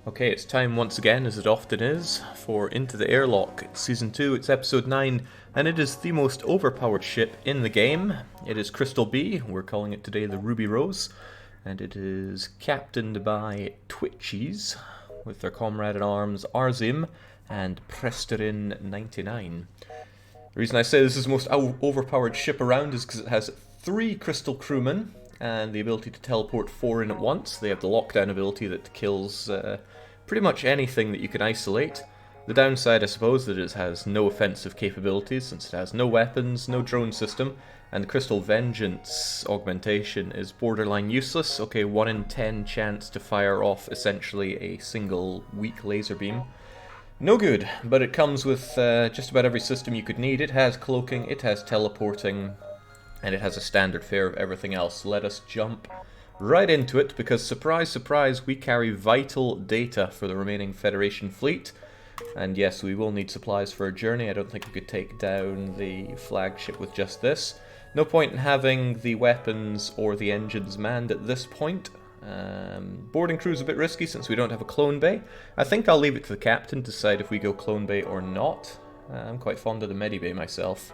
Okay, it's time once again, as it often is, for Into the Airlock. It's Season 2, it's Episode 9, and it is the most overpowered ship in the game. It is Crystal B, we're calling it today the Ruby Rose, and it is captained by Twitchies, with their comrade-at-arms Arzim and Presterin99. The reason I say this is the most overpowered ship around is because it has 3 crystal crewmen, and the ability to teleport 4 in at once. They have the lockdown ability that kills pretty much anything that you can isolate. The downside, I suppose, that it has no offensive capabilities, since it has no weapons, no drone system, and the Crystal Vengeance augmentation is borderline useless. Okay, 1 in 10 chance to fire off essentially a single weak laser beam. No good, but it comes with just about every system you could need. It has cloaking, it has teleporting, and it has a standard fare of everything else. Let us jump right into it, because surprise, surprise, we carry vital data for the remaining Federation fleet. And yes, we will need supplies for a journey. I don't think we could take down the flagship with just this. No point in having the weapons or the engines manned at this point. Boarding crew's a bit risky since we don't have a clone bay. I think I'll leave it to the captain to decide if we go clone bay or not. I'm quite fond of the medi bay myself.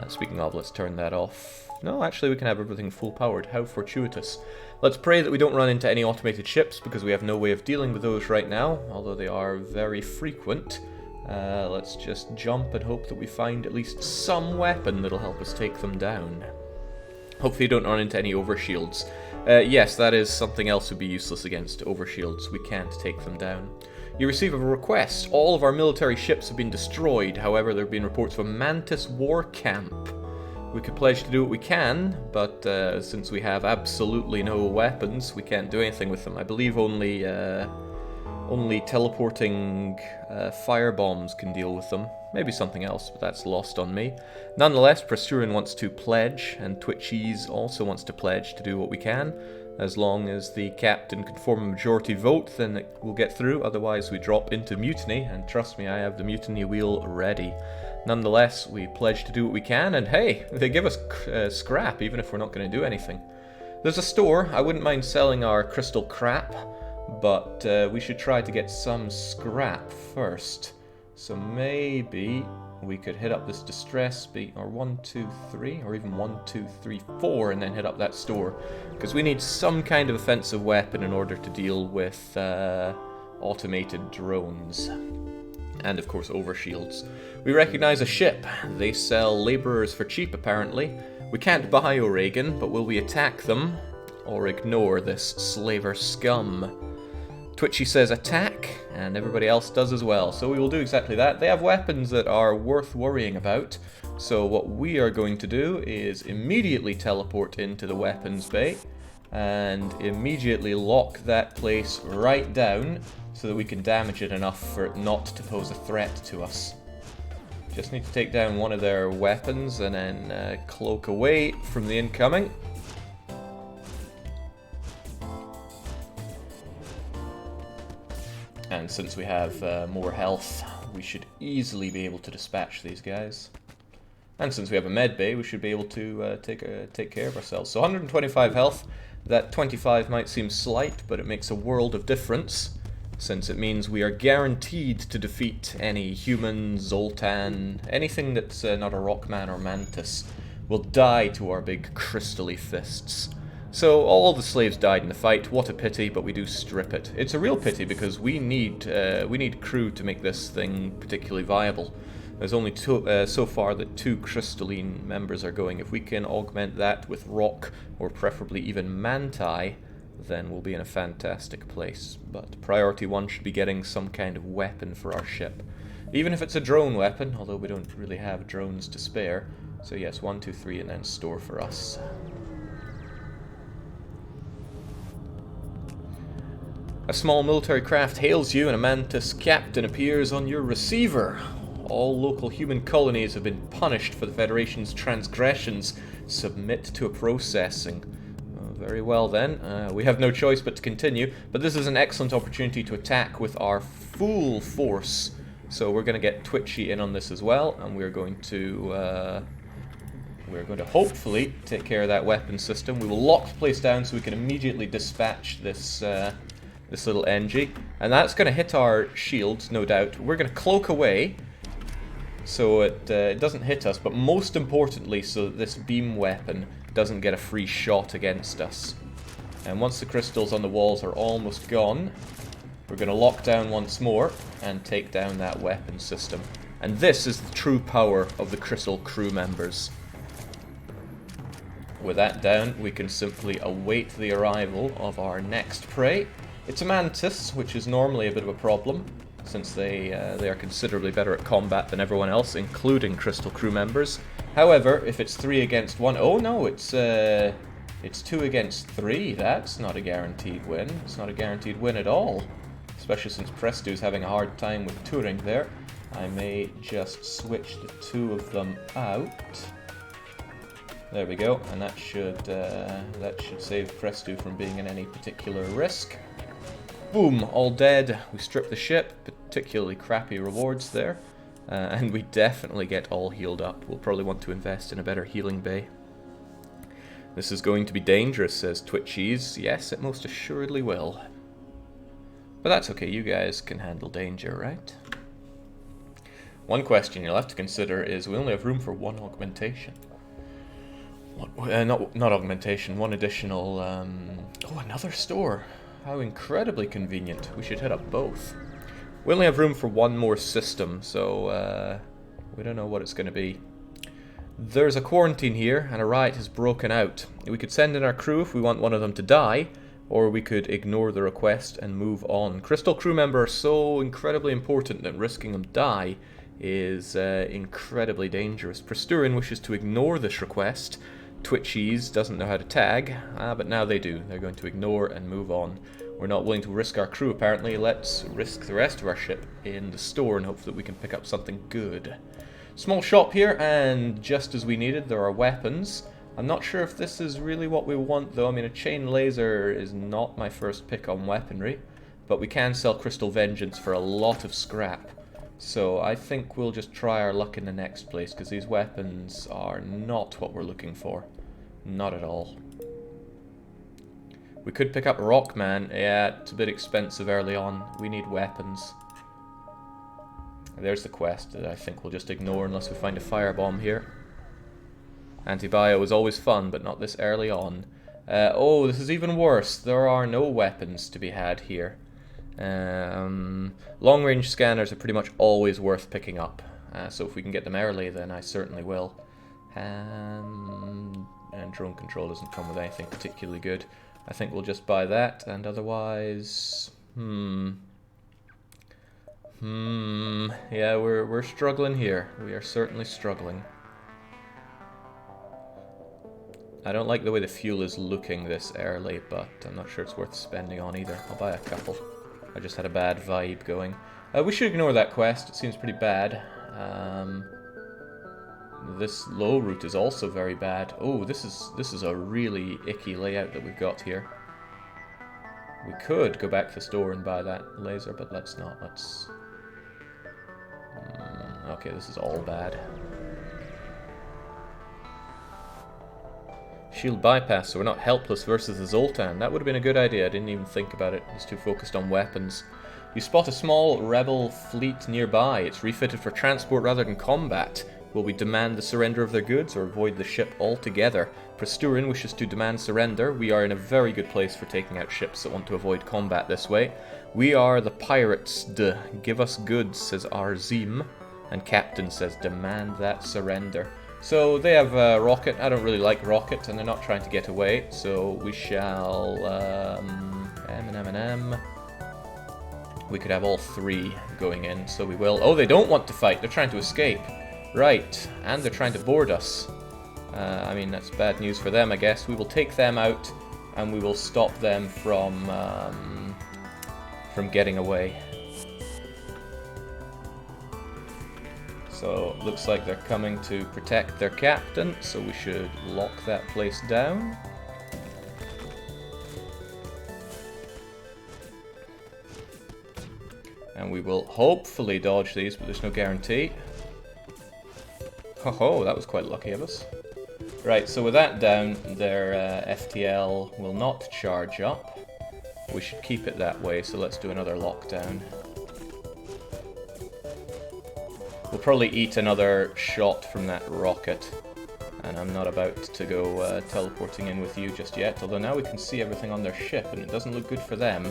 Speaking of, let's turn that off. No, actually we can have everything full powered. How fortuitous. Let's pray that we don't run into any automated ships, because we have no way of dealing with those right now, although they are very frequent. Let's just jump and hope that we find at least some weapon that'll help us take them down. Hopefully you don't run into any overshields. Yes, that is something else would be useless against overshields. We can't take them down. You receive a request. All of our military ships have been destroyed. However, there have been reports of a Mantis war camp. We could pledge to do what we can, but since we have absolutely no weapons, we can't do anything with them. I believe only teleporting fire bombs can deal with them. Maybe something else, but that's lost on me. Nonetheless, Presturin wants to pledge, and Twitchies also wants to pledge to do what we can. As long as the captain can form a majority vote, then it will get through. Otherwise, we drop into mutiny, and trust me, I have the mutiny wheel ready. Nonetheless, we pledge to do what we can, and hey, they give us scrap, even if we're not going to do anything. There's a store. I wouldn't mind selling our crystal crap, but we should try to get some scrap first. So maybe we could hit up this distress beat, or 1, 2, 3, or even 1, 2, 3, 4, and then hit up that store. Because we need some kind of offensive weapon in order to deal with automated drones. And of course overshields. We recognize a ship. They sell laborers for cheap, apparently. We can't buy O'Regan, but will we attack them or ignore this slaver scum? Twitchy says attack, and everybody else does as well, so we will do exactly that. They have weapons that are worth worrying about, so what we are going to do is immediately teleport into the weapons bay and immediately lock that place right down so that we can damage it enough for it not to pose a threat to us. Just need to take down one of their weapons and then cloak away from the incoming. And since we have more health, we should easily be able to dispatch these guys. And since we have a med bay, we should be able to take care of ourselves. So 125 health. That 25 might seem slight, but it makes a world of difference, since it means we are guaranteed to defeat any human, Zoltan, anything that's not a Rockman or Mantis will die to our big crystally fists. So all the slaves died in the fight. What a pity, but we do strip it. It's a real pity because we need crew to make this thing particularly viable. There's only so far that 2 crystalline members are going. If we can augment that with rock, or preferably even manti, then we'll be in a fantastic place. But priority 1 should be getting some kind of weapon for our ship. Even if it's a drone weapon, although we don't really have drones to spare. So yes, 1, 2, 3, and then store for us. A small military craft hails you and a Mantis captain appears on your receiver. All local human colonies have been punished for the Federation's transgressions. Submit to a processing. Very well then, we have no choice but to continue, but this is an excellent opportunity to attack with our full force. So we're going to get Twitchy in on this as well, and we're going to hopefully take care of that weapon system. We will lock the place down so we can immediately dispatch this this little NG, and that's going to hit our shields, no doubt. We're going to cloak away, so it doesn't hit us, but most importantly, so that this beam weapon doesn't get a free shot against us. And once the crystals on the walls are almost gone, we're going to lock down once more and take down that weapon system. And this is the true power of the crystal crew members. With that down, we can simply await the arrival of our next prey. It's a mantis, which is normally a bit of a problem, since they are considerably better at combat than everyone else, including crystal crew members. However, if it's 3 against 1... Oh no, it's 2 against 3. That's not a guaranteed win. It's not a guaranteed win at all. Especially since Prestu's having a hard time with touring there. I may just switch the 2 of them out. There we go, and that should save Prestu from being in any particular risk. Boom, all dead. We strip the ship, particularly crappy rewards there. And we definitely get all healed up. We'll probably want to invest in a better healing bay. This is going to be dangerous, says Twitchies. Yes, it most assuredly will. But that's okay, you guys can handle danger, right? One question you'll have to consider is we only have room for 1 augmentation. Not augmentation, 1 additional... Oh, another store. How incredibly convenient. We should hit up both. We only have room for 1 more system, so we don't know what it's going to be. There's a quarantine here, and a riot has broken out. We could send in our crew if we want one of them to die, or we could ignore the request and move on. Crystal crew member are so incredibly important that risking them die is incredibly dangerous. Presturin wishes to ignore this request. Twitchies doesn't know how to tag, but now they do. They're going to ignore and move on. We're not willing to risk our crew, apparently. Let's risk the rest of our ship in the store and hope that we can pick up something good. Small shop here, and just as we needed, there are weapons. I'm not sure if this is really what we want, though. I mean, a chain laser is not my first pick on weaponry, but we can sell Crystal Vengeance for a lot of scrap. So I think we'll just try our luck in the next place, because these weapons are not what we're looking for. Not at all. We could pick up Rockman. Yeah, it's a bit expensive early on. We need weapons. There's the quest that I think we'll just ignore unless we find a firebomb here. Antibio is always fun, but not this early on. Oh, this is even worse. There are no weapons to be had here. Long-range scanners are pretty much always worth picking up. So if we can get them early, then I certainly will. And drone control doesn't come with anything particularly good. I think we'll just buy that, and otherwise... Yeah, we're struggling here. We are certainly struggling. I don't like the way the fuel is looking this early, but I'm not sure it's worth spending on either. I'll buy a couple. I just had a bad vibe going. We should ignore that quest. It seems pretty bad. This low route is also very bad. Oh, this is a really icky layout that we've got here. We could go back to the store and buy that laser, but let's not. Let's... okay, this is all bad. Shield bypass, so we're not helpless versus the Zoltan. That would have been a good idea. I didn't even think about it. I was too focused on weapons. You spot a small rebel fleet nearby. It's refitted for transport rather than combat. Will we demand the surrender of their goods or avoid the ship altogether? Presturin wishes to demand surrender. We are in a very good place for taking out ships that want to avoid combat this way. We are the pirates. Give us goods, says Arzim. And Captain says, demand that surrender. So they have Rocket. I don't really like Rocket, and they're not trying to get away. So we shall... We could have all 3 going in, so we will. Oh, they don't want to fight. They're trying to escape. Right, and they're trying to board us. I mean, that's bad news for them, I guess. We will take them out, and we will stop them from getting away. So, looks like they're coming to protect their captain, so we should lock that place down. And we will hopefully dodge these, but there's no guarantee. Ho-ho, that was quite lucky of us. Right, so with that down, their FTL will not charge up. we should keep it that way, so let's do another lockdown. We'll probably eat another shot from that rocket, and I'm not about to go teleporting in with you just yet, although now we can see everything on their ship, and it doesn't look good for them.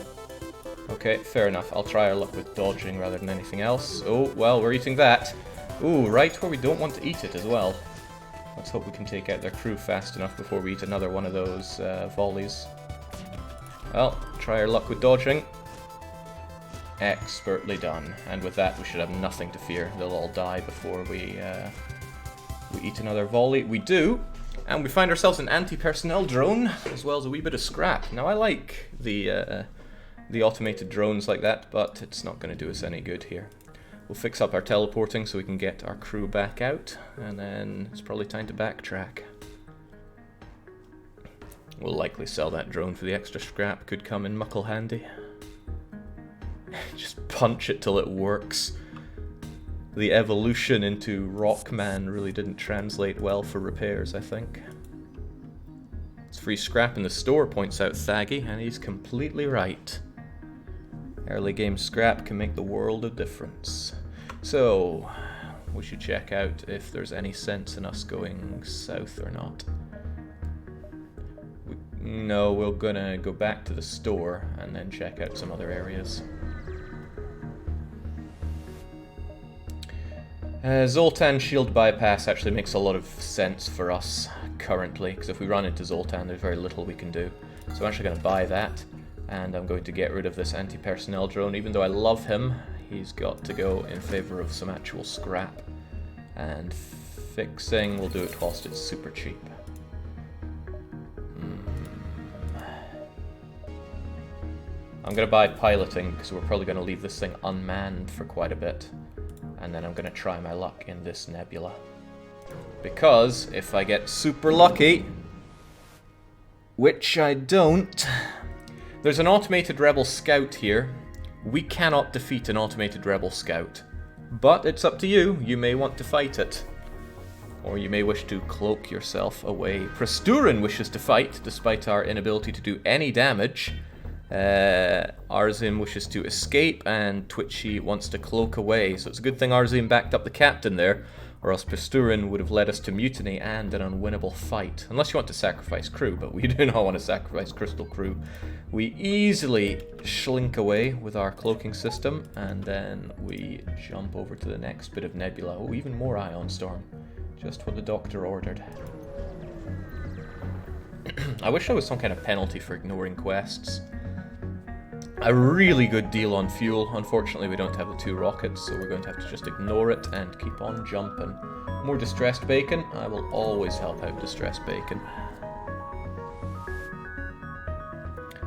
Okay, fair enough. I'll try our luck with dodging rather than anything else. Oh, well, we're eating that. Ooh, right where we don't want to eat it as well. Let's hope we can take out their crew fast enough before we eat another one of those volleys. Well, try our luck with dodging. Expertly done. And with that, we should have nothing to fear. They'll all die before we eat another volley. We do, and we find ourselves an anti-personnel drone, as well as a wee bit of scrap. Now, I like the automated drones like that, but it's not going to do us any good here. We'll fix up our teleporting so we can get our crew back out, and then it's probably time to backtrack. We'll likely sell that drone for the extra scrap, could come in muckle handy. Just punch it till it works. The evolution into Rockman really didn't translate well for repairs, I think. It's free scrap in the store, points out Thaggy, and he's completely right. Early game scrap can make the world of difference. So, we should check out if there's any sense in us going south or not. No, we're gonna go back to the store and then check out some other areas. Zoltan shield bypass actually makes a lot of sense for us currently, because if we run into Zoltan, there's very little we can do. So I'm actually going to buy that, and I'm going to get rid of this anti-personnel drone. Even though I love him, he's got to go in favor of some actual scrap. And fixing, we'll do it whilst it's super cheap. I'm going to buy piloting, because we're probably going to leave this thing unmanned for quite a bit. And then I'm going to try my luck in this nebula. Because if I get super lucky, which I don't, there's an automated rebel scout here. We cannot defeat an automated rebel scout. But it's up to you. You may want to fight it. Or you may wish to cloak yourself away. Prasturin wishes to fight, despite our inability to do any damage. Arzim wishes to escape, and Twitchy wants to cloak away. So it's a good thing Arzim backed up the captain there, or else Prasturin would have led us to mutiny and an unwinnable fight. Unless you want to sacrifice crew, but we do not want to sacrifice Crystal crew. We easily slink away with our cloaking system, and then we jump over to the next bit of nebula. Oh, even more ion storm. Just what the doctor ordered. I wish there was some kind of penalty for ignoring quests. A really good deal on fuel. Unfortunately, we don't have the 2 rockets, so we're going to have to just ignore it and keep on jumping. More distressed bacon. I will always help out distressed bacon.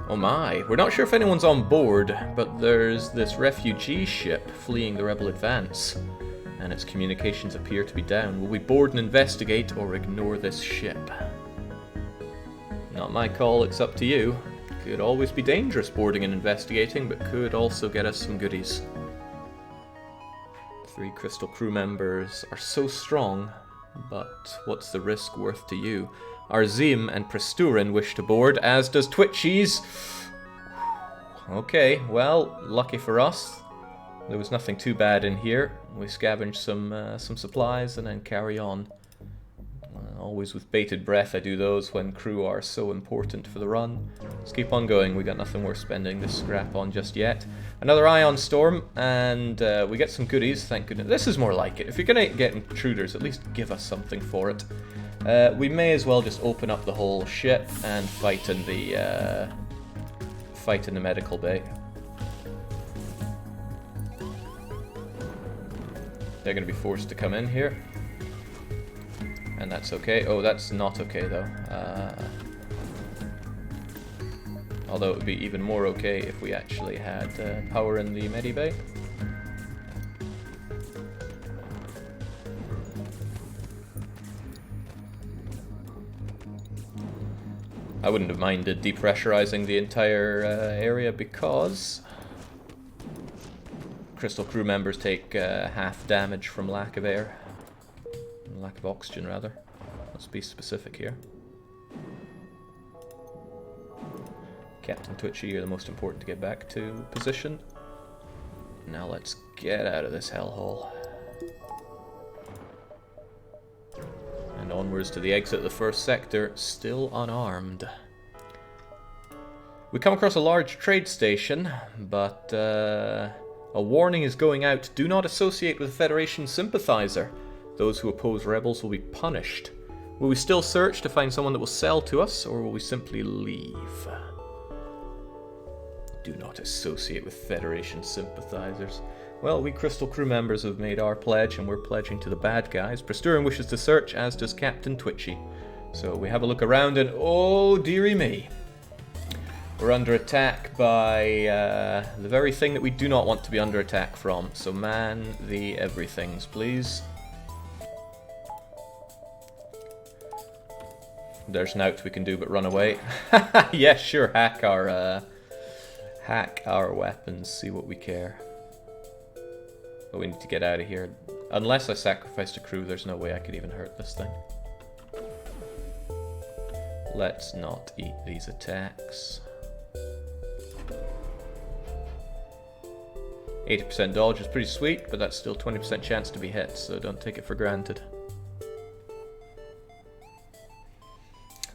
Oh my, we're not sure if anyone's on board, but there's this refugee ship fleeing the rebel advance, and its communications appear to be down. Will we board and investigate, or ignore this ship? Not my call, it's up to you. Could always be dangerous boarding and investigating, but could also get us some goodies. 3 Crystal crew members are so strong, but what's the risk worth to you? Arzim and Prasturin wish to board, as does Twitchies. Okay, well, lucky for us, there was nothing too bad in here. We scavenge some supplies and then carry on. Always with bated breath I do those when crew are so important for the run. Let's keep on going, we got nothing worth spending this scrap on just yet. Another ion storm, and we get some goodies, thank goodness. This is more like it. If you're gonna get intruders, at least give us something for it. We may as well just open up the whole ship and fight in the medical bay. They're gonna be forced to come in here. And that's okay. Oh, that's not okay, though. Although it would be even more okay if we actually had power in the medibay. I wouldn't have minded depressurizing the entire area because Crystal crew members take half damage from lack of air. Lack of oxygen, rather. Let's be specific here. Captain Twitchy, you're the most important to get back to position. Now let's get out of this hellhole. And onwards to the exit of the first sector, still unarmed. We come across a large trade station, but a warning is going out. Do not associate with a Federation sympathizer. Those who oppose rebels will be punished. Will we still search to find someone that will sell to us, or will we simply leave? Do not associate with Federation sympathizers. Well, we Crystal crew members have made our pledge, and we're pledging to the bad guys. Praetorian wishes to search, as does Captain Twitchy. So we have a look around, and oh dearie me. We're under attack by the very thing that we do not want to be under attack from. So man the everythings, please. There's nought we can do but run away. Yeah, sure, hack our weapons, see what we care. But we need to get out of here. Unless I sacrificed a crew, there's no way I could even hurt this thing. Let's not eat these attacks. 80% dodge is pretty sweet, but that's still 20% chance to be hit, so don't take it for granted.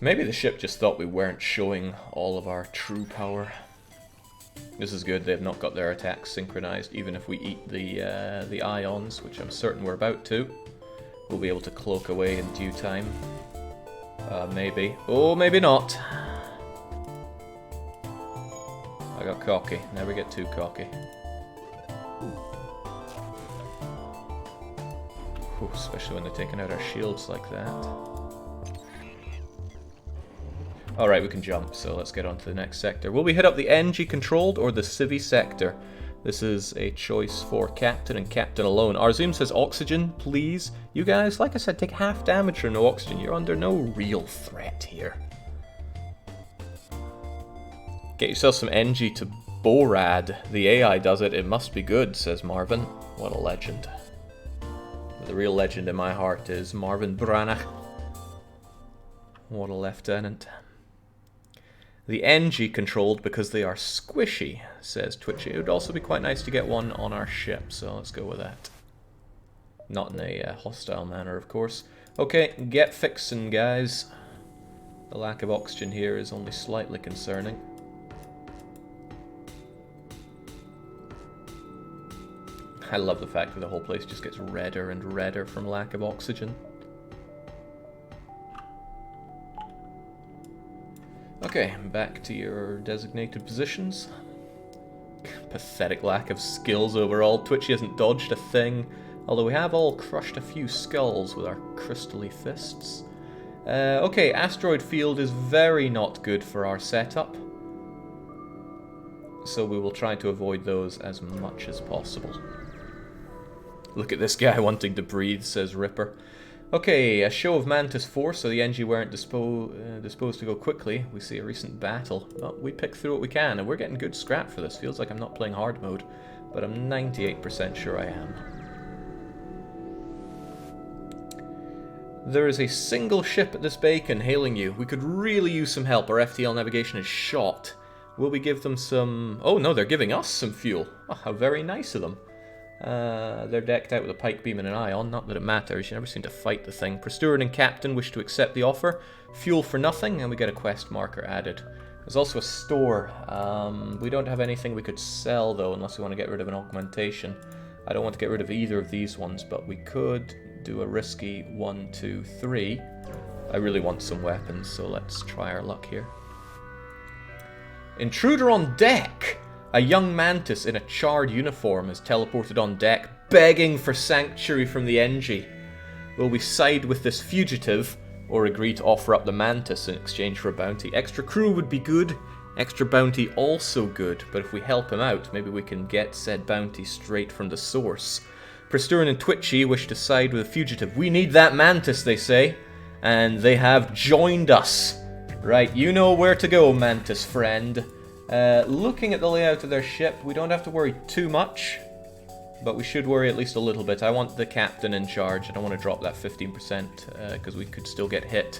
Maybe the ship just thought we weren't showing all of our true power. This is good, they've not got their attacks synchronized. Even if we eat the ions, which I'm certain we're about to, we'll be able to cloak away in due time. Maybe. Oh, maybe not. I got cocky. Never get too cocky. Ooh, especially when they're taking out our shields like that. Alright, we can jump, so let's get on to the next sector. Will we hit up the NG controlled or the Civi sector? This is a choice for Captain and Captain alone. Arzoom says oxygen, please. You guys, like I said, take half damage from no oxygen. You're under no real threat here. Get yourself some NG to Borad. The AI does it, it must be good, says Marvin. What a legend. The real legend in my heart is Marvin Branagh. What a lieutenant. The NG controlled because they are squishy, says Twitchy. It would also be quite nice to get one on our ship, so let's go with that. Not in a hostile manner, of course. Okay, get fixin', guys. The lack of oxygen here is only slightly concerning. I love the fact that the whole place just gets redder and redder from lack of oxygen. Okay, back to your designated positions. Pathetic lack of skills overall. Twitchy hasn't dodged a thing, although we have all crushed a few skulls with our crystally fists. Okay, asteroid field is very not good for our setup, so we will try to avoid those as much as possible. Look at this guy wanting to breathe, says Ripper. Okay, a show of Mantis force, so the NG weren't disposed to go quickly. We see a recent battle. Well, we pick through what we can, and we're getting good scrap for this. Feels like I'm not playing hard mode, but I'm 98% sure I am. There is a single ship at this beacon hailing you. We could really use some help. Our FTL navigation is shot. Will we give them some... Oh no, they're giving us some fuel. Oh, how very nice of them. They're decked out with a pike beam and an ion. Not that it matters, you never seem to fight the thing. Praetorian and Captain wish to accept the offer. Fuel for nothing, and we get a quest marker added. There's also a store. We don't have anything we could sell, though, unless we want to get rid of an augmentation. I don't want to get rid of either of these ones, but we could do a risky 1, 2, 3. I really want some weapons, so let's try our luck here. Intruder on deck! A young mantis in a charred uniform is teleported on deck, begging for sanctuary from the NG. Will we side with this fugitive, or agree to offer up the mantis in exchange for a bounty? Extra crew would be good, extra bounty also good, but if we help him out, maybe we can get said bounty straight from the source. Praetorian and Twitchy wish to side with the fugitive. We need that mantis, they say, and they have joined us. Right, you know where to go, mantis friend. Looking at the layout of their ship, we don't have to worry too much, but we should worry at least a little bit. I want the captain in charge. I don't want to drop that 15% because we could still get hit.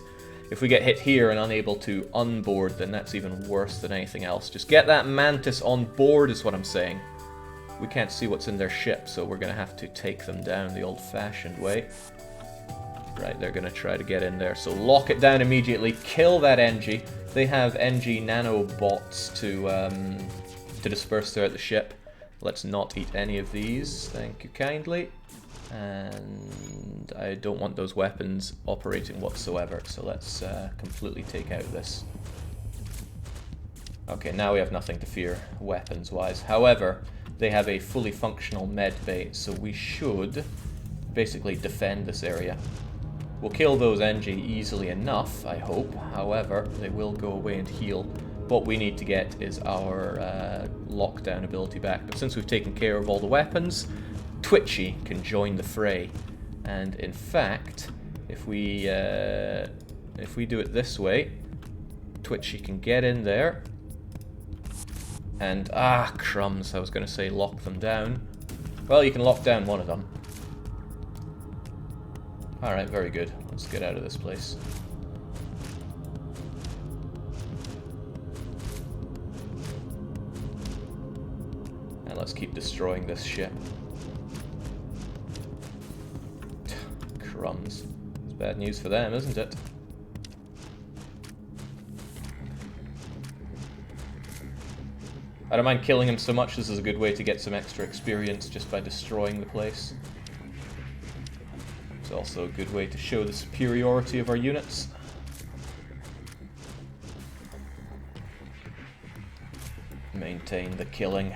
If we get hit here and unable to unboard, then that's even worse than anything else. Just get that mantis on board is what I'm saying. We can't see what's in their ship, so we're going to have to take them down the old-fashioned way. Right, they're going to try to get in there, so lock it down immediately, kill that NG. They have NG nanobots to disperse throughout the ship. Let's not eat any of these, thank you kindly. And I don't want those weapons operating whatsoever, so let's completely take out this. Okay, now we have nothing to fear weapons-wise. However, they have a fully functional med bay, so we should basically defend this area. We'll kill those NG easily enough, I hope. However, they will go away and heal. What we need to get is our lockdown ability back. But since we've taken care of all the weapons, Twitchy can join the fray. And in fact, if we do it this way, Twitchy can get in there. And, crumbs, I was going to say lock them down. Well, you can lock down one of them. Alright, very good. Let's get out of this place. And let's keep destroying this ship. Crumbs. It's bad news for them, isn't it? I don't mind killing him so much. This is a good way to get some extra experience just by destroying the place. It's also a good way to show the superiority of our units. Maintain the killing.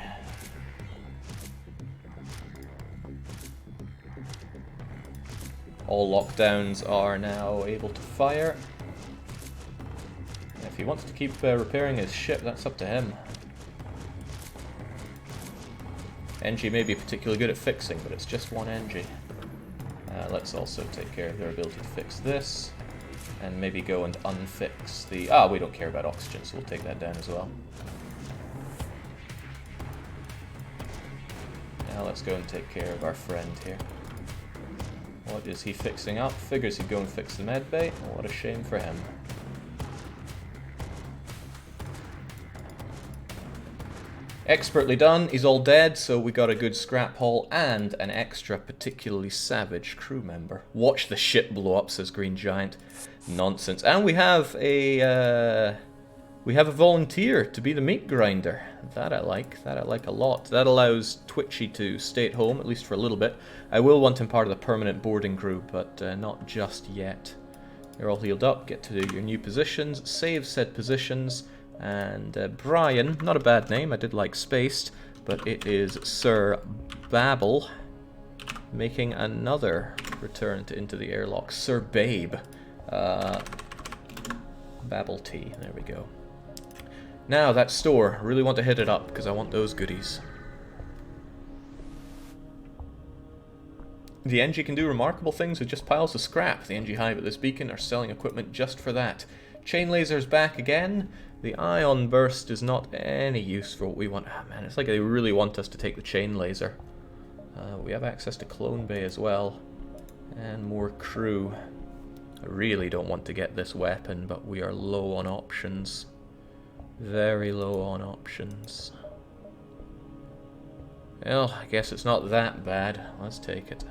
All lockdowns are now able to fire. If he wants to keep repairing his ship, that's up to him. NG may be particularly good at fixing, but it's just one NG. Let's also take care of their ability to fix this. And maybe go and unfix the... we don't care about oxygen, so we'll take that down as well. Now let's go and take care of our friend here. What is he fixing up? Figures he'd go and fix the medbay. Oh, what a shame for him. Expertly done, he's all dead, so we got a good scrap haul and an extra particularly savage crew member. Watch the ship blow up, says Green Giant. Nonsense. And we have a volunteer to be the meat grinder. That I like a lot. That allows Twitchy to stay at home, at least for a little bit. I will want him part of the permanent boarding crew, but not just yet. You're all healed up, get to your new positions, save said positions. And Brian, not a bad name, I did like Spaced, but it is Sir Babel making another return to Into the Airlock. Sir Babe. Babel T, there we go. Now, that store, I really want to hit it up because I want those goodies. The NG can do remarkable things with just piles of scrap. The NG Hive at this beacon are selling equipment just for that. Chain laser's back again. The ion burst is not any use for what we want. Man, it's like they really want us to take the chain laser. We have access to Clone Bay as well. And more crew. I really don't want to get this weapon, but we are low on options. Very low on options. Well, I guess it's not that bad. Let's take it.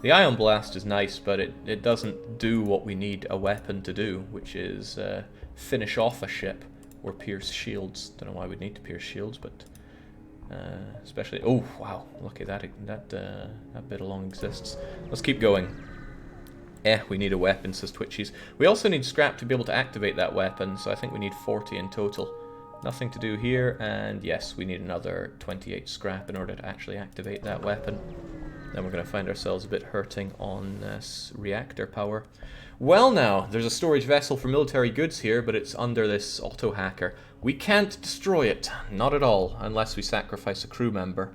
The Ion Blast is nice, but it doesn't do what we need a weapon to do, which is finish off a ship or pierce shields. Don't know why we'd need to pierce shields, but especially... Oh, wow, lucky that bit along exists. Let's keep going. We need a weapon, says Twitchies. We also need scrap to be able to activate that weapon, so I think we need 40 in total. Nothing to do here, and yes, we need another 28 scrap in order to actually activate that weapon. Then we're going to find ourselves a bit hurting on reactor power. Well now, there's a storage vessel for military goods here, but it's under this auto-hacker. We can't destroy it, not at all, unless we sacrifice a crew member.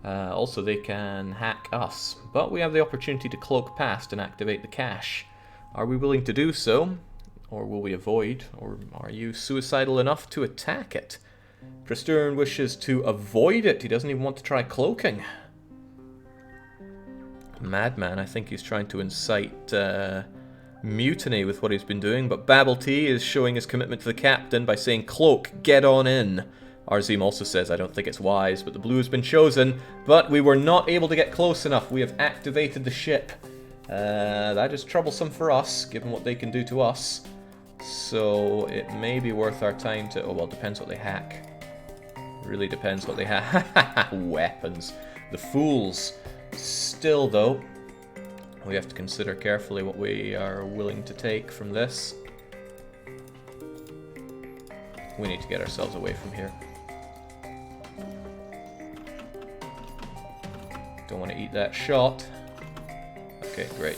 Also, they can hack us, but we have the opportunity to cloak past and activate the cache. Are we willing to do so? Or will we avoid? Or are you suicidal enough to attack it? Prestern wishes to avoid it. He doesn't even want to try cloaking. Madman, I think he's trying to incite mutiny with what he's been doing, but Babble T is showing his commitment to the captain by saying, "Cloak, get on in." Arzim also says, "I don't think it's wise, but the blue has been chosen, but we were not able to get close enough. We have activated the ship." That is troublesome for us, given what they can do to us. So it may be worth our time to... Oh, well, depends what they hack. Really depends what they hack. Weapons. The fools. Still, though, we have to consider carefully what we are willing to take from this. We need to get ourselves away from here. Don't want to eat that shot. Okay, great.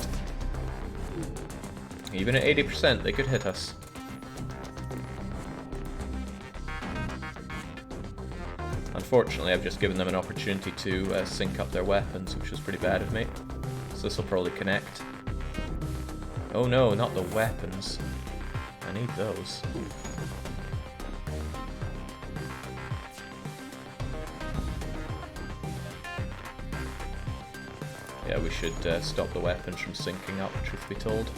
Even at 80%, they could hit us. Unfortunately, I've just given them an opportunity to sync up their weapons, which was pretty bad of me. So this will probably connect. Oh no, not the weapons. I need those. Yeah, we should stop the weapons from syncing up, truth be told.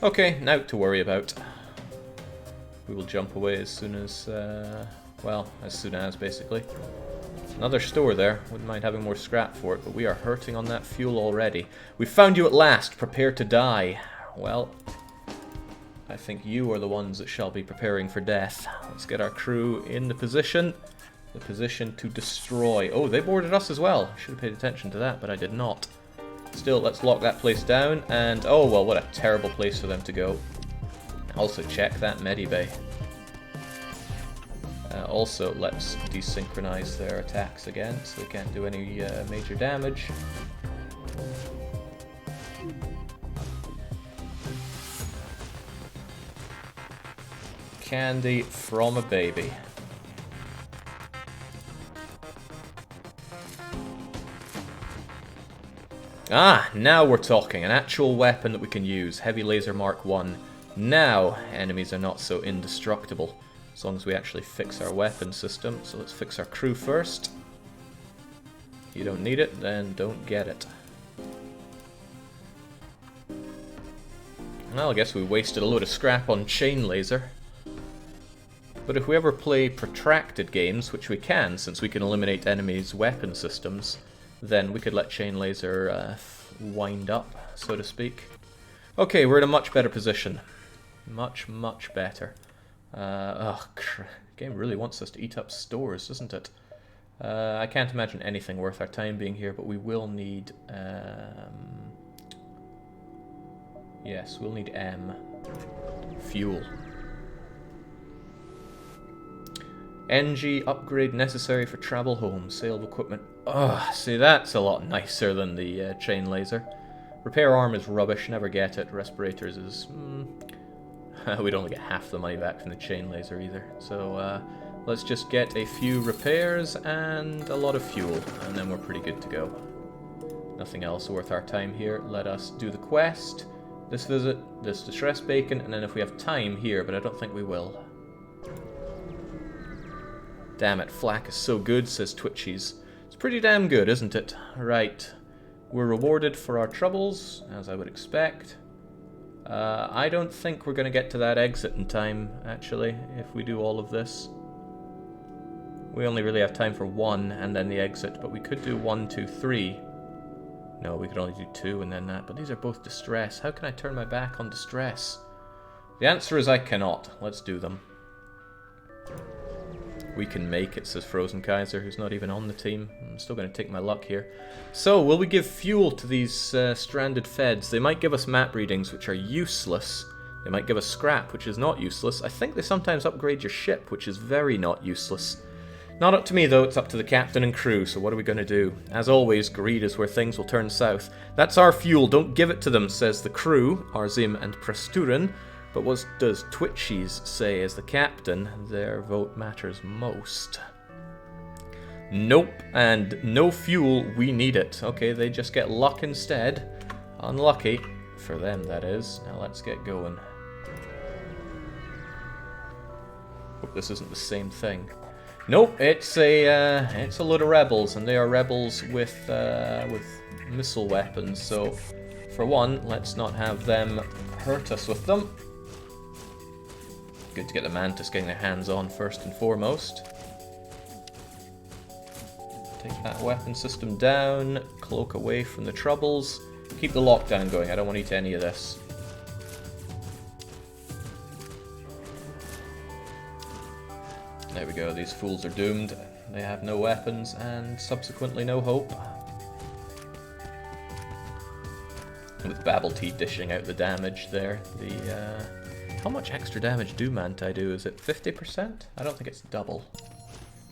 Okay, now to worry about. We will jump away as soon as, well, as soon as, basically. Another store there. Wouldn't mind having more scrap for it, but we are hurting on that fuel already. We found you at last. Prepare to die. Well, I think you are the ones that shall be preparing for death. Let's get our crew in the position to destroy. Oh, they boarded us as well. I should have paid attention to that, but I did not. Still, let's lock that place down, and oh well, what a terrible place for them to go. Also, check that medibay. Also, let's desynchronize their attacks again, so they can't do any major damage. Candy from a baby. Ah, now we're talking. An actual weapon that we can use. Heavy Laser Mark 1. Now, enemies are not so indestructible, as long as we actually fix our weapon system. So let's fix our crew first. You don't need it, then don't get it. Well, I guess we wasted a load of scrap on Chain Laser. But if we ever play protracted games, which we can, since we can eliminate enemies' weapon systems, then we could let Chain Laser wind up, so to speak. Okay, we're in a much better position. Much, much better. The game really wants us to eat up stores, doesn't it? I can't imagine anything worth our time being here, but we will need... yes, we'll need fuel. NG upgrade necessary for travel home. Sale of equipment. Ugh, see, that's a lot nicer than the Chain Laser. Repair arm is rubbish, never get it. Respirators is... we'd only get half the money back from the Chain Laser either. So let's just get a few repairs and a lot of fuel, and then we're pretty good to go. Nothing else worth our time here. Let us do the quest, this visit, this distress bacon, and then if we have time here, but I don't think we will. Damn it, flak is so good, says Twitchies. It's pretty damn good, isn't it? Right. We're rewarded for our troubles, as I would expect. I don't think we're going to get to that exit in time, actually, if we do all of this. We only really have time for one, and then the exit, but we could do 1, 2, 3. No, we could only do 2 and then that, but these are both distress. How can I turn my back on distress? The answer is I cannot. Let's do them. We can make it, says Frozen Kaiser, who's not even on the team. I'm still going to take my luck here. So, will we give fuel to these stranded feds? They might give us map readings, which are useless. They might give us scrap, which is not useless. I think they sometimes upgrade your ship, which is very not useless. Not up to me, though. It's up to the captain and crew, so what are we going to do? As always, greed is where things will turn south. That's our fuel. Don't give it to them, says the crew, Arzim and Presturin. But what does Twitchies say as the captain? Their vote matters most. Nope, and no fuel, we need it. Okay, they just get luck instead. Unlucky. For them, that is. Now let's get going. this isn't the same thing. Nope, it's a load of rebels, and they are rebels with missile weapons. So, for one, let's not have them hurt us with them. Good to get the Mantis getting their hands on first and foremost. Take that weapon system down, cloak away from the troubles. Keep the lockdown going, I don't want to eat any of this. There we go, these fools are doomed. They have no weapons and subsequently no hope. With Babble Tea dishing out the damage there, how much extra damage do Manti do? Is it 50%? I don't think it's double.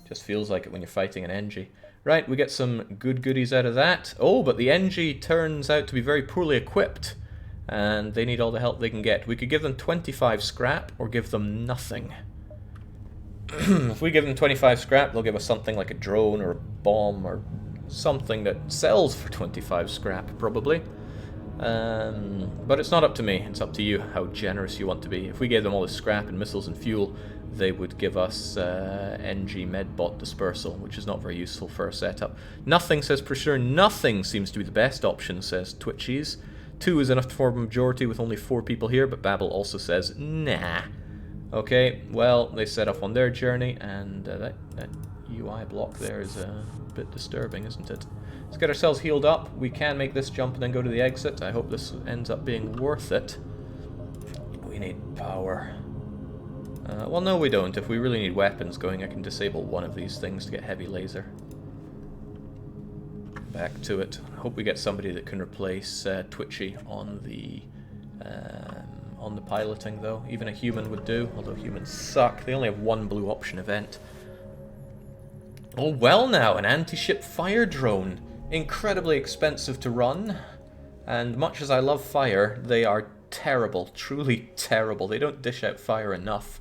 Just feels like it when you're fighting an Engie. Right, we get some good goodies out of that. Oh, but the Engie turns out to be very poorly equipped, and they need all the help they can get. We could give them 25 scrap, or give them nothing. If we give them 25 scrap, they'll give us something like a drone, or a bomb, or something that sells for 25 scrap, probably. But it's not up to me, it's up to you how generous you want to be. If we gave them all this scrap and missiles and fuel, they would give us NG Medbot Dispersal, which is not very useful for our setup. Nothing, says Prasure. Nothing seems to be the best option, says Twitchies. 2 is enough to form a majority with only 4 people here, but Babel also says, nah. Okay, well, they set off on their journey, and that UI block there is a bit disturbing, isn't it? Let's get ourselves healed up. We can make this jump and then go to the exit. I hope this ends up being worth it. We need power. Well, no, we don't. If we really need weapons going, I can disable one of these things to get heavy laser. Back to it. I hope we get somebody that can replace Twitchy on the piloting, though. Even a human would do, although humans suck. They only have one blue option event. Oh, well now, an anti-ship fire drone. Incredibly expensive to run, and much as I love fire, they are terrible, truly terrible. They don't dish out fire enough.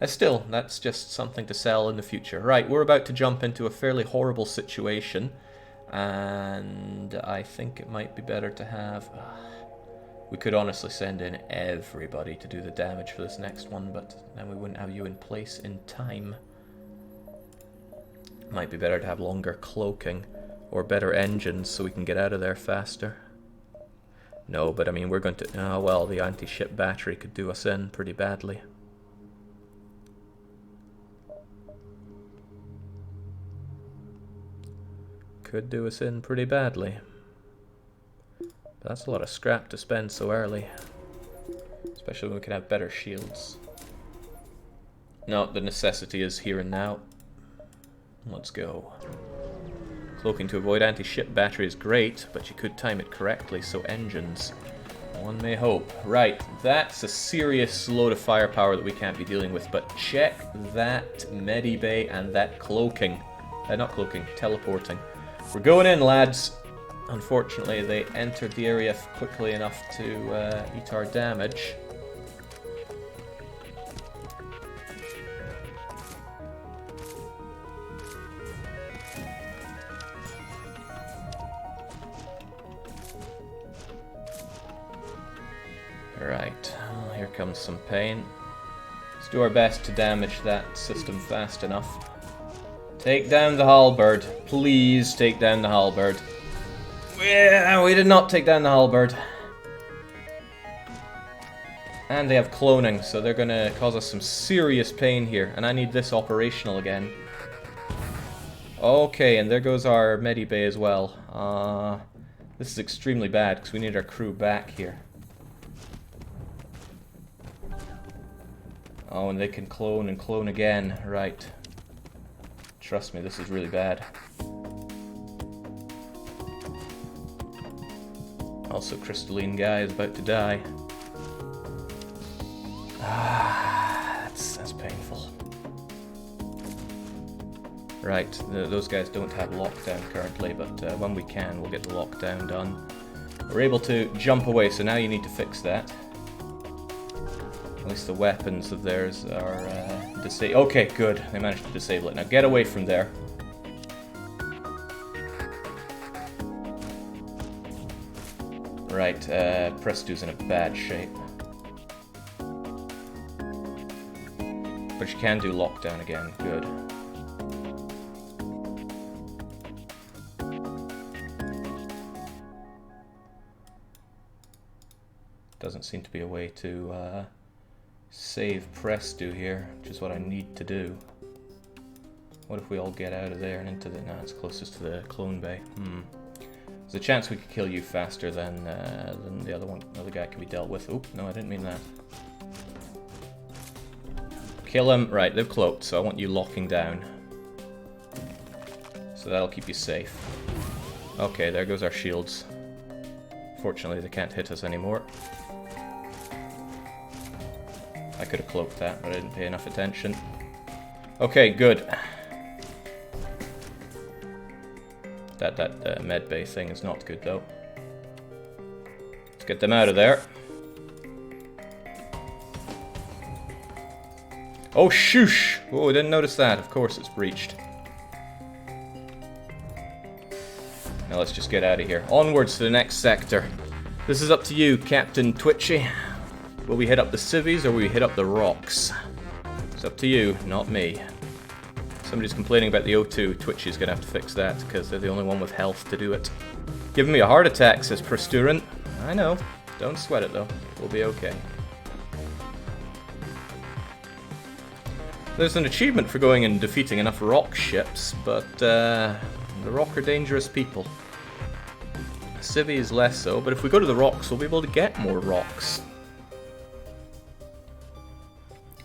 Still, that's just something to sell in the future. Right, we're about to jump into a fairly horrible situation, and I think it might be better to have... we could honestly send in everybody to do the damage for this next one, but then we wouldn't have you in place in time. Might be better to have longer cloaking, or better engines so we can get out of there faster. No, but I mean, we're going to... oh, well, the anti-ship battery could do us in pretty badly. Could do us in pretty badly. But that's a lot of scrap to spend so early. Especially when we can have better shields. No, the necessity is here and now. Let's go. Cloaking to avoid anti-ship battery is great, but you could time it correctly, so engines. One may hope. Right, that's a serious load of firepower that we can't be dealing with, but check that medibay and that cloaking. Not cloaking, teleporting. We're going in, lads. Unfortunately, they entered the area quickly enough to eat our damage. Right, well, here comes some pain. Let's do our best to damage that system fast enough. Take down the halberd. Please take down the halberd. Yeah, we did not take down the halberd. And they have cloning, so they're going to cause us some serious pain here. And I need this operational again. Okay, and there goes our medibay as well. This is extremely bad, because we need our crew back here. Oh, and they can clone and clone again. Right. Trust me, this is really bad. Also, Crystalline Guy is about to die. That's painful. Right, those guys don't have lockdown currently, but when we can, we'll get the lockdown done. We're able to jump away, so now you need to fix that. At least the weapons of theirs are disabled. Okay, good. They managed to disable it. Now get away from there. Right, Prestu's in a bad shape. But but you can do lockdown again. Good. Doesn't seem to be a way to save Presto here, which is what I need to do. What if we all get out of there and into the... Nah, it's closest to the clone bay. There's a chance we could kill you faster than the other one. Other guy can be dealt with. Oop, no, I didn't mean that. Kill him. Right, they've cloaked, so I want you locking down. So that'll keep you safe. Okay, there goes our shields. Fortunately, they can't hit us anymore. I could have cloaked that, but I didn't pay enough attention. Okay, good. That med bay thing is not good, though. Let's get them out of there. Oh, shoosh! Oh, I didn't notice that. Of course it's breached. Now let's just get out of here. Onwards to the next sector. This is up to you, Captain Twitchy. Will we hit up the civvies or will we hit up the rocks? It's up to you, not me. Somebody's complaining about the O2. Twitchy's gonna have to fix that because they're the only one with health to do it. Giving me a heart attack, says Presturan. I know. Don't sweat it though. We'll be okay. There's an achievement for going and defeating enough rock ships, but the rock are dangerous people. Civvy is less so, but if we go to the rocks, we'll be able to get more rocks.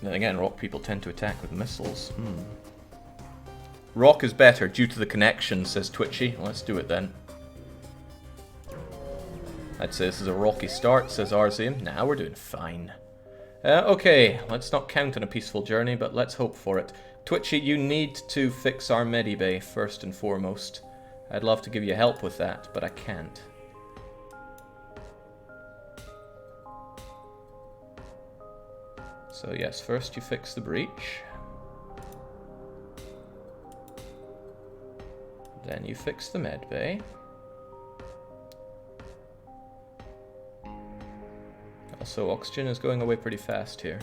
Then again, rock people tend to attack with missiles. Rock is better due to the connection, says Twitchy. Let's do it then. I'd say this is a rocky start, says Arzium. Nah, we're doing fine. Okay, let's not count on a peaceful journey, but let's hope for it. Twitchy, you need to fix our medibay first and foremost. I'd love to give you help with that, but I can't. So yes, first you fix the breach. Then you fix the medbay. Also, oxygen is going away pretty fast here.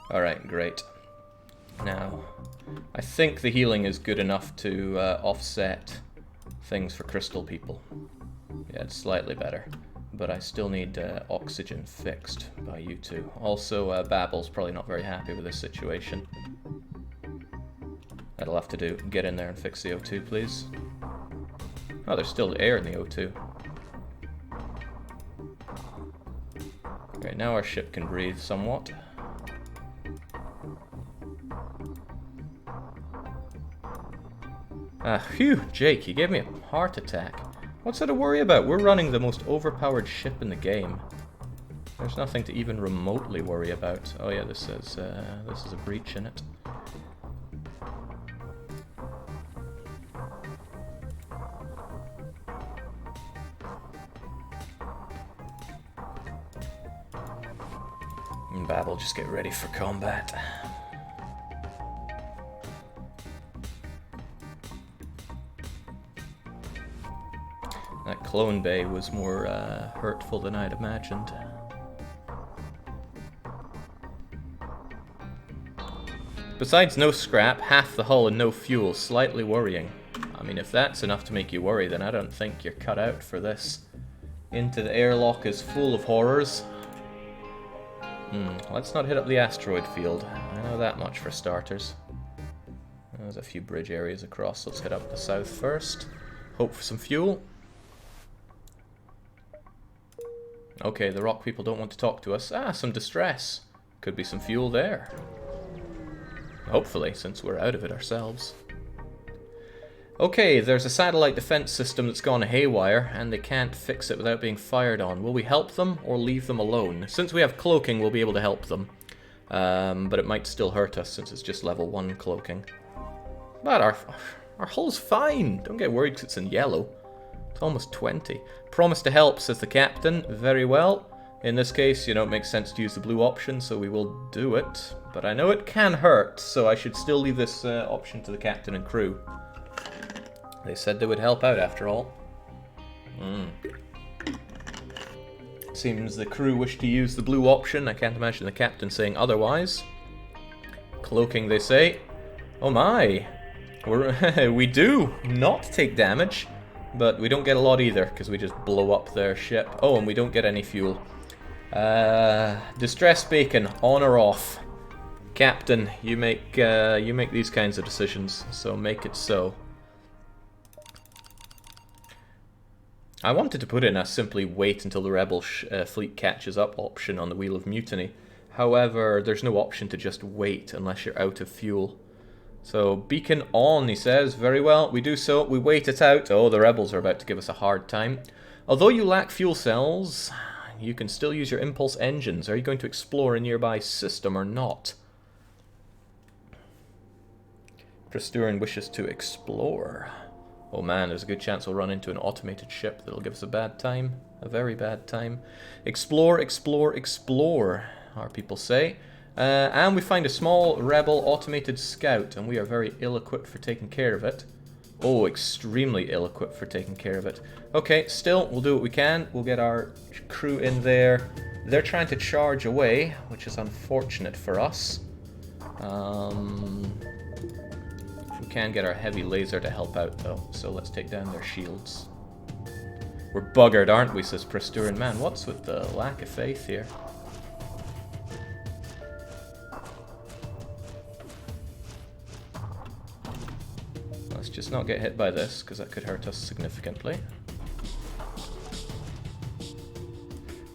Alright, great. Now, I think the healing is good enough to offset things for crystal people. Yeah, it's slightly better. But I still need oxygen fixed by you two. Also, Babel's probably not very happy with this situation. That'll have to do. Get in there and fix the O2, please. Oh, there's still air in the O2. Okay, now our ship can breathe somewhat. Phew, Jake, you gave me a heart attack. What's there to worry about? We're running the most overpowered ship in the game. There's nothing to even remotely worry about. Oh yeah, this is a breach in it. And Babel, just get ready for combat. That clone bay was more hurtful than I'd imagined. Besides no scrap, half the hull and no fuel, slightly worrying. I mean, if that's enough to make you worry, then I don't think you're cut out for this. Into the airlock is full of horrors. Let's not hit up the asteroid field. I know that much for starters. There's a few bridge areas across. Let's hit up the south first. Hope for some fuel. Okay, the rock people don't want to talk to us. Ah, some distress. Could be some fuel there. Hopefully, since we're out of it ourselves. Okay, there's a satellite defense system that's gone haywire, and they can't fix it without being fired on. Will we help them, or leave them alone? Since we have cloaking, we'll be able to help them. But it might still hurt us, since it's just level 1 cloaking. But our hull's fine. Don't get worried because it's in yellow. It's almost 20. Promise to help, says the captain. Very well. In this case, it makes sense to use the blue option, so we will do it. But I know it can hurt, so I should still leave this option to the captain and crew. They said they would help out after all. Seems the crew wish to use the blue option. I can't imagine the captain saying otherwise. Cloaking, they say. Oh my! We do not take damage, but we don't get a lot either, because we just blow up their ship. Oh, and we don't get any fuel. Distress bacon, on or off? Captain, you make these kinds of decisions, so make it so. I wanted to put in a simply wait until the rebel fleet catches up option on the Wheel of Mutiny. However, there's no option to just wait unless you're out of fuel. So, beacon on, he says. Very well, we do so. We wait it out. Oh, the rebels are about to give us a hard time. Although you lack fuel cells, you can still use your impulse engines. Are you going to explore a nearby system or not? Presturin wishes to explore. Oh man, there's a good chance we'll run into an automated ship that'll give us a bad time. A very bad time. Explore, explore, explore, our people say. And we find a small rebel automated scout, and we are very ill-equipped for taking care of it. Oh, extremely ill-equipped for taking care of it. Okay, still, we'll do what we can. We'll get our crew in there. They're trying to charge away, which is unfortunate for us. We can get our heavy laser to help out, though, so let's take down their shields. We're buggered, aren't we, says Presturin. Man, what's with the lack of faith here? Let's just not get hit by this, because that could hurt us significantly.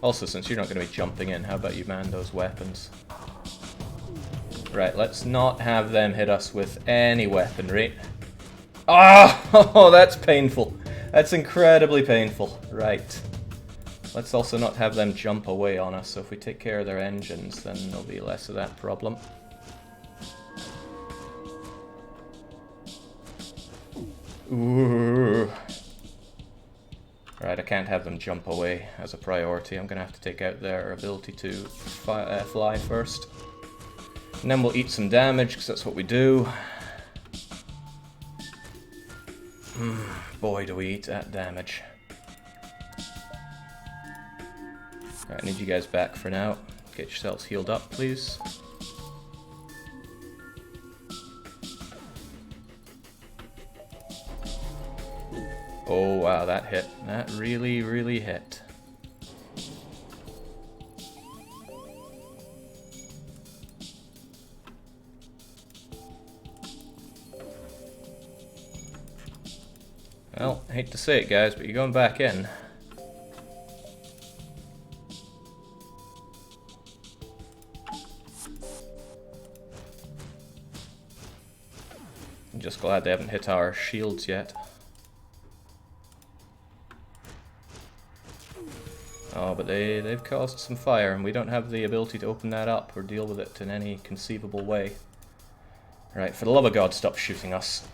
Also, since you're not going to be jumping in, how about you man those weapons? Right, let's not have them hit us with any weaponry. Oh, that's painful. That's incredibly painful. Right. Let's also not have them jump away on us, so if we take care of their engines, then there'll be less of that problem. Ooh. Right, I can't have them jump away as a priority. I'm going to have to take out their ability to fly first. And then we'll eat some damage, because that's what we do. Boy, do we eat that damage. Alright, I need you guys back for now. Get yourselves healed up, please. Oh, wow, that hit. That really, really hit. Well, I hate to say it, guys, but you're going back in. I'm just glad they haven't hit our shields yet. Oh, but they've caused some fire, and we don't have the ability to open that up or deal with it in any conceivable way. Right, for the love of God, stop shooting us.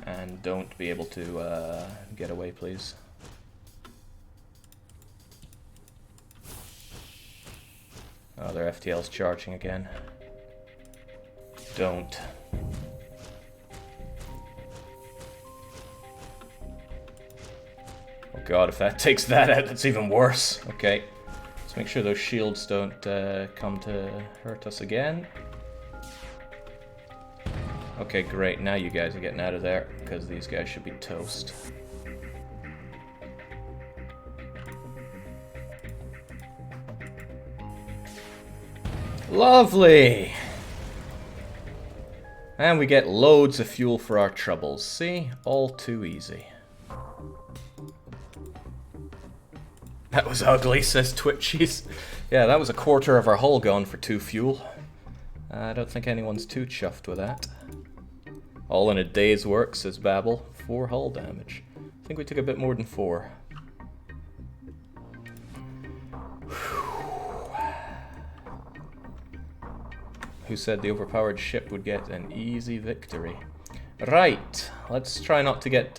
And don't be able to get away, please. Oh, their FTL's charging again. Don't. Oh god, if that takes that out, that's even worse. Okay, let's make sure those shields don't come to hurt us again. Okay, great. Now you guys are getting out of there, because these guys should be toast. Lovely! And we get loads of fuel for our troubles. See? All too easy. That was ugly, says Twitchies. Yeah, that was a quarter of our hull gone for 2 fuel. I don't think anyone's too chuffed with that. All in a day's work, says Babel. 4 hull damage. I think we took a bit more than 4. Who said the overpowered ship would get an easy victory? Right, let's try not to get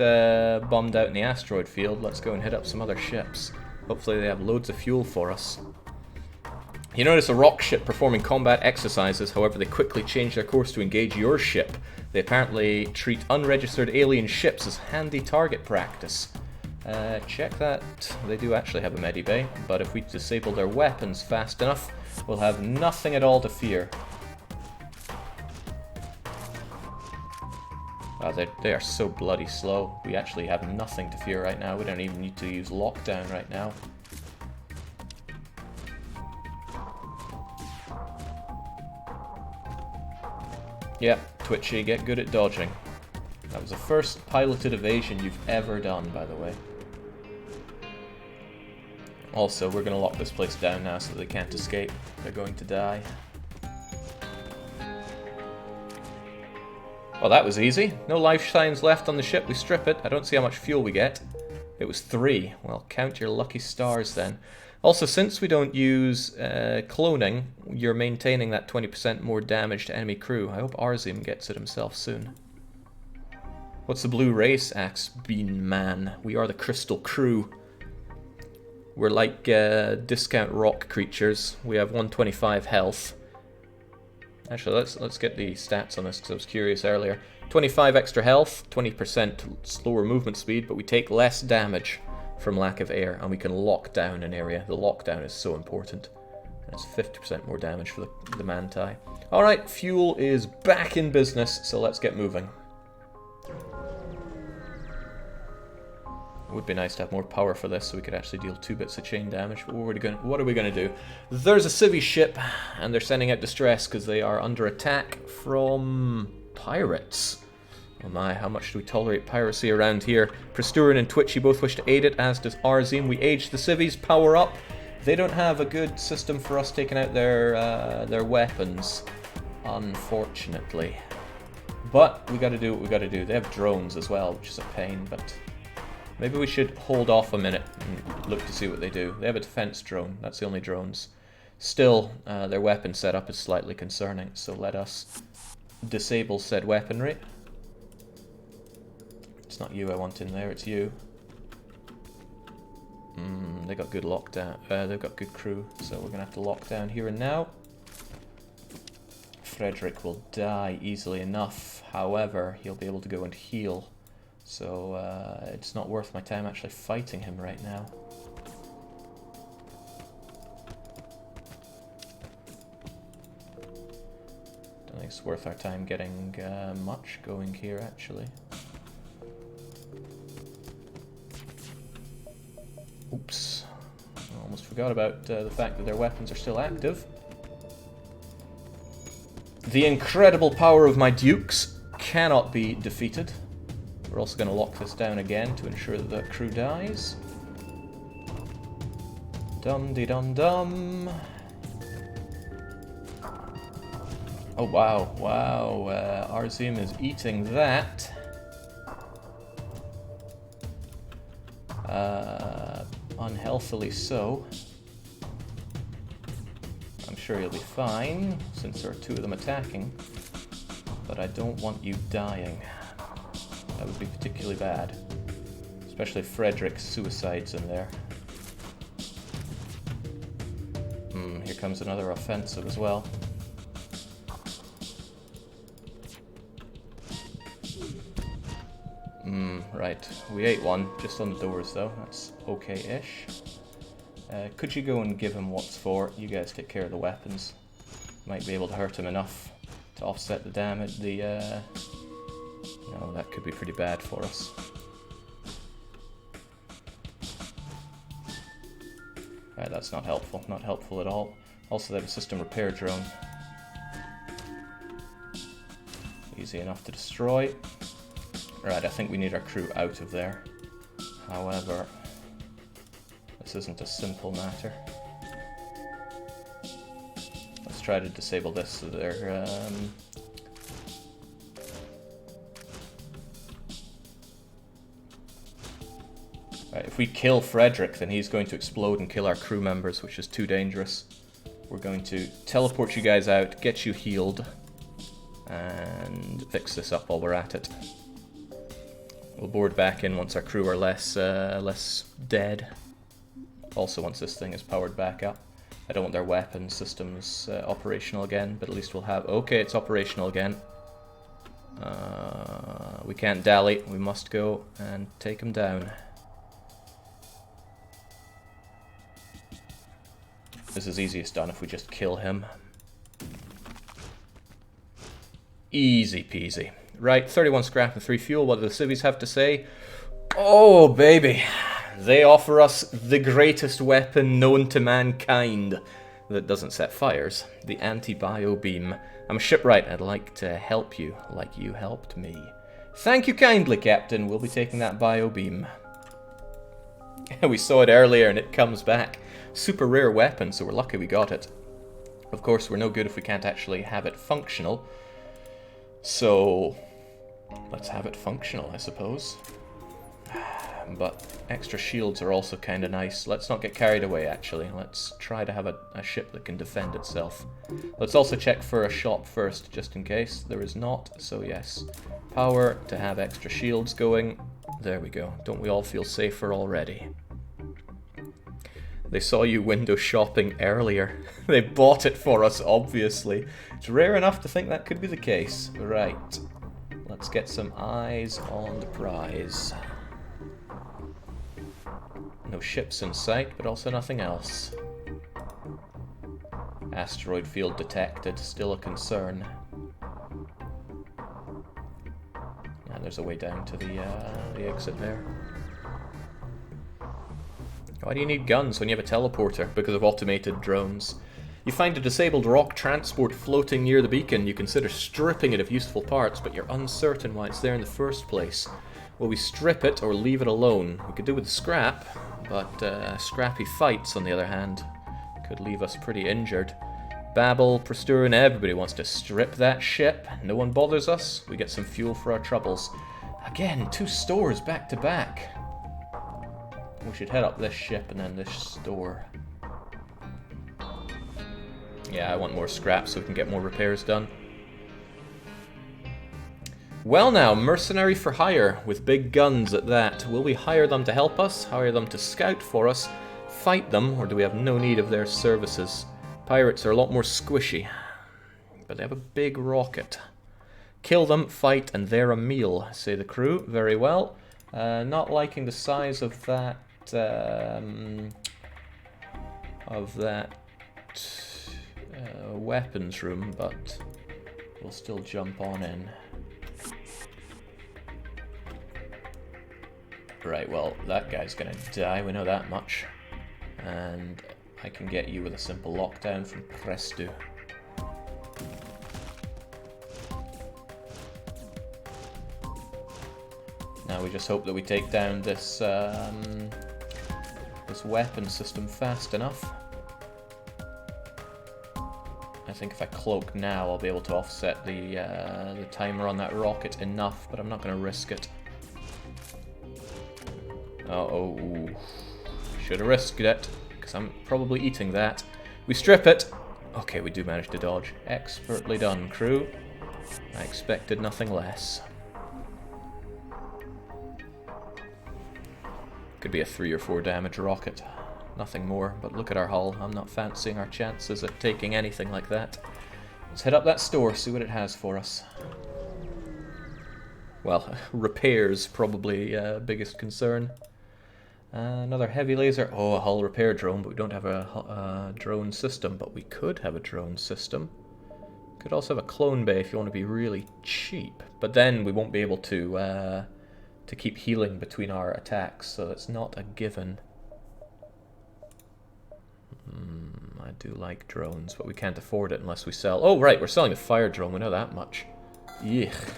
bombed out in the asteroid field. Let's go and hit up some other ships. Hopefully they have loads of fuel for us. You notice a rock ship performing combat exercises, however they quickly change their course to engage your ship. They apparently treat unregistered alien ships as handy target practice. Check that. They do actually have a medibay, but if we disable their weapons fast enough, we'll have nothing at all to fear. Wow, they are so bloody slow. We actually have nothing to fear right now. We don't even need to use lockdown right now. Yep, Twitchy, get good at dodging. That was the first piloted evasion you've ever done, by the way. Also, we're going to lock this place down now so they can't escape. They're going to die. Well, that was easy. No life signs left on the ship. We strip it. I don't see how much fuel we get. It was 3. Well, count your lucky stars then. Also, since we don't use cloning, you're maintaining that 20% more damage to enemy crew. I hope Arzim gets it himself soon. What's the blue race? Axe Bean Man. We are the Crystal Crew. We're like discount rock creatures. We have 125 health. Actually, let's get the stats on this because I was curious earlier. 25 extra health, 20% slower movement speed, but we take less damage from lack of air, and we can lock down an area. The lockdown is so important. That's 50% more damage for the Manti. Alright, fuel is back in business, so let's get moving. It would be nice to have more power for this so we could actually deal 2 bits of chain damage, but what are we going to do? There's a civvy ship, and they're sending out distress because they are under attack from pirates. Oh my, how much do we tolerate piracy around here? Presturin and Twitchy both wish to aid it, as does Arzim. We age the civvies, power up. They don't have a good system for us taking out their weapons, unfortunately. But we gotta do what we gotta do. They have drones as well, which is a pain, but maybe we should hold off a minute and look to see what they do. They have a defense drone. That's the only drones. Still, their weapon setup is slightly concerning, so let us disable said weaponry. It's not you I want in there, it's you. They got good lockdown. They've got good crew, so we're gonna have to lock down here and now. Frederick will die easily enough. However, he'll be able to go and heal. So it's not worth my time actually fighting him right now. Don't think it's worth our time getting much going here actually. Oops. I almost forgot about the fact that their weapons are still active. The incredible power of my dukes cannot be defeated. We're also going to lock this down again to ensure that the crew dies. Dum-de-dum-dum. Oh wow, wow, Arzim is eating that. Unhealthily so. I'm sure he'll be fine, since there are 2 of them attacking. But I don't want you dying. That would be particularly bad. Especially if Frederick's suicide's in there. Here comes another offensive as well. Right. We ate one, just on the doors though. That's okay-ish. Could you go and give him what's for? You guys take care of the weapons. Might be able to hurt him enough to offset the damage. No, that could be pretty bad for us. Right, that's not helpful. Not helpful at all. Also, they have a system repair drone. Easy enough to destroy. Right, I think we need our crew out of there. However, this isn't a simple matter. Let's try to disable this so they're... Right, if we kill Frederick, then he's going to explode and kill our crew members, which is too dangerous. We're going to teleport you guys out, get you healed, and fix this up while we're at it. We'll board back in once our crew are less dead. Also once this thing is powered back up. I don't want their weapon systems operational again, but at least we'll have... Okay, it's operational again. We can't dally, we must go and take them down. This is easiest done if we just kill him. Easy peasy. Right, 31 scrap and 3 fuel. What do the civvies have to say? Oh, baby. They offer us the greatest weapon known to mankind that doesn't set fires. The anti-bio beam. I'm a shipwright. I'd like to help you like you helped me. Thank you kindly, Captain. We'll be taking that bio beam. We saw it earlier and it comes back. Super rare weapon, so we're lucky we got it. Of course, we're no good if we can't actually have it functional. So, let's have it functional, I suppose. But extra shields are also kind of nice. Let's not get carried away, actually. Let's try to have a ship that can defend itself. Let's also check for a shop first, just in case. There is not, so yes. Power to have extra shields going. There we go. Don't we all feel safer already? They saw you window shopping earlier. They bought it for us, obviously. It's rare enough to think that could be the case. Right. Let's get some eyes on the prize. No ships in sight, but also nothing else. Asteroid field detected. Still a concern. And there's a way down to the exit there. Why do you need guns when you have a teleporter? Because of automated drones. You find a disabled rock transport floating near the beacon. You consider stripping it of useful parts, but you're uncertain why it's there in the first place. Will we strip it or leave it alone? We could do with the scrap, but scrappy fights, on the other hand, could leave us pretty injured. Babel, Prasturin, everybody wants to strip that ship. No one bothers us. We get some fuel for our troubles. Again, 2 stores back to back. We should head up this ship and then this store. Yeah, I want more scrap so we can get more repairs done. Well now, mercenary for hire, with big guns at that. Will we hire them to help us, hire them to scout for us, fight them, or do we have no need of their services? Pirates are a lot more squishy, but they have a big rocket. Kill them, fight, and they're a meal, say the crew. Very well. Not liking the size of that weapons room, but we'll still jump on in. Right, well, that guy's gonna die, we know that much. And I can get you with a simple lockdown from Presto. Now we just hope that we take down this this weapon system fast enough. I think if I cloak now, I'll be able to offset the timer on that rocket enough, but I'm not going to risk it. Uh-oh. Should have risked it, because I'm probably eating that. We strip it. Okay, we do manage to dodge. Expertly done, crew. I expected nothing less. Could be a 3 or 4 damage rocket. Nothing more, but look at our hull. I'm not fancying our chances of taking anything like that. Let's head up that store, see what it has for us. Well, repairs probably biggest concern. Another heavy laser. Oh, a hull repair drone, but we don't have a drone system. But we could have a drone system. Could also have a clone bay if you want to be really cheap. But then we won't be able to keep healing between our attacks, so that's not a given. I do like drones, but we can't afford it unless we sell... Oh, right, we're selling the fire drone, we know that much. Yuck.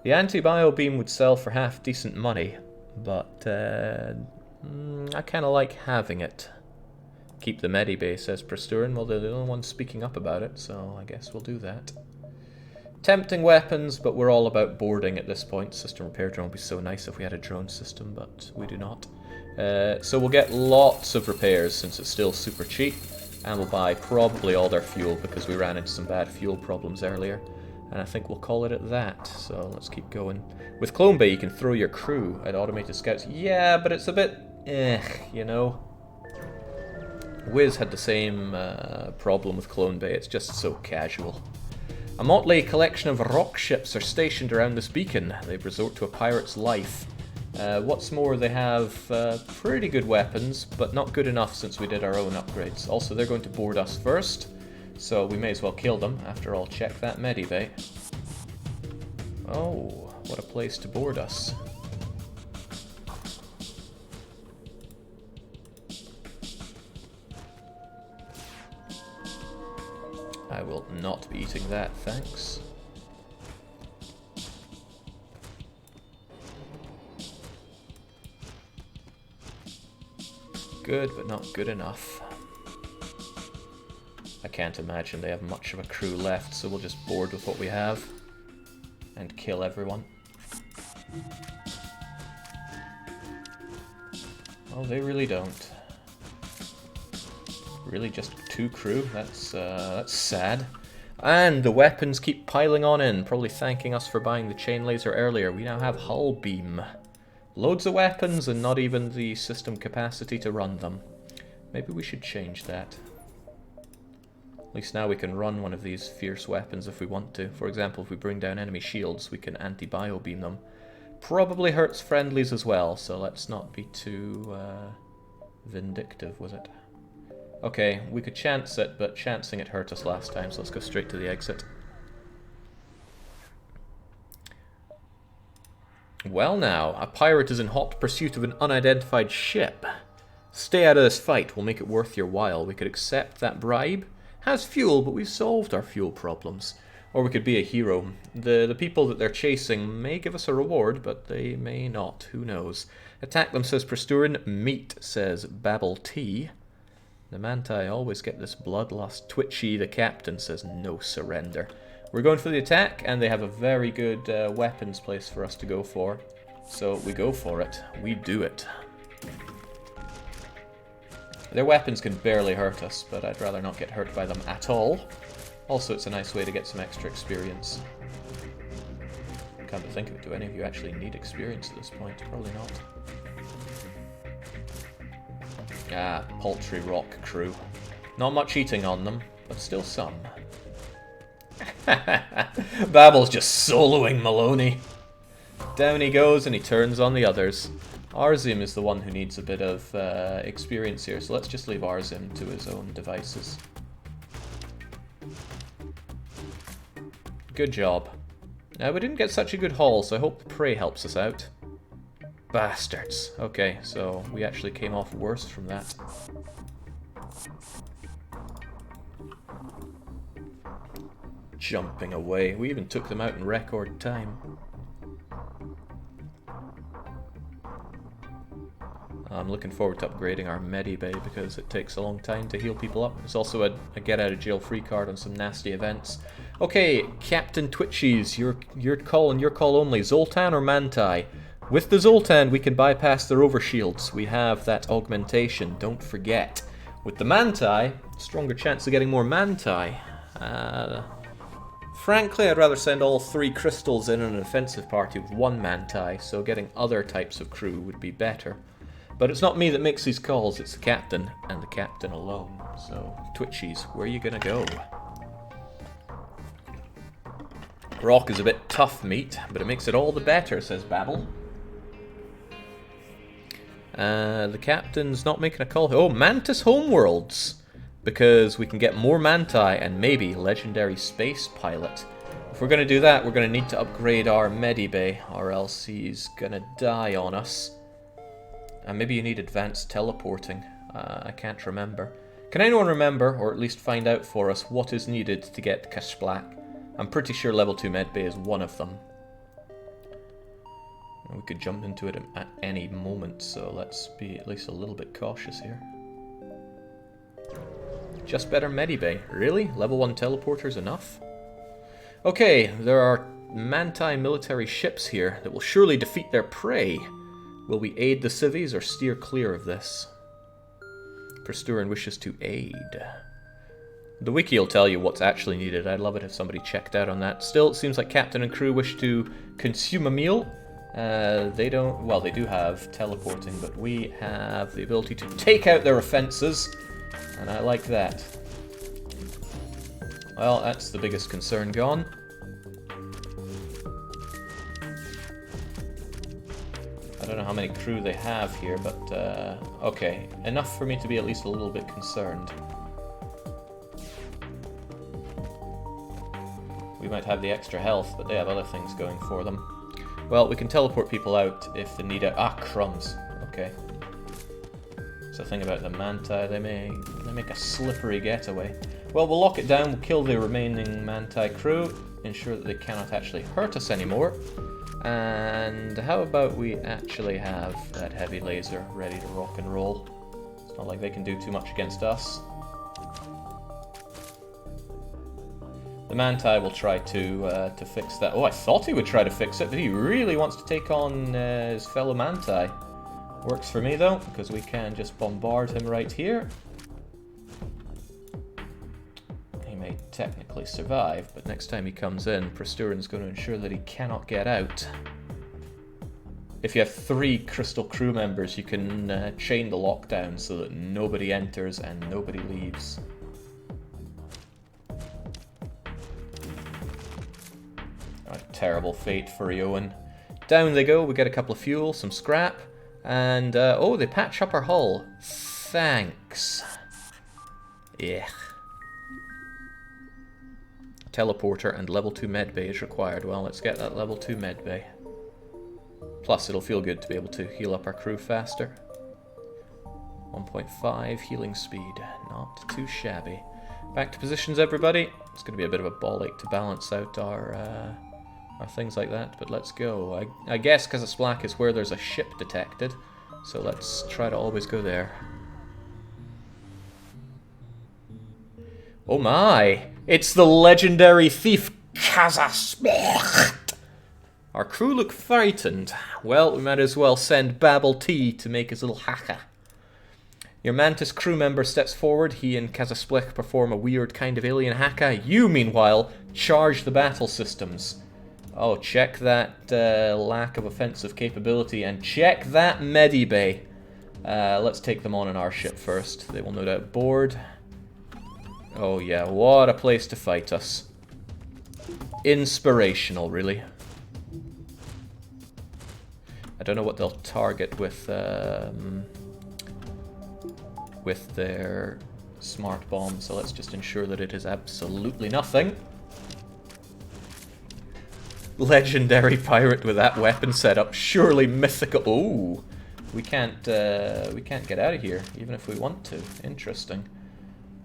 The anti-bio beam would sell for half decent money, but I kind of like having it. Keep the medibay, says Prasturin. Well, they're the only ones speaking up about it, so I guess we'll do that. Tempting weapons, but we're all about boarding at this point. System repair drone would be so nice if we had a drone system, but we do not. So we'll get lots of repairs since it's still super cheap, and we'll buy probably all their fuel because we ran into some bad fuel problems earlier. And I think we'll call it at that, so let's keep going. With Clone Bay, you can throw your crew at automated scouts. Yeah, but it's a bit you know. Wiz had the same problem with Clone Bay, it's just so casual. A motley collection of rock ships are stationed around this beacon. They resort to a pirate's life. What's more, they have pretty good weapons, but not good enough since we did our own upgrades. Also, they're going to board us first, so we may as well kill them. After all, check that medibay. Oh, what a place to board us. I will not be eating that, thanks. Good, but not good enough. I can't imagine they have much of a crew left, so we'll just board with what we have and kill everyone. Oh, they really don't. Really, just 2 crew? That's sad. And the weapons keep piling on in, probably thanking us for buying the chain laser earlier. We now have hull beam. Loads of weapons and not even the system capacity to run them. Maybe we should change that. At least now we can run one of these fierce weapons if we want to. For example, if we bring down enemy shields, we can anti-bio beam them. Probably hurts friendlies as well, so let's not be too vindictive with it. Okay, we could chance it, but chancing it hurt us last time, so let's go straight to the exit. Well now, a pirate is in hot pursuit of an unidentified ship. Stay out of this fight, we'll make it worth your while. We could accept that bribe. Has fuel, but we've solved our fuel problems. Or we could be a hero. The people that they're chasing may give us a reward, but they may not. Who knows? Attack them, says Prasturin. Meet, says Babel T. The Manti always get this bloodlust. Twitchy, the captain, says no surrender. We're going for the attack, and they have a very good weapons place for us to go for. So we go for it. We do it. Their weapons can barely hurt us, but I'd rather not get hurt by them at all. Also, it's a nice way to get some extra experience. Come to think of it, do any of you actually need experience at this point? Probably not. Ah, paltry rock crew. Not much eating on them, but still some. Babel's just soloing Maloney. Down he goes and he turns on the others. Arzim is the one who needs a bit of experience here, so let's just leave Arzim to his own devices. Good job. Now, we didn't get such a good haul, so I hope the prey helps us out. Bastards. Okay, so we actually came off worse from that. Jumping away. We even took them out in record time. I'm looking forward to upgrading our medibay because it takes a long time to heal people up. There's also a get-out-of-jail-free card on some nasty events. Okay, Captain Twitchies, your call and your call only. Zoltan or Manti? With the Zoltan, we can bypass their overshields. We have that augmentation, don't forget. With the Manti, stronger chance of getting more Manti. Frankly, I'd rather send all 3 crystals in an offensive party with 1 Manti, so getting other types of crew would be better. But it's not me that makes these calls, it's the captain, and the captain alone. So, Twitchies, where are you gonna go? Rock is a bit tough meat, but it makes it all the better, says Babel. The captain's not making a call. Oh, Mantis Homeworlds! Because we can get more Manti and maybe Legendary Space Pilot. If we're gonna do that, we're gonna need to upgrade our medibay, or else he's gonna die on us. And maybe you need advanced teleporting. I can't remember. Can anyone remember, or at least find out for us, what is needed to get Kashplak? I'm pretty sure level 2 medbay is one of them. We could jump into it at any moment, so let's be at least a little bit cautious here. Just better medibay. Really? Level 1 teleporters enough? Okay, there are Manti military ships here that will surely defeat their prey. Will we aid the civvies or steer clear of this? Prasturin wishes to aid. The wiki will tell you what's actually needed. I'd love it if somebody checked out on that. Still, it seems like captain and crew wish to consume a meal. They don't... Well, they do have teleporting, but we have the ability to take out their offences. And I like that. Well, that's the biggest concern gone. don't know how many crew they have here, but okay. Enough for me to be at least a little bit concerned. We might have the extra health, but they have other things going for them. Well, we can teleport people out if they need it. Ah, crumbs. Okay. It's the thing about the Manti, they make a slippery getaway. Well, we'll lock it down, we'll kill the remaining Manti crew, ensure that they cannot actually hurt us anymore. And how about we actually have that heavy laser ready to rock and roll? It's not like they can do too much against us. The Manti will try to fix that. Oh, I thought he would try to fix it, but he really wants to take on his fellow Manti. Works for me though, because we can just bombard him right here. He may technically survive, but next time he comes in, Prasturin's going to ensure that he cannot get out. If you have 3 Crystal crew members, you can chain the lockdown so that nobody enters and nobody leaves. Terrible fate for Eowyn. Down they go, we get a couple of fuel, some scrap, and oh, they patch up our hull. Thanks. Yeah. Teleporter and level 2 medbay is required. Well, let's get that level 2 medbay. Plus, it'll feel good to be able to heal up our crew faster. 1.5 healing speed, not too shabby. Back to positions, everybody. It's going to be a bit of a ball ache to balance out our things like that, but let's go. I guess Kazasplak is where there's a ship detected, so let's try to always go there. Oh my! It's the legendary thief Kazasplak! Our crew look frightened. Well, we might as well send Babel T to make his little haka. Your Mantis crew member steps forward. He and Kazasplak perform a weird kind of alien haka. You, meanwhile, charge the battle systems. Oh, check that lack of offensive capability, and check that medibay. Let's take them on in our ship first. They will no doubt board. Oh yeah, what a place to fight us. Inspirational, really. I don't know what they'll target with their smart bomb, so let's just ensure that it is absolutely nothing. Legendary pirate with that weapon setup, surely mythical. Ooh, we can't get out of here even if we want to. Interesting.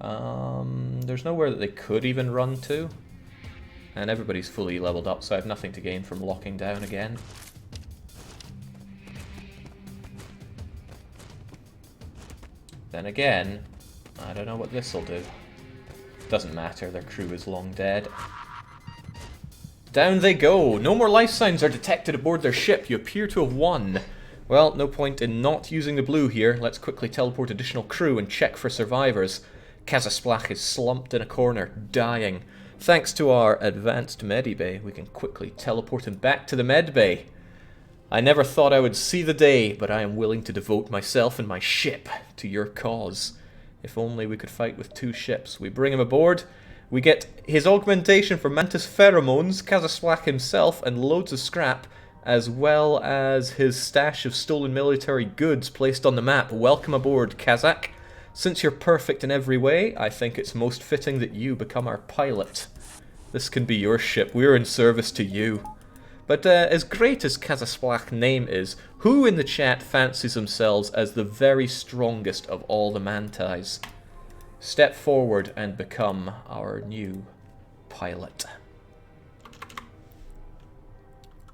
There's nowhere that they could even run to, and everybody's fully leveled up, so I have nothing to gain from locking down again. Then again, I don't know what this'll do. Doesn't matter, their crew is long dead. Down they go! No more life signs are detected aboard their ship. You appear to have won. Well, no point in not using the blue here. Let's quickly teleport additional crew and check for survivors. Kazasplak is slumped in a corner, dying. Thanks to our advanced medibay, we can quickly teleport him back to the medbay. I never thought I would see the day, but I am willing to devote myself and my ship to your cause. If only we could fight with 2 ships. We bring him aboard. We get his augmentation for Mantis pheromones, Kazasplak himself, and loads of scrap, as well as his stash of stolen military goods placed on the map. Welcome aboard, Kazak. Since you're perfect in every way, I think it's most fitting that you become our pilot. This can be your ship. We're in service to you. But as great as Kazasplak's name is, who in the chat fancies themselves as the very strongest of all the Mantis? Step forward and become our new pilot.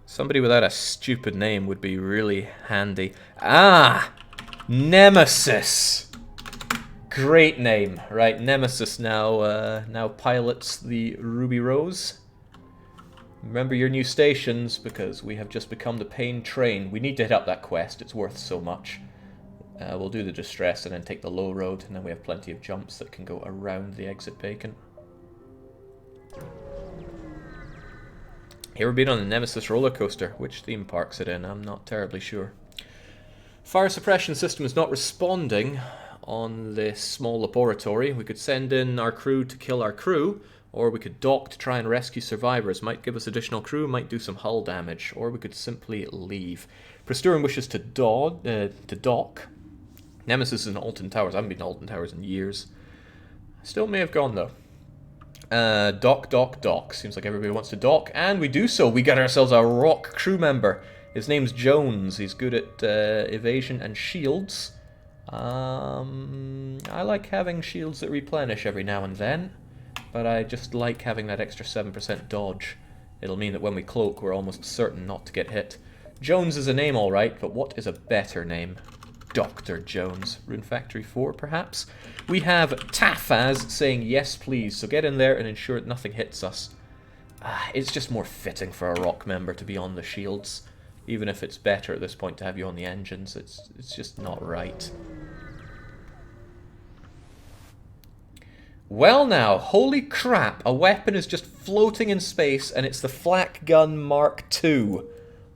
Somebody without a stupid name would be really handy. Ah! Nemesis! Great name. Right, Nemesis now pilots the Ruby Rose. Remember your new stations, because we have just become the Pain Train. We need to hit up that quest, it's worth so much. We'll do the distress and then take the low road, and then we have plenty of jumps that can go around the exit beacon. You ever been on the Nemesis roller coaster? Which theme park's it in? I'm not terribly sure. Fire suppression system is not responding on this small laboratory. We could send in our crew to kill our crew, Or we could dock to try and rescue survivors. Might give us additional crew, might do some hull damage. Or we could simply leave. Praetorian wishes to dock. Nemesis is in Alton Towers. I haven't been to Alton Towers in years. Still may have gone, though. Dock. Seems like everybody wants to dock. And we do so. We got ourselves a rock crew member. His name's Jones. He's good at evasion and shields. I like having shields that replenish every now and then. But I just like having that extra 7% dodge. It'll mean that when we cloak, we're almost certain not to get hit. Jones is a name, alright, but what is a better name? Dr. Jones. Rune Factory 4, perhaps? We have Tafaz saying yes, please, so get in there and ensure that nothing hits us. It's just more fitting for a rock member to be on the shields. Even if it's better at this point to have you on the engines, it's just not right. Well now, holy crap, a weapon is just floating in space and it's the Flak Gun Mark II.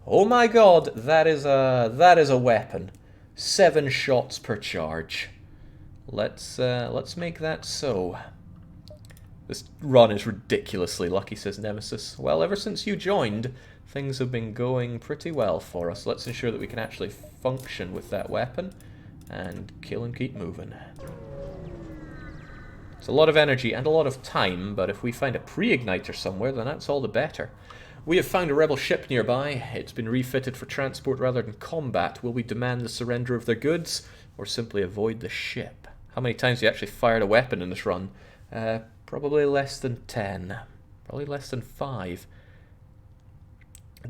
Oh my god, that is a weapon. 7 shots per charge. Let's make that so. This run is ridiculously lucky, says Nemesis. Well, ever since you joined, things have been going pretty well for us. Let's ensure that we can actually function with that weapon and kill and keep moving. It's a lot of energy and a lot of time, but if we find a pre-igniter somewhere, then that's all the better. We have found a rebel ship nearby. It's been refitted for transport rather than combat. Will we demand the surrender of their goods, or simply avoid the ship? How many times have you actually fired a weapon in this run? Probably less than 10. Probably less than 5.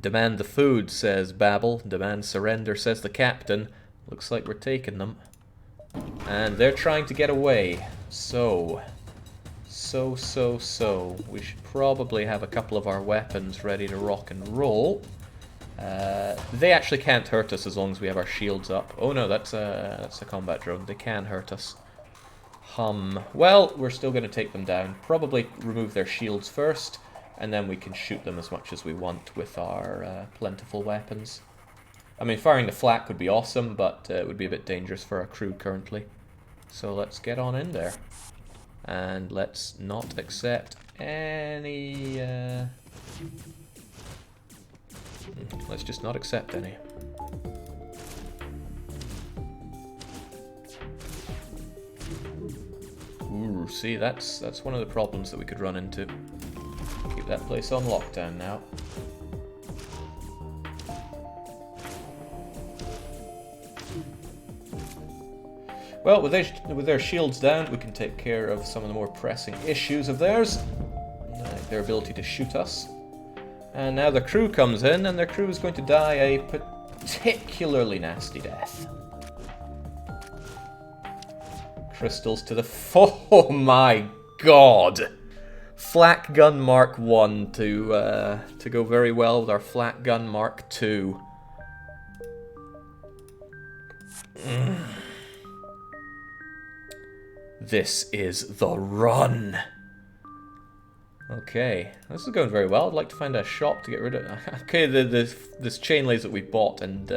Demand the food, says Babel. Demand surrender, says the captain. Looks like we're taking them. And they're trying to get away. So. We should probably have a couple of our weapons ready to rock and roll. They actually can't hurt us as long as we have our shields up. Oh no, that's a combat drone. They can hurt us. Well, we're still going to take them down. Probably remove their shields first, and then we can shoot them as much as we want with our plentiful weapons. I mean, firing the flak would be awesome, but it would be a bit dangerous for our crew currently. So let's get on in there. And let's not accept any... let's just not accept any. Ooh, see, that's one of the problems that we could run into. Keep that place on lockdown now. Well, with their shields down, we can take care of some of the more pressing issues of theirs, like their ability to shoot us. And now the crew comes in, and their crew is going to die a particularly nasty death. Crystals to the... Oh my god! Flak Gun Mark I to go very well with our Flak Gun Mark II. This is the run. Okay, this is going very well. I'd like to find a shop to get rid of. Okay, this chain laser that we bought and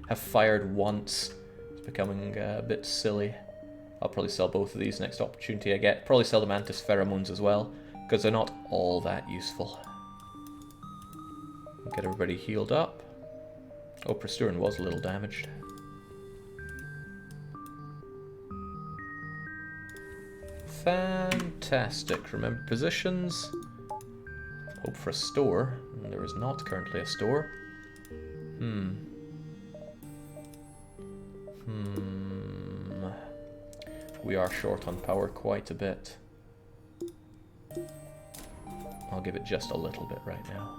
have fired once is becoming a bit silly. I'll probably sell both of these next opportunity I get. Probably sell the mantis pheromones as well, because they're not all that useful. Get everybody healed up. Oh, Praetorian was a little damaged. Fantastic. Remember positions. Hope for a store. There is not currently a store. We are short on power quite a bit. I'll give it just a little bit right now.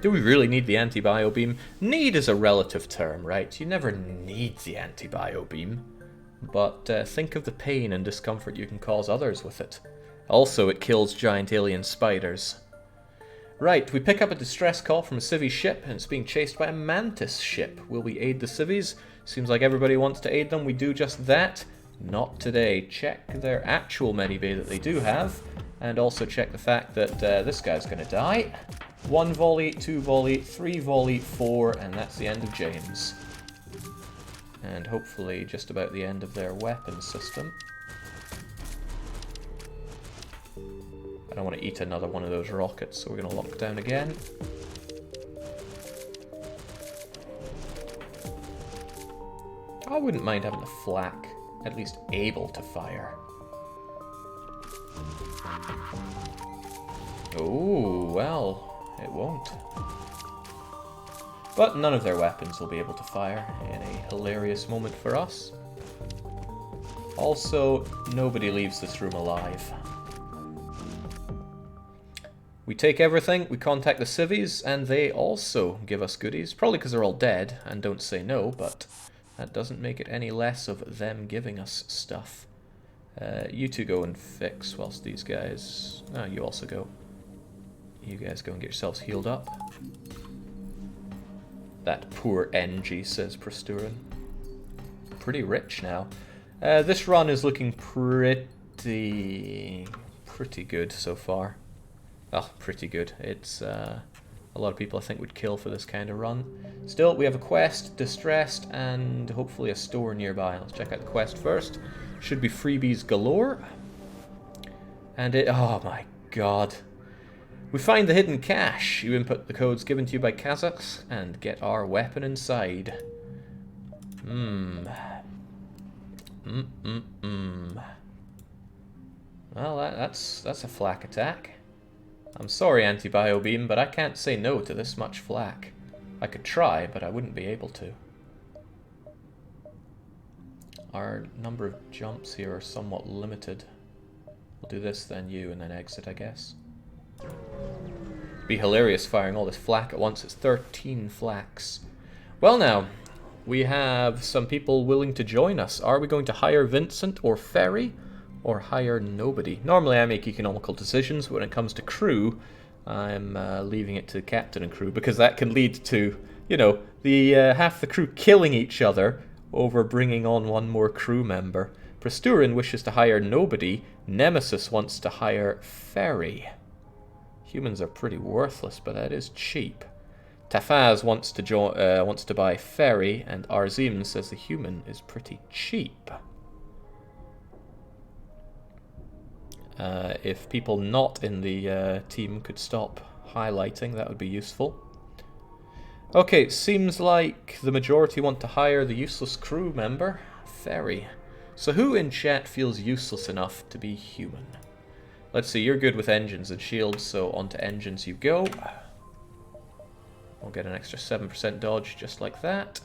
Do we really need the anti-bio beam? Need is a relative term, right? You never need the anti-bio beam. But think of the pain and discomfort you can cause others with it. Also, it kills giant alien spiders. Right, we pick up a distress call from a civvy ship, and it's being chased by a mantis ship. Will we aid the civvies? Seems like everybody wants to aid them. We do just that. Not today. Check their actual medibay that they do have, and also check the fact that this guy's going to die. 1 volley, 2 volley, 3 volley, 4, and that's the end of James. And hopefully just about the end of their weapon system. don't want to eat another one of those rockets, so we're going to lock down again. I wouldn't mind having the flak at least able to fire. Oh, well, it won't. But none of their weapons will be able to fire in a hilarious moment for us. Also, nobody leaves this room alive. We take everything, we contact the civvies, and they also give us goodies. Probably because they're all dead and don't say no, but that doesn't make it any less of them giving us stuff. You two go and fix whilst these guys... Oh, you also go. You guys go and get yourselves healed up. That poor NG, says Prasturin. Pretty rich now. This run is looking pretty good so far. Oh, pretty good. It's a lot of people I think would kill for this kind of run. Still, we have a quest, Distressed, and hopefully a store nearby. Let's check out the quest first. Should be freebies galore. And it... Oh my god. We find the hidden cache. You input the codes given to you by Kazakhs and get our weapon inside. Well, that's a flak attack. I'm sorry, Anti-Bio Beam, but I can't say no to this much flak. I could try, but I wouldn't be able to. Our number of jumps here are somewhat limited. We'll do this, then you, and then exit, I guess. Be hilarious firing all this flak at once. It's 13 flaks. Well now, we have some people willing to join us. Are we going to hire Vincent or Ferry? Or hire nobody? Normally I make economical decisions, but when it comes to crew, I'm leaving it to captain and crew, because that can lead to, you know, the half the crew killing each other over bringing on one more crew member. Prasturin wishes to hire nobody. Nemesis wants to hire Ferry. Humans are pretty worthless, but that is cheap. Tafaz wants to buy Ferry, and Arzim says the human is pretty cheap. If people not in the team could stop highlighting, that would be useful. Okay, seems like the majority want to hire the useless crew member, Ferry. So who in chat feels useless enough to be human? Let's see, you're good with engines and shields, so onto engines you go. We'll get an extra 7% dodge just like that.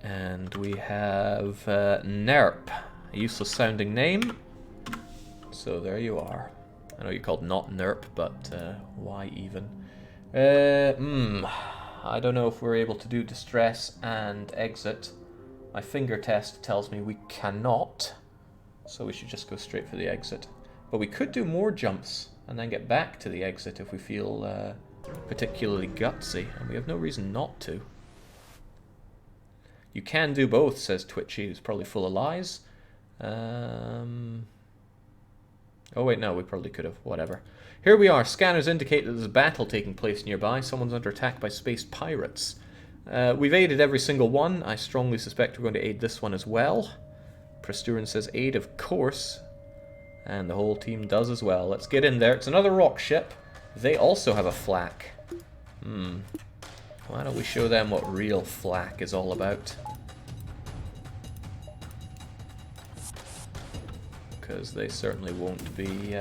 And we have Nerp, a useless sounding name. So there you are. I know you're called not Nerp, but why even? I don't know if we're able to do distress and exit. My finger test tells me we cannot, so we should just go straight for the exit. But we could do more jumps and then get back to the exit if we feel particularly gutsy, and we have no reason not to. You can do both, says Twitchy, who's probably full of lies. Oh wait, no, we probably could have. Whatever. Here we are. Scanners indicate that there's a battle taking place nearby. Someone's under attack by space pirates. We've aided every single one. I strongly suspect we're going to aid this one as well. Prasturin says aid, of course. And the whole team does as well. Let's get in there. It's another rock ship. They also have a flak. Why don't we show them what real flak is all about? Because they certainly won't be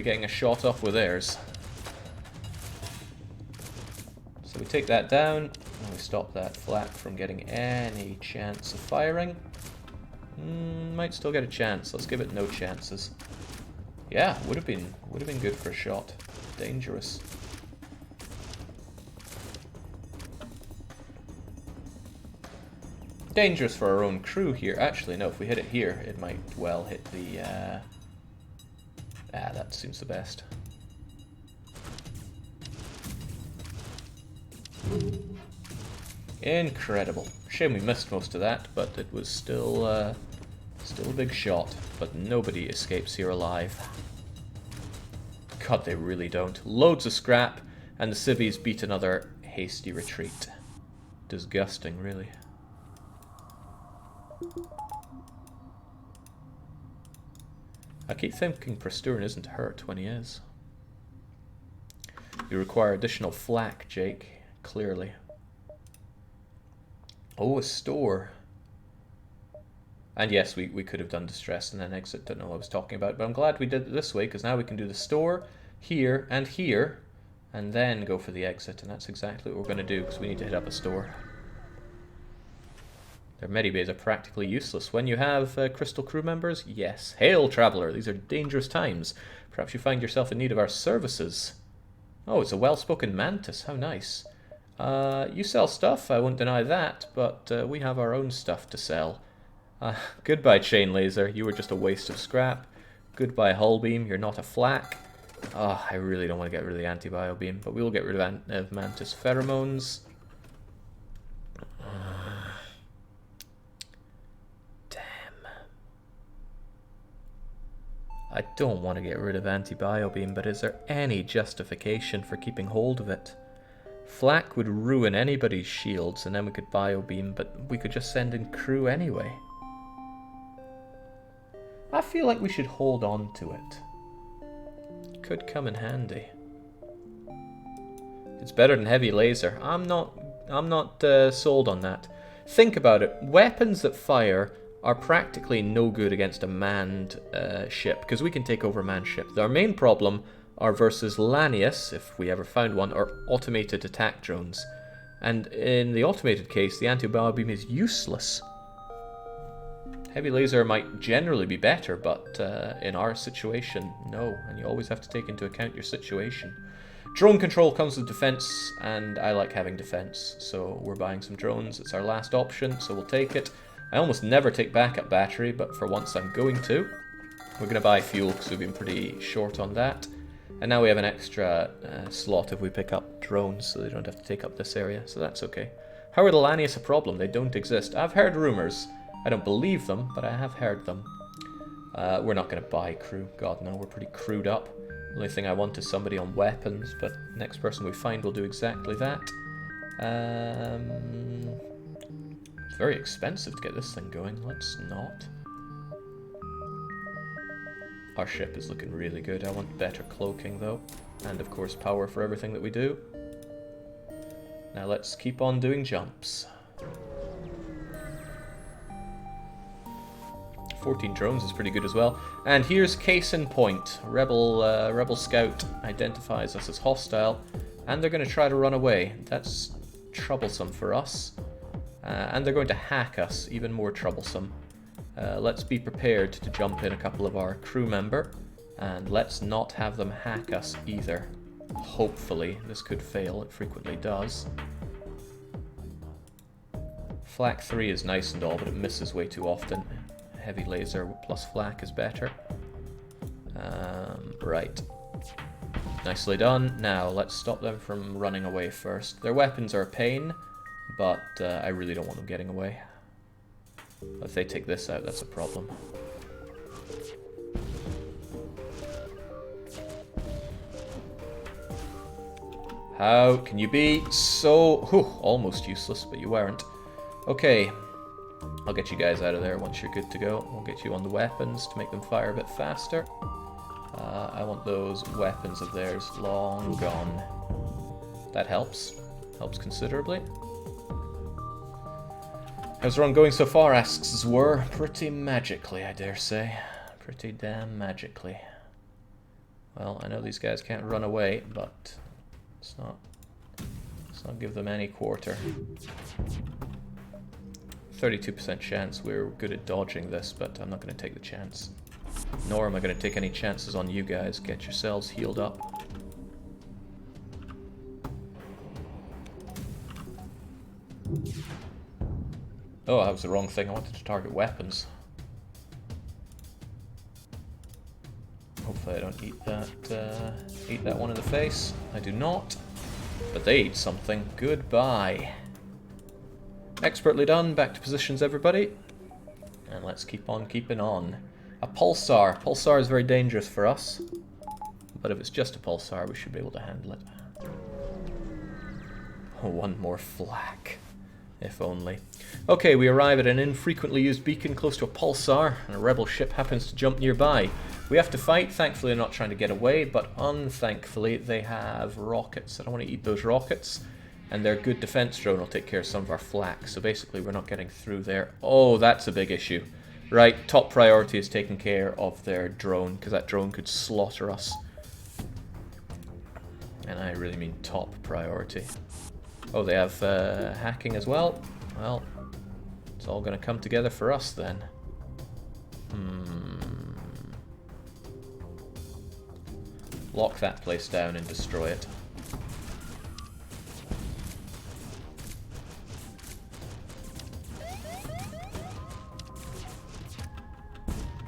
getting a shot off with theirs. So we take that down, and we stop that flak from getting any chance of firing. Might still get a chance. Let's give it no chances. Yeah, would have been good for a shot. Dangerous. Dangerous for our own crew here. Actually, no, if we hit it here, it might well hit the... that seems the best. Incredible. Shame we missed most of that, but it was still a big shot. But nobody escapes here alive. God, they really don't. Loads of scrap, and the civvies beat another hasty retreat. Disgusting, really. I keep thinking Prasturin isn't hurt when he is. You require additional flak, Jake. Clearly. Oh, a store. And yes, we could have done distress and then exit. Don't know what I was talking about. But I'm glad we did it this way, because now we can do the store here and here. And then go for the exit. And that's exactly what we're going to do, because we need to hit up a store. Their medibays are practically useless. When you have crystal crew members, yes. Hail, traveller. These are dangerous times. Perhaps you find yourself in need of our services. Oh, it's a well-spoken mantis. How nice. You sell stuff, I won't deny that, but we have our own stuff to sell. Goodbye, chain laser. You were just a waste of scrap. Goodbye, hull beam. You're not a flak. Oh, I really don't want to get rid of the anti-bio beam, but we will get rid of mantis pheromones. I don't want to get rid of anti-bio beam, but is there any justification for keeping hold of it? Flak would ruin anybody's shields, and then we could bio beam, but we could just send in crew anyway. I feel like we should hold on to it. Could come in handy. It's better than heavy laser. I'm not sold on that. Think about it. Weapons that fire are practically no good against a manned ship, because we can take over a manned ship. Our main problem are versus Lanius, if we ever found one, or automated attack drones. And in the automated case, the anti-bio beam is useless. Heavy laser might generally be better, but in our situation, no. And you always have to take into account your situation. Drone control comes with defense, and I like having defense, so we're buying some drones. It's our last option, so we'll take it. I almost never take backup battery, but for once I'm going to. We're going to buy fuel because we've been pretty short on that. And now we have an extra slot if we pick up drones, so they don't have to take up this area, so that's okay. How are the Lanius a problem? They don't exist. I've heard rumors. I don't believe them, but I have heard them. We're not going to buy crew. God, no, we're pretty crewed up. The only thing I want is somebody on weapons, but next person we find will do exactly that. It's very expensive to get this thing going. Let's not. Our ship is looking really good. I want better cloaking, though. And, of course, power for everything that we do. Now let's keep on doing jumps. 14 drones is pretty good as well. And here's case in point. Rebel Scout identifies us as hostile, and they're going to try to run away. That's troublesome for us. And they're going to hack us, even more troublesome. Let's be prepared to jump in a couple of our crew member, and let's not have them hack us either. Hopefully. This could fail, it frequently does. Flak 3 is nice and all, but it misses way too often. Heavy laser plus flak is better. Right. Nicely done. Now, let's stop them from running away first. Their weapons are a pain, but I really don't want them getting away. If they take this out, that's a problem. How can you be so... almost useless, but you weren't. Okay. I'll get you guys out of there once you're good to go. We'll get you on the weapons to make them fire a bit faster. I want those weapons of theirs long gone. That helps. Helps considerably. How's the run going so far, asks Zwar. Pretty magically, I dare say. Pretty damn magically. Well, I know these guys can't run away, but let's not give them any quarter. 32% chance we're good at dodging this, but I'm not going to take the chance. Nor am I going to take any chances on you guys. Get yourselves healed up. Oh, that was the wrong thing. I wanted to target weapons. Hopefully I don't eat that one in the face. I do not. But they eat something. Goodbye. Expertly done. Back to positions, everybody. And let's keep on keeping on. A pulsar. Pulsar is very dangerous for us. But if it's just a pulsar, we should be able to handle it. Oh, one more flak. If only. Okay, we arrive at an infrequently used beacon close to a pulsar, and a rebel ship happens to jump nearby. We have to fight. Thankfully they're not trying to get away, but unthankfully they have rockets. I don't want to eat those rockets. And their good defense drone will take care of some of our flak, so basically we're not getting through there. Oh, that's a big issue. Right, top priority is taking care of their drone, because that drone could slaughter us. And I really mean top priority. Oh, they have hacking as well. Well, it's all going to come together for us then. Lock that place down and destroy it.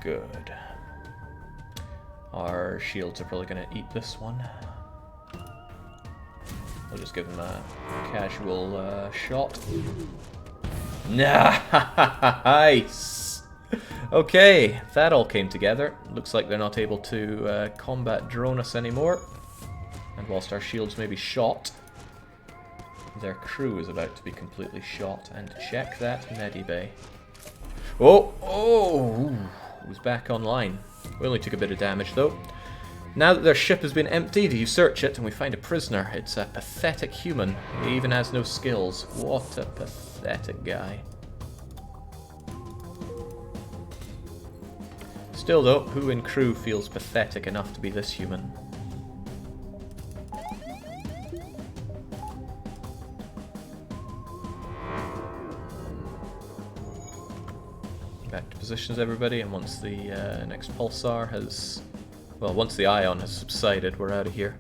Good. Our shields are probably going to eat this one. We'll just give them a casual shot. Nice! Okay, that all came together. Looks like they're not able to combat drone us anymore. And whilst our shields may be shot, their crew is about to be completely shot. And check that medibay. Oh! Oh! It was back online. We only took a bit of damage though. Now that their ship has been emptied, you search it and we find a prisoner. It's a pathetic human. He even has no skills. What a pathetic guy. Still though, who in crew feels pathetic enough to be this human? Back to positions everybody, and once the next pulsar has... Well, once the ion has subsided, we're out of here.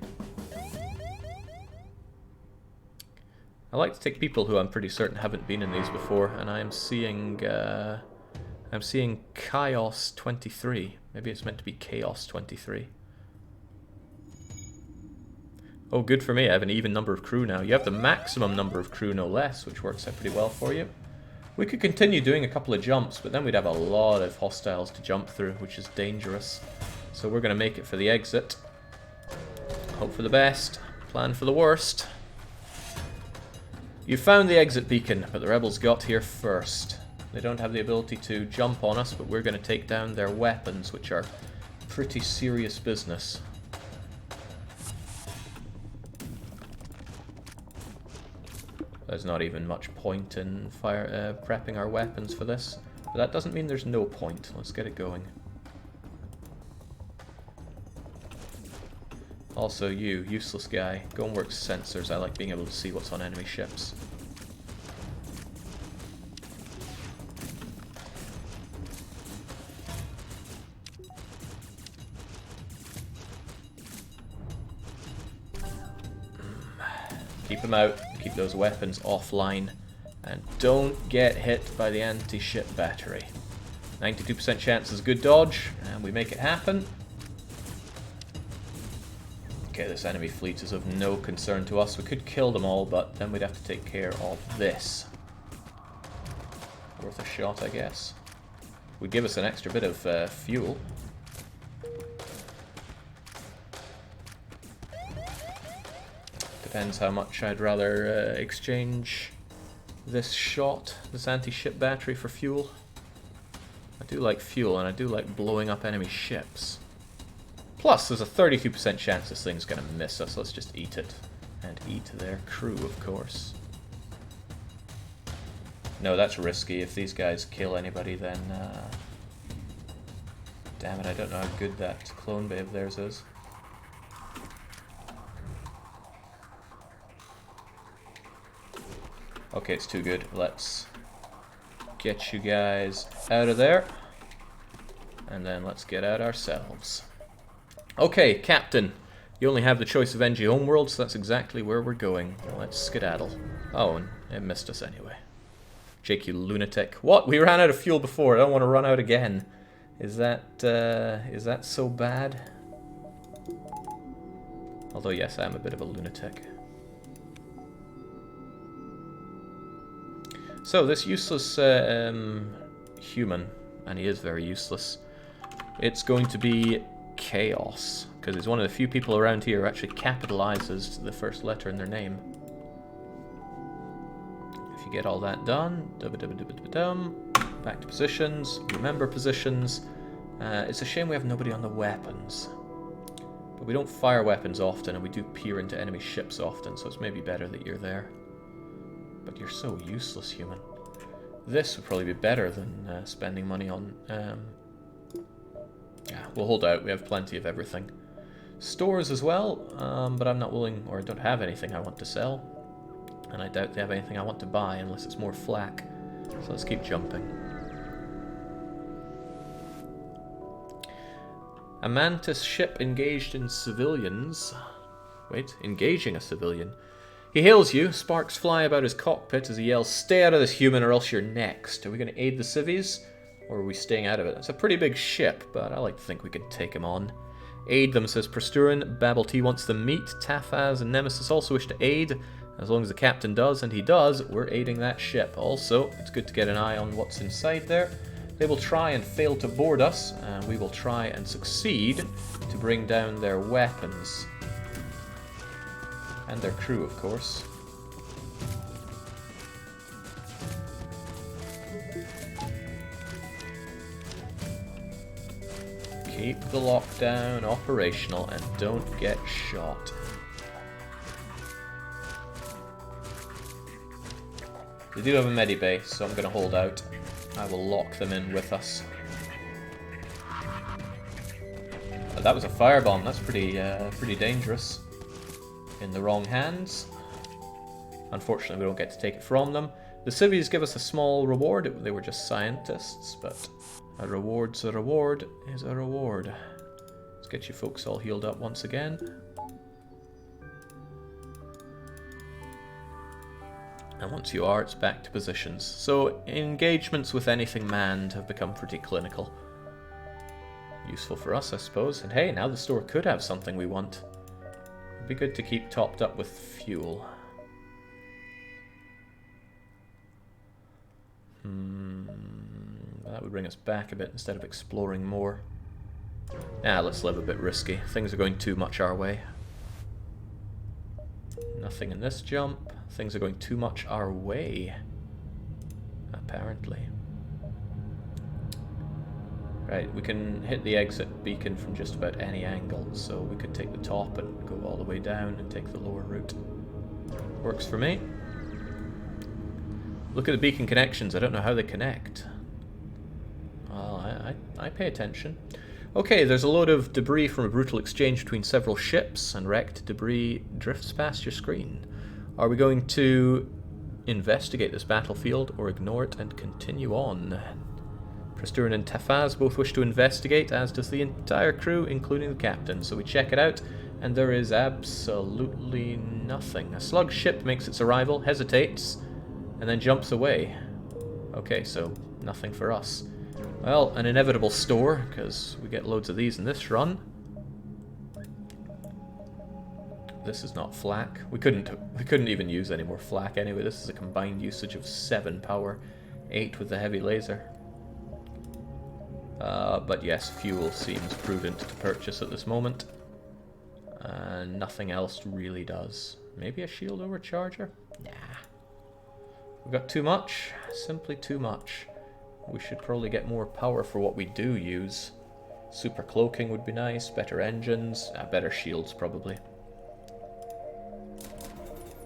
I like to take people who I'm pretty certain haven't been in these before, and I'm seeing Chaos 23. Maybe it's meant to be Chaos 23. Oh, good for me. I have an even number of crew now. You have the maximum number of crew, no less, which works out pretty well for you. We could continue doing a couple of jumps, but then we'd have a lot of hostiles to jump through, which is dangerous. So we're going to make it for the exit. Hope for the best, plan for the worst. You found the exit beacon, but the rebels got here first. They don't have the ability to jump on us, but we're going to take down their weapons, which are pretty serious business. There's not even much point in prepping our weapons for this. But that doesn't mean there's no point. Let's get it going. Also, you, useless guy, go and work sensors. I like being able to see what's on enemy ships. Keep them out, keep those weapons offline, and don't get hit by the anti-ship battery. 92% chance is good dodge, and we make it happen. Okay, this enemy fleet is of no concern to us. We could kill them all, but then we'd have to take care of this. Worth a shot, I guess. Would give us an extra bit of fuel. Depends how much I'd rather exchange this shot, this anti-ship battery, for fuel. I do like fuel, and I do like blowing up enemy ships. Plus, there's a 32% chance this thing's going to miss us. Let's just eat it. And eat their crew, of course. No, that's risky. If these guys kill anybody, then... Damn it, I don't know how good that clone bay of theirs is. Okay, it's too good. Let's get you guys out of there. And then let's get out ourselves. Okay, Captain. You only have the choice of NG Homeworld, so that's exactly where we're going. Let's skedaddle. Oh, and it missed us anyway. Jake, you lunatic. What? We ran out of fuel before. I don't want to run out again. Is that so bad? Although, yes, I am a bit of a lunatic. So, this useless human, and he is very useless, it's going to be Chaos, because he's one of the few people around here who actually capitalizes the first letter in their name. If you get all that done, back to positions, remember positions. It's a shame we have nobody on the weapons. But we don't fire weapons often, and we do peer into enemy ships often, so it's maybe better that you're there. But you're so useless, human. This would probably be better than spending money on... yeah, we'll hold out. We have plenty of everything. Stores as well, but I'm not willing, or don't have anything I want to sell. And I doubt they have anything I want to buy unless it's more flak. So let's keep jumping. A Mantis ship engaged in civilians. Wait, engaging a civilian. He hails you. Sparks fly about his cockpit as he yells, "Stay out of this, human, or else you're next." Are we going to aid the civvies? Or are we staying out of it? It's a pretty big ship, but I like to think we could take him on. Aid them, says Prasturin. Babel T wants them meet. Tafaz and Nemesis also wish to aid. As long as the captain does, and he does, we're aiding that ship. Also, it's good to get an eye on what's inside there. They will try and fail to board us, and we will try and succeed to bring down their weapons. And their crew, of course. Keep the lockdown operational and don't get shot. They do have a medibay, so I'm going to hold out. I will lock them in with us. Oh, that was a firebomb. That's pretty dangerous. In the wrong hands. Unfortunately, we don't get to take it from them. The civvies give us a small reward. They were just scientists, but a reward's a reward is a reward. Let's get you folks all healed up once again. And once you are, it's back to positions. So engagements with anything manned have become pretty clinical. Useful for us, I suppose. And hey, now the store could have something we want. It'd be good to keep topped up with fuel. That would bring us back a bit instead of exploring more. Let's live a bit risky. Things are going too much our way. Nothing in this jump. Things are going too much our way. Apparently. Right, we can hit the exit beacon from just about any angle, so we could take the top and go all the way down and take the lower route. Works for me. Look at the beacon connections. I don't know how they connect. Well, I pay attention. Okay, there's a load of debris from a brutal exchange between several ships, and wrecked debris drifts past your screen. Are we going to investigate this battlefield or ignore it and continue on? Prasturin and Tafaz both wish to investigate, as does the entire crew, including the captain. So we check it out, and there is absolutely nothing. A slug ship makes its arrival, hesitates, and then jumps away. Okay, so nothing for us. Well, an inevitable store, because we get loads of these in this run. This is not flak. We couldn't even use any more flak anyway. This is a combined usage of 7 power, 8 with the heavy laser. But yes, fuel seems prudent to purchase at this moment. And nothing else really does. Maybe a shield overcharger? Nah. We've got too much. Simply too much. We should probably get more power for what we do use. Super cloaking would be nice. Better engines. Better shields, probably.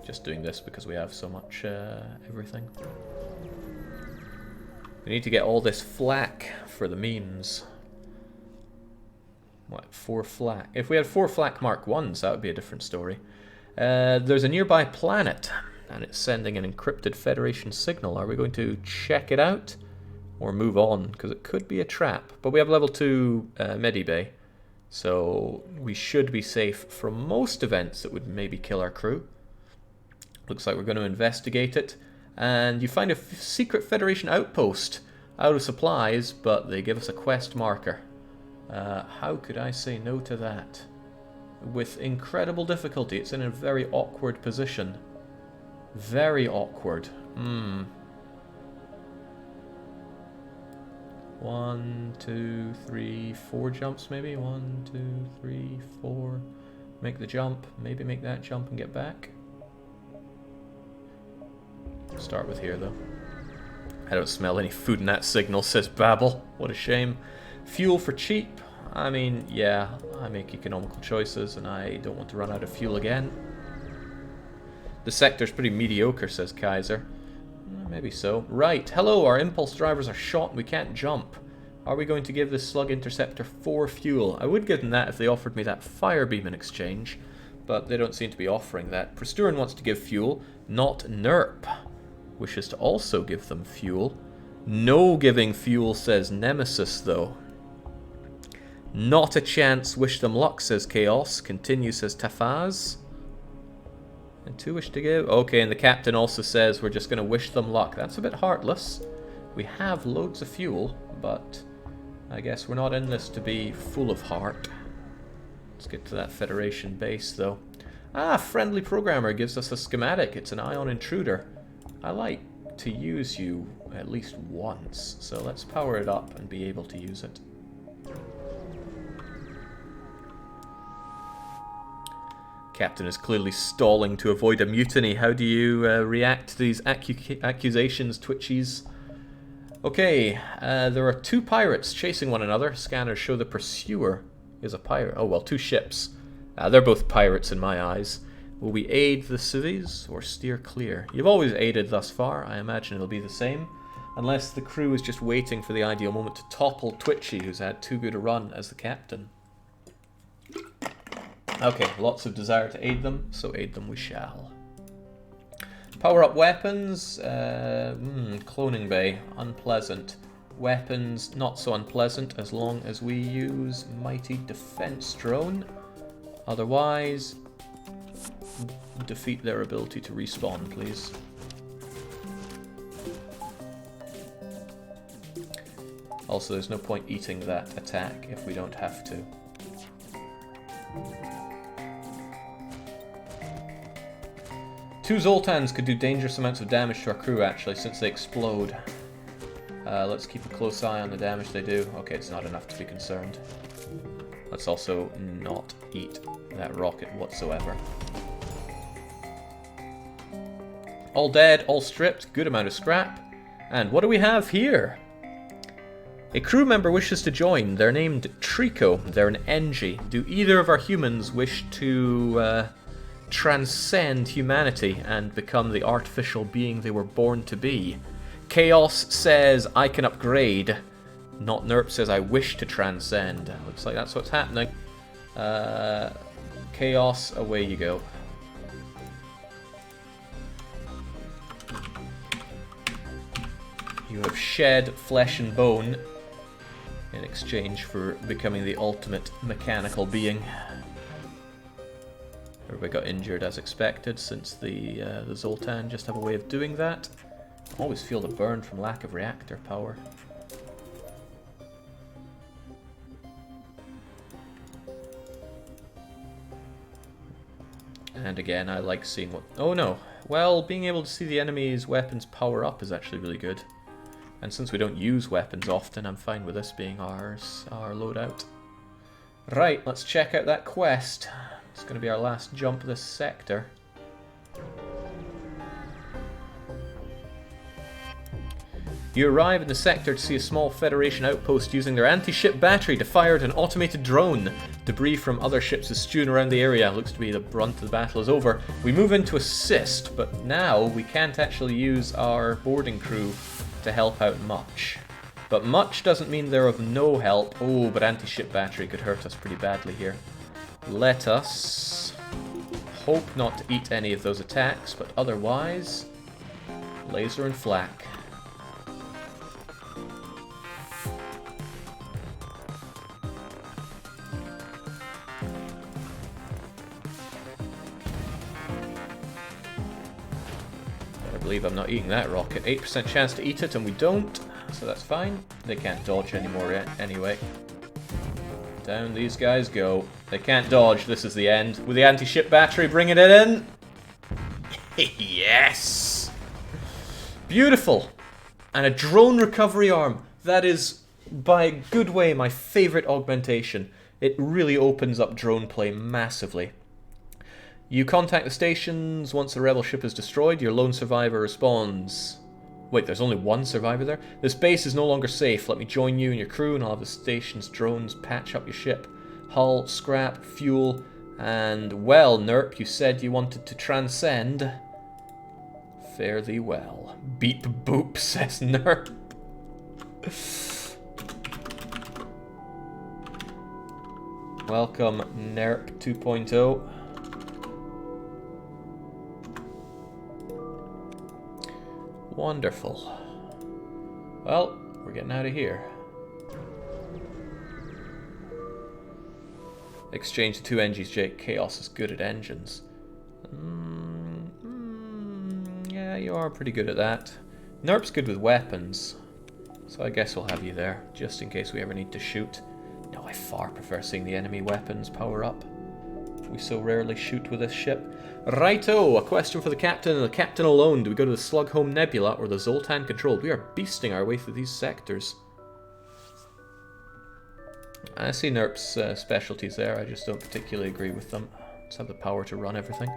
Just doing this because we have so much everything. We need to get all this flak for the memes. What, 4 flak? If we had 4 flak Mark 1s, that would be a different story. There's a nearby planet, and it's sending an encrypted Federation signal. Are we going to check it out? Or move on? Because it could be a trap. But we have level 2 medibay, so we should be safe from most events that would maybe kill our crew. Looks like we're going to investigate it. And you find a secret Federation outpost out of supplies, but they give us a quest marker. How could I say no to that? With incredible difficulty. It's in a very awkward position. Very awkward. 1, 2, 3, 4 jumps maybe? 1, 2, 3, 4. Make the jump. Maybe make that jump and get back. Start with here, though. I don't smell any food in that signal, says Babel. What a shame. Fuel for cheap. I mean, yeah, I make economical choices, and I don't want to run out of fuel again. The sector's pretty mediocre, says Kaiser. Maybe so. Right, hello, our impulse drivers are shot and we can't jump. Are we going to give this slug interceptor 4 fuel? I would give them that if they offered me that fire beam in exchange, but they don't seem to be offering that. Presturin wants to give fuel, not Nerp. Wishes to also give them fuel. No giving fuel, says Nemesis, though. Not a chance, wish them luck, says Chaos. Continue, says Tafaz. And 2 wish to give. Okay, and the captain also says we're just going to wish them luck. That's a bit heartless. We have loads of fuel, but I guess we're not in this to be full of heart. Let's get to that Federation base, though. Ah, friendly programmer gives us a schematic. It's an ion intruder. I like to use you at least once, so let's power it up and be able to use it. Captain is clearly stalling to avoid a mutiny. How do you react to these accusations, Twitchies? Okay, there are 2 pirates chasing one another. Scanners show the pursuer is a pirate. Oh, well, 2 ships. They're both pirates in my eyes. Will we aid the civvies or steer clear? You've always aided thus far. I imagine it'll be the same. Unless the crew is just waiting for the ideal moment to topple Twitchy, who's had too good a run as the captain. Okay, lots of desire to aid them, so aid them we shall. Power up weapons. Cloning bay, unpleasant. Weapons, not so unpleasant as long as we use Mighty Defense Drone. Otherwise, defeat their ability to respawn, please. Also, there's no point eating that attack if we don't have to. Two Zoltans could do dangerous amounts of damage to our crew, actually, since they explode. Let's keep a close eye on the damage they do. Okay, it's not enough to be concerned. Let's also not eat that rocket whatsoever. All dead, all stripped, good amount of scrap. And what do we have here? A crew member wishes to join. They're named Trico. They're an Engie. Do either of our humans wish to transcend humanity and become the artificial being they were born to be? Chaos says, I can upgrade. Not Nerp says, I wish to transcend. Looks like that's what's happening. Chaos, away you go. You have shed flesh and bone in exchange for becoming the ultimate mechanical being. Everybody got injured as expected, since the Zoltan just have a way of doing that. I always feel the burn from lack of reactor power. And again, I like seeing what... Oh no! Well, being able to see the enemy's weapons power up is actually really good. And since we don't use weapons often, I'm fine with this being our loadout. Right, let's check out that quest. It's going to be our last jump this sector. You arrive in the sector to see a small Federation outpost using their anti-ship battery to fire at an automated drone. Debris from other ships is strewn around the area. Looks to be the brunt of the battle is over. We move in to assist, but now we can't actually use our boarding crew to help out much. But much doesn't mean they're of no help. Oh, but anti-ship battery could hurt us pretty badly here. Let us hope not to eat any of those attacks, but otherwise, laser and flak. I believe I'm not eating that rocket. 8% chance to eat it, and we don't, so that's fine. They can't dodge anymore yet, anyway. Down these guys go. They can't dodge. This is the end. With the anti-ship battery bringing it in. Yes! Beautiful. And a drone recovery arm. That is, by a good way, my favorite augmentation. It really opens up drone play massively. You contact the stations once the rebel ship is destroyed. Your lone survivor responds. Wait, there's only one survivor there? This base is no longer safe. Let me join you and your crew and I'll have the station's drones patch up your ship. Hull, scrap, fuel, and well, Nerp, you said you wanted to transcend. Fare thee well. Beep boop, says Nerp. Welcome, Nerp 2.0. Wonderful. Well, we're getting out of here. Exchange the 2 NGs, Jake. Chaos is good at engines. Yeah, you are pretty good at that. Nerp's good with weapons. So I guess we'll have you there, just in case we ever need to shoot. No, I far prefer seeing the enemy weapons power up. We so rarely shoot with this ship. Righto, a question for the captain and the captain alone. Do we go to the Slughome Nebula or the Zoltan Control? We are beasting our way through these sectors. I see Nerp's specialties there, I just don't particularly agree with them. Let's have the power to run everything.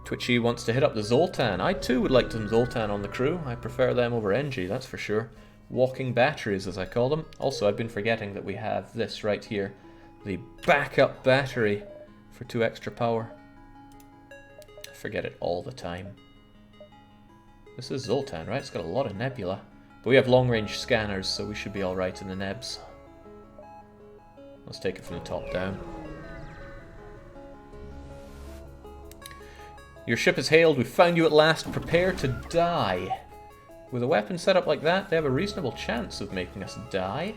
Twitchy wants to hit up the Zoltan. I too would like some Zoltan on the crew. I prefer them over NG, that's for sure. Walking batteries, as I call them. Also, I've been forgetting that we have this right here. The backup battery for 2 extra power. I forget it all the time. This is Zoltan, right? It's got a lot of nebula. But we have long-range scanners, so we should be alright in the nebs. Let's take it from the top down. Your ship is hailed. We found you at last. Prepare to die. With a weapon set up like that, they have a reasonable chance of making us die.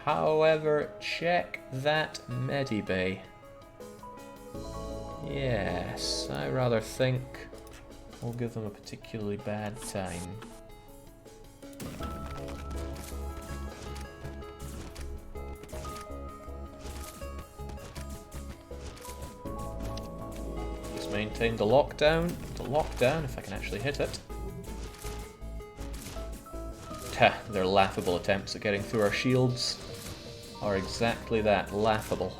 However, check that medibay. Yes, I rather think we'll give them a particularly bad time. Just maintain the lockdown. The lockdown, if I can actually hit it. Their laughable attempts at getting through our shields are exactly that, laughable.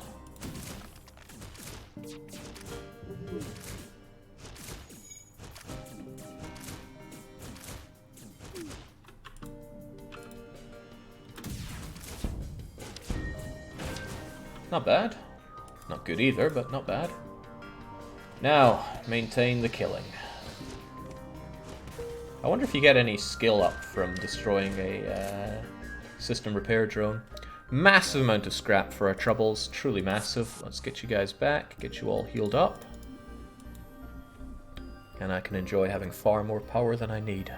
Not bad. Not good either, but not bad. Now, maintain the killing. I wonder if you get any skill up from destroying a system repair drone. Massive amount of scrap for our troubles, truly massive. Let's get you guys back, get you all healed up. And I can enjoy having far more power than I need.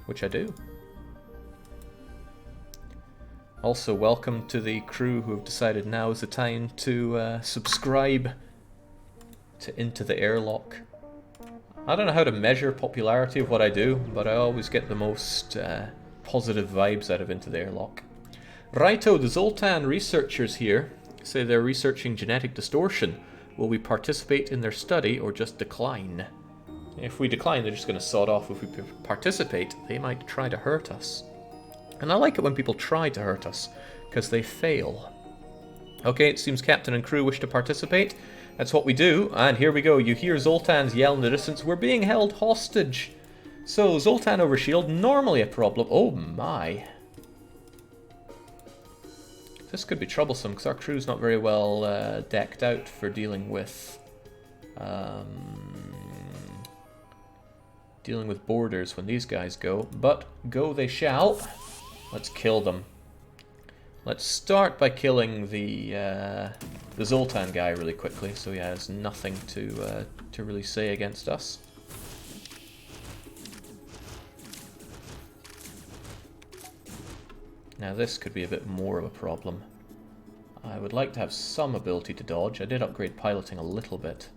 Which I do. Also, welcome to the crew who have decided now is the time to subscribe to Into the Airlock. I don't know how to measure popularity of what I do, but I always get the most positive vibes out of Into the Airlock. Righto, the Zoltan researchers here say they're researching genetic distortion. Will we participate in their study or just decline? If we decline, they're just going to sod off. If we participate, they might try to hurt us. And I like it when people try to hurt us, because they fail. Okay, it seems captain and crew wish to participate. That's what we do, and here we go. You hear Zoltan's yell in the distance. We're being held hostage. So, Zoltan over shield, normally a problem. Oh my. This could be troublesome, because our crew's not very well decked out for dealing with borders when these guys go. But go they shall. Let's kill them. Let's start by killing the Zoltan guy really quickly, so he has nothing to really say against us. Now this could be a bit more of a problem. I would like to have some ability to dodge. I did upgrade piloting a little bit.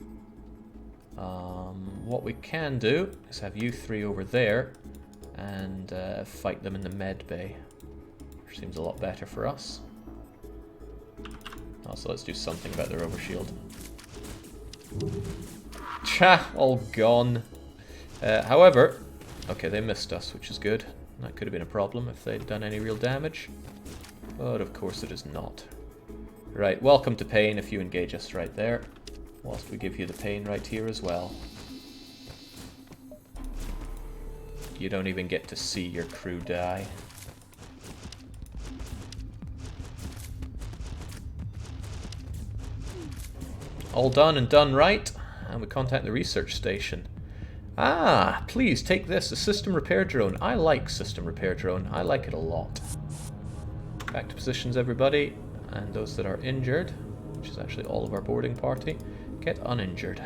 What we can do is have you three over there and fight them in the med bay. Which seems a lot better for us. Also, let's do something about their overshield. Cha! All gone. However, okay, they missed us, which is good. That could have been a problem if they'd done any real damage. But of course it is not. Right, welcome to pain if you engage us right there. Whilst we give you the pain right here as well. You don't even get to see your crew die. All done and done right. And we contact the research station. Ah, please take this, a system repair drone. I like system repair drone. I like it a lot. Back to positions, everybody. And those that are injured, which is actually all of our boarding party, get uninjured.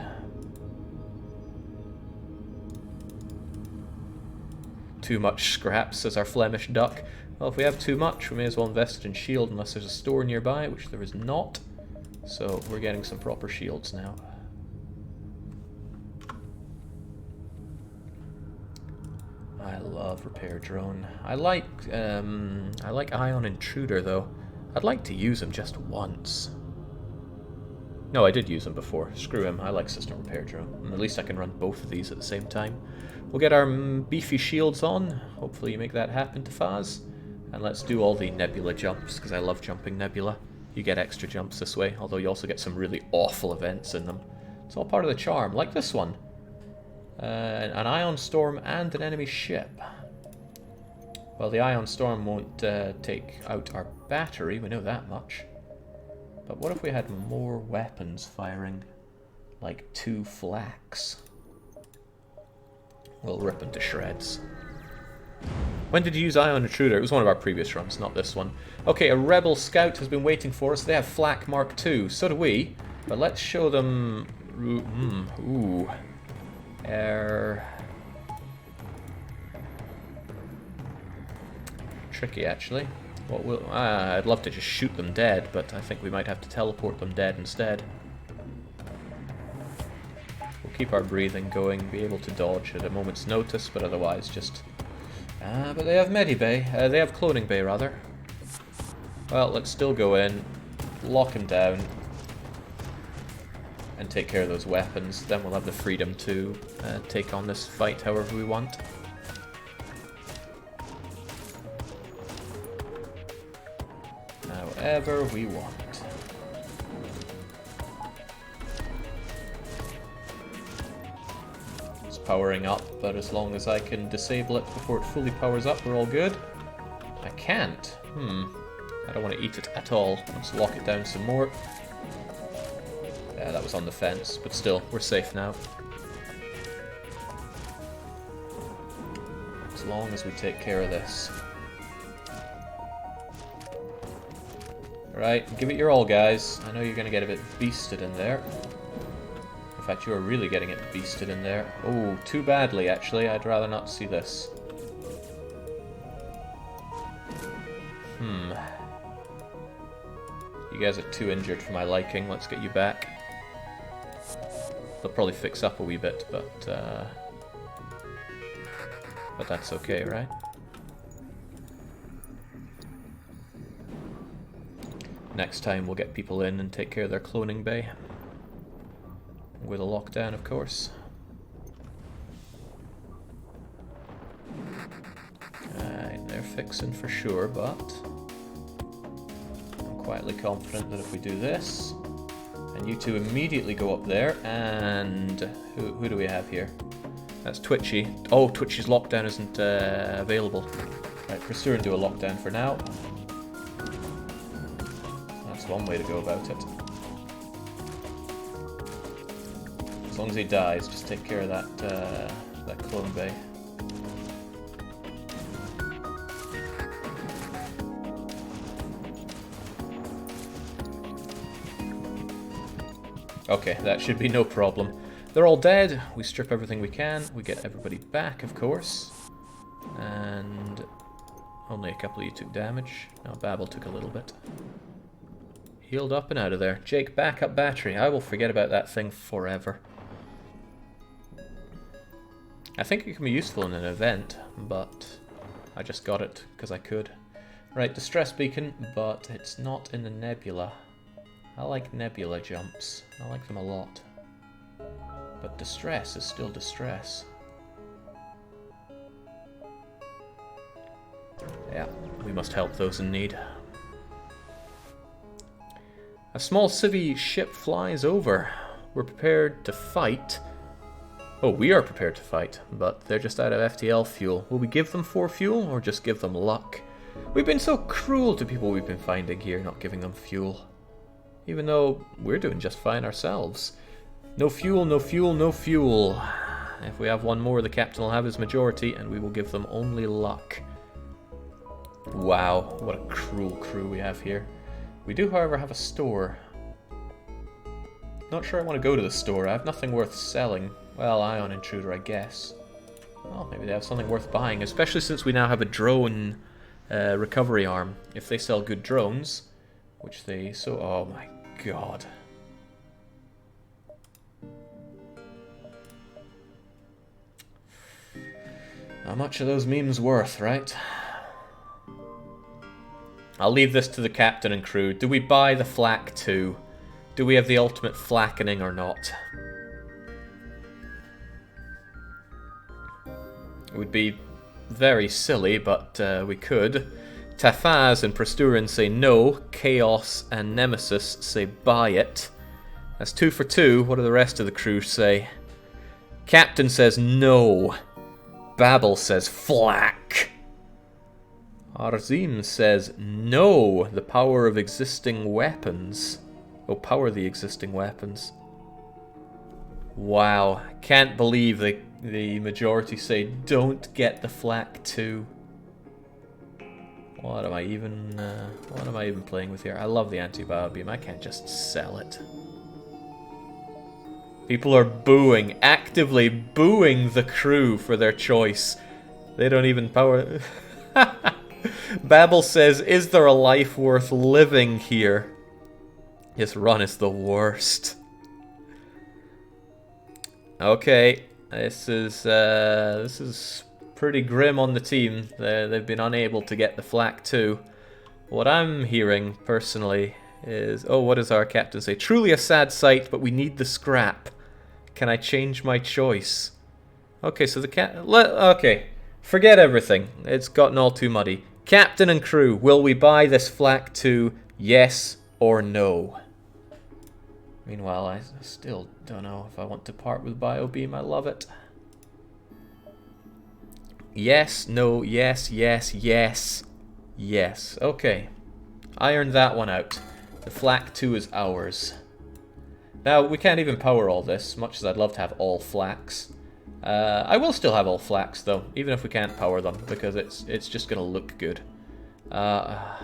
Too much scrap, says our Flemish duck. Well, if we have too much, we may as well invest it in shield unless there's a store nearby, which there is not. So we're getting some proper shields now. I love repair drone. I like ion intruder though. I'd like to use him just once. No, I did use him before. Screw him. I like system repair drone. And at least I can run both of these at the same time. We'll get our beefy shields on. Hopefully you make that happen, Tafaz. And let's do all the nebula jumps, because I love jumping nebula. You get extra jumps this way, although you also get some really awful events in them. It's all part of the charm, like this one. An ion storm and an enemy ship. Well, the ion storm won't take out our battery, we know that much. But what if we had more weapons firing? Like 2 flaks. We'll rip them to shreds. When did you use Ion Intruder? It was one of our previous runs, not this one. Okay, a Rebel Scout has been waiting for us. They have Flak Mark II. So do we. But let's show them... Ooh. Tricky, actually. What will... I'd love to just shoot them dead, but I think we might have to teleport them dead instead. We'll keep our breathing going, be able to dodge at a moment's notice, but otherwise just... but they have Medibay. They have Cloning Bay, rather. Well, let's still go in, lock him down, and take care of those weapons. Then we'll have the freedom to take on this fight however we want. However we want. It's powering up, but as long as I can disable it before it fully powers up, we're all good. I can't. I don't want to eat it at all. Let's lock it down some more. Yeah, that was on the fence, but still, we're safe now. As long as we take care of this. Right, give it your all, guys. I know you're going to get a bit beasted in there. In fact, you are really getting it beasted in there. Oh, too badly, actually. I'd rather not see this. You guys are too injured for my liking. Let's get you back. They'll probably fix up a wee bit, but that's okay, right? Next time we'll get people in and take care of their cloning bay. With a lockdown, of course. They're fixing for sure, but I'm quietly confident that if we do this, and you two immediately go up there, and who do we have here? That's Twitchy. Oh, Twitchy's lockdown isn't available. Right, pursue and do a lockdown for now. That's one way to go about it. As long as he dies, just take care of that clone bay. Okay, that should be no problem. They're all dead. We strip everything we can. We get everybody back, of course. And only a couple of you took damage. No, Babel took a little bit. Healed up and out of there. Jake, backup battery. I will forget about that thing forever. I think it can be useful in an event, but I just got it because I could. Right, distress beacon, but it's not in the nebula. I like nebula jumps. I like them a lot. But distress is still distress. Yeah, we must help those in need. A small civvy ship flies over. We're prepared to fight. Oh, we are prepared to fight, but they're just out of FTL fuel. Will we give them 4 fuel, or just give them luck? We've been so cruel to people we've been finding here, not giving them fuel. Even though we're doing just fine ourselves. No fuel, no fuel, no fuel. If we have one more, the captain will have his majority, and we will give them only luck. Wow, what a cruel crew we have here. We do, however, have a store. Not sure I want to go to the store. I have nothing worth selling. Well, Ion Intruder, I guess. Well, maybe they have something worth buying, especially since we now have a drone recovery arm. If they sell good drones, which they so... Oh my god. How much are those memes worth, right? I'll leave this to the captain and crew. Do we buy the flak too? Do we have the ultimate flackening or not? It would be very silly, but we could. Tafaz and Prasturin say no. Chaos and Nemesis say buy it. That's 2 for 2. What do the rest of the crew say? Captain says no. Babel says flak. Arzim says no. The power of existing weapons. Oh, power the existing weapons. Wow. Can't believe the majority say don't get the flak too. What am I even playing with here? I love the anti-bio beam. I can't just sell it. People are booing, actively booing the crew for their choice. They don't even power... Babel says, is there a life worth living here? This run is the worst. Okay, this is pretty grim on the team. They've been unable to get the flak too. What I'm hearing personally is, oh, what does our captain say? Truly a sad sight, but we need the scrap. Can I change my choice? Okay, so okay, forget everything. It's gotten all too muddy. Captain and crew, will we buy this flak too? Yes or no? Meanwhile, I still don't know if I want to part with Biobeam. I love it. Yes, no, yes, yes, yes, yes. Okay. Ironed that one out. The flak 2 is ours. Now, we can't even power all this, much as I'd love to have all flaks. I will still have all flaks, though, even if we can't power them, because it's just going to look good. I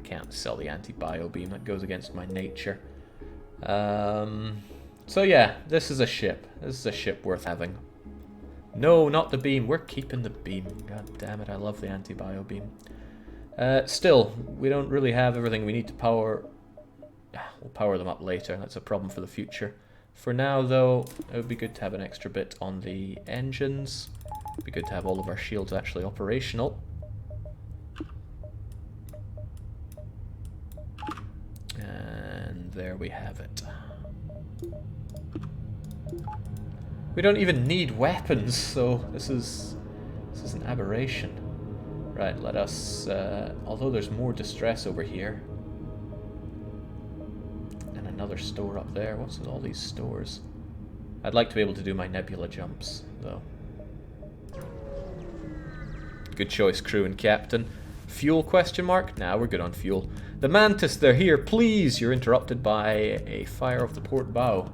can't sell the anti-bio beam. That goes against my nature. So yeah, this is a ship. This is a ship worth having. No, not the beam. We're keeping the beam. God damn it, I love the anti-bio beam. Still, we don't really have everything we need to power. We'll power them up later. That's a problem for the future. For now, though, it would be good to have an extra bit on the engines. It'd be good to have all of our shields actually operational. And there we have it. We don't even need weapons, so this is an aberration. Right, let us, although there's more distress over here. And another store up there. What's with all these stores? I'd like to be able to do my nebula jumps, though. Good choice, crew and captain. Fuel question mark? Nah, we're good on fuel. The Mantis, they're here. Please, you're interrupted by a fire of the port bow.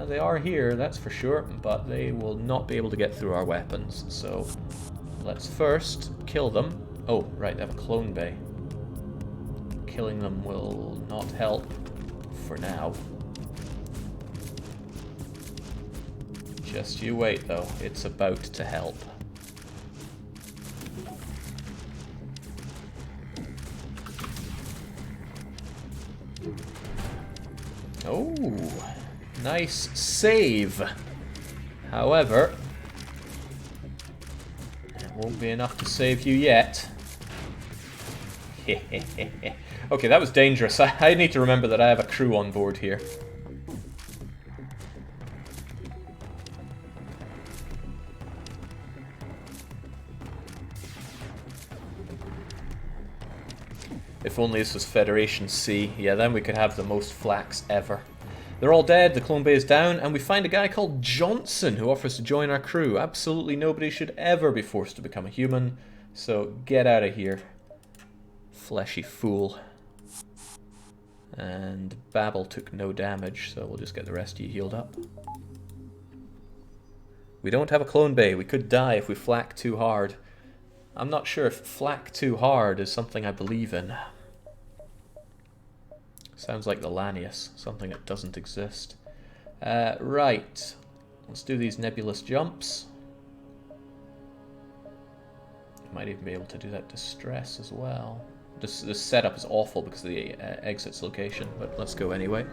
They are here, that's for sure, but they will not be able to get through our weapons. So let's first kill them. Oh, right, they have a clone bay. Killing them will not help for now. Just you wait, though. It's about to help. Oh, nice save. However, it won't be enough to save you yet. Okay, that was dangerous. I need to remember that I have a crew on board here. If only this was Federation C. Yeah, then we could have the most flax ever. They're all dead, the clone bay is down, and we find a guy called Johnson who offers to join our crew. Absolutely nobody should ever be forced to become a human, so get out of here, fleshy fool. And Babel took no damage, so we'll just get the rest of you healed up. We don't have a clone bay. We could die if we flak too hard. I'm not sure if flak too hard is something I believe in. Sounds like the Lanius, something that doesn't exist. Right, let's do these nebulous jumps. Might even be able to do that distress as well. This setup is awful because of the exit's location, but let's go anyway.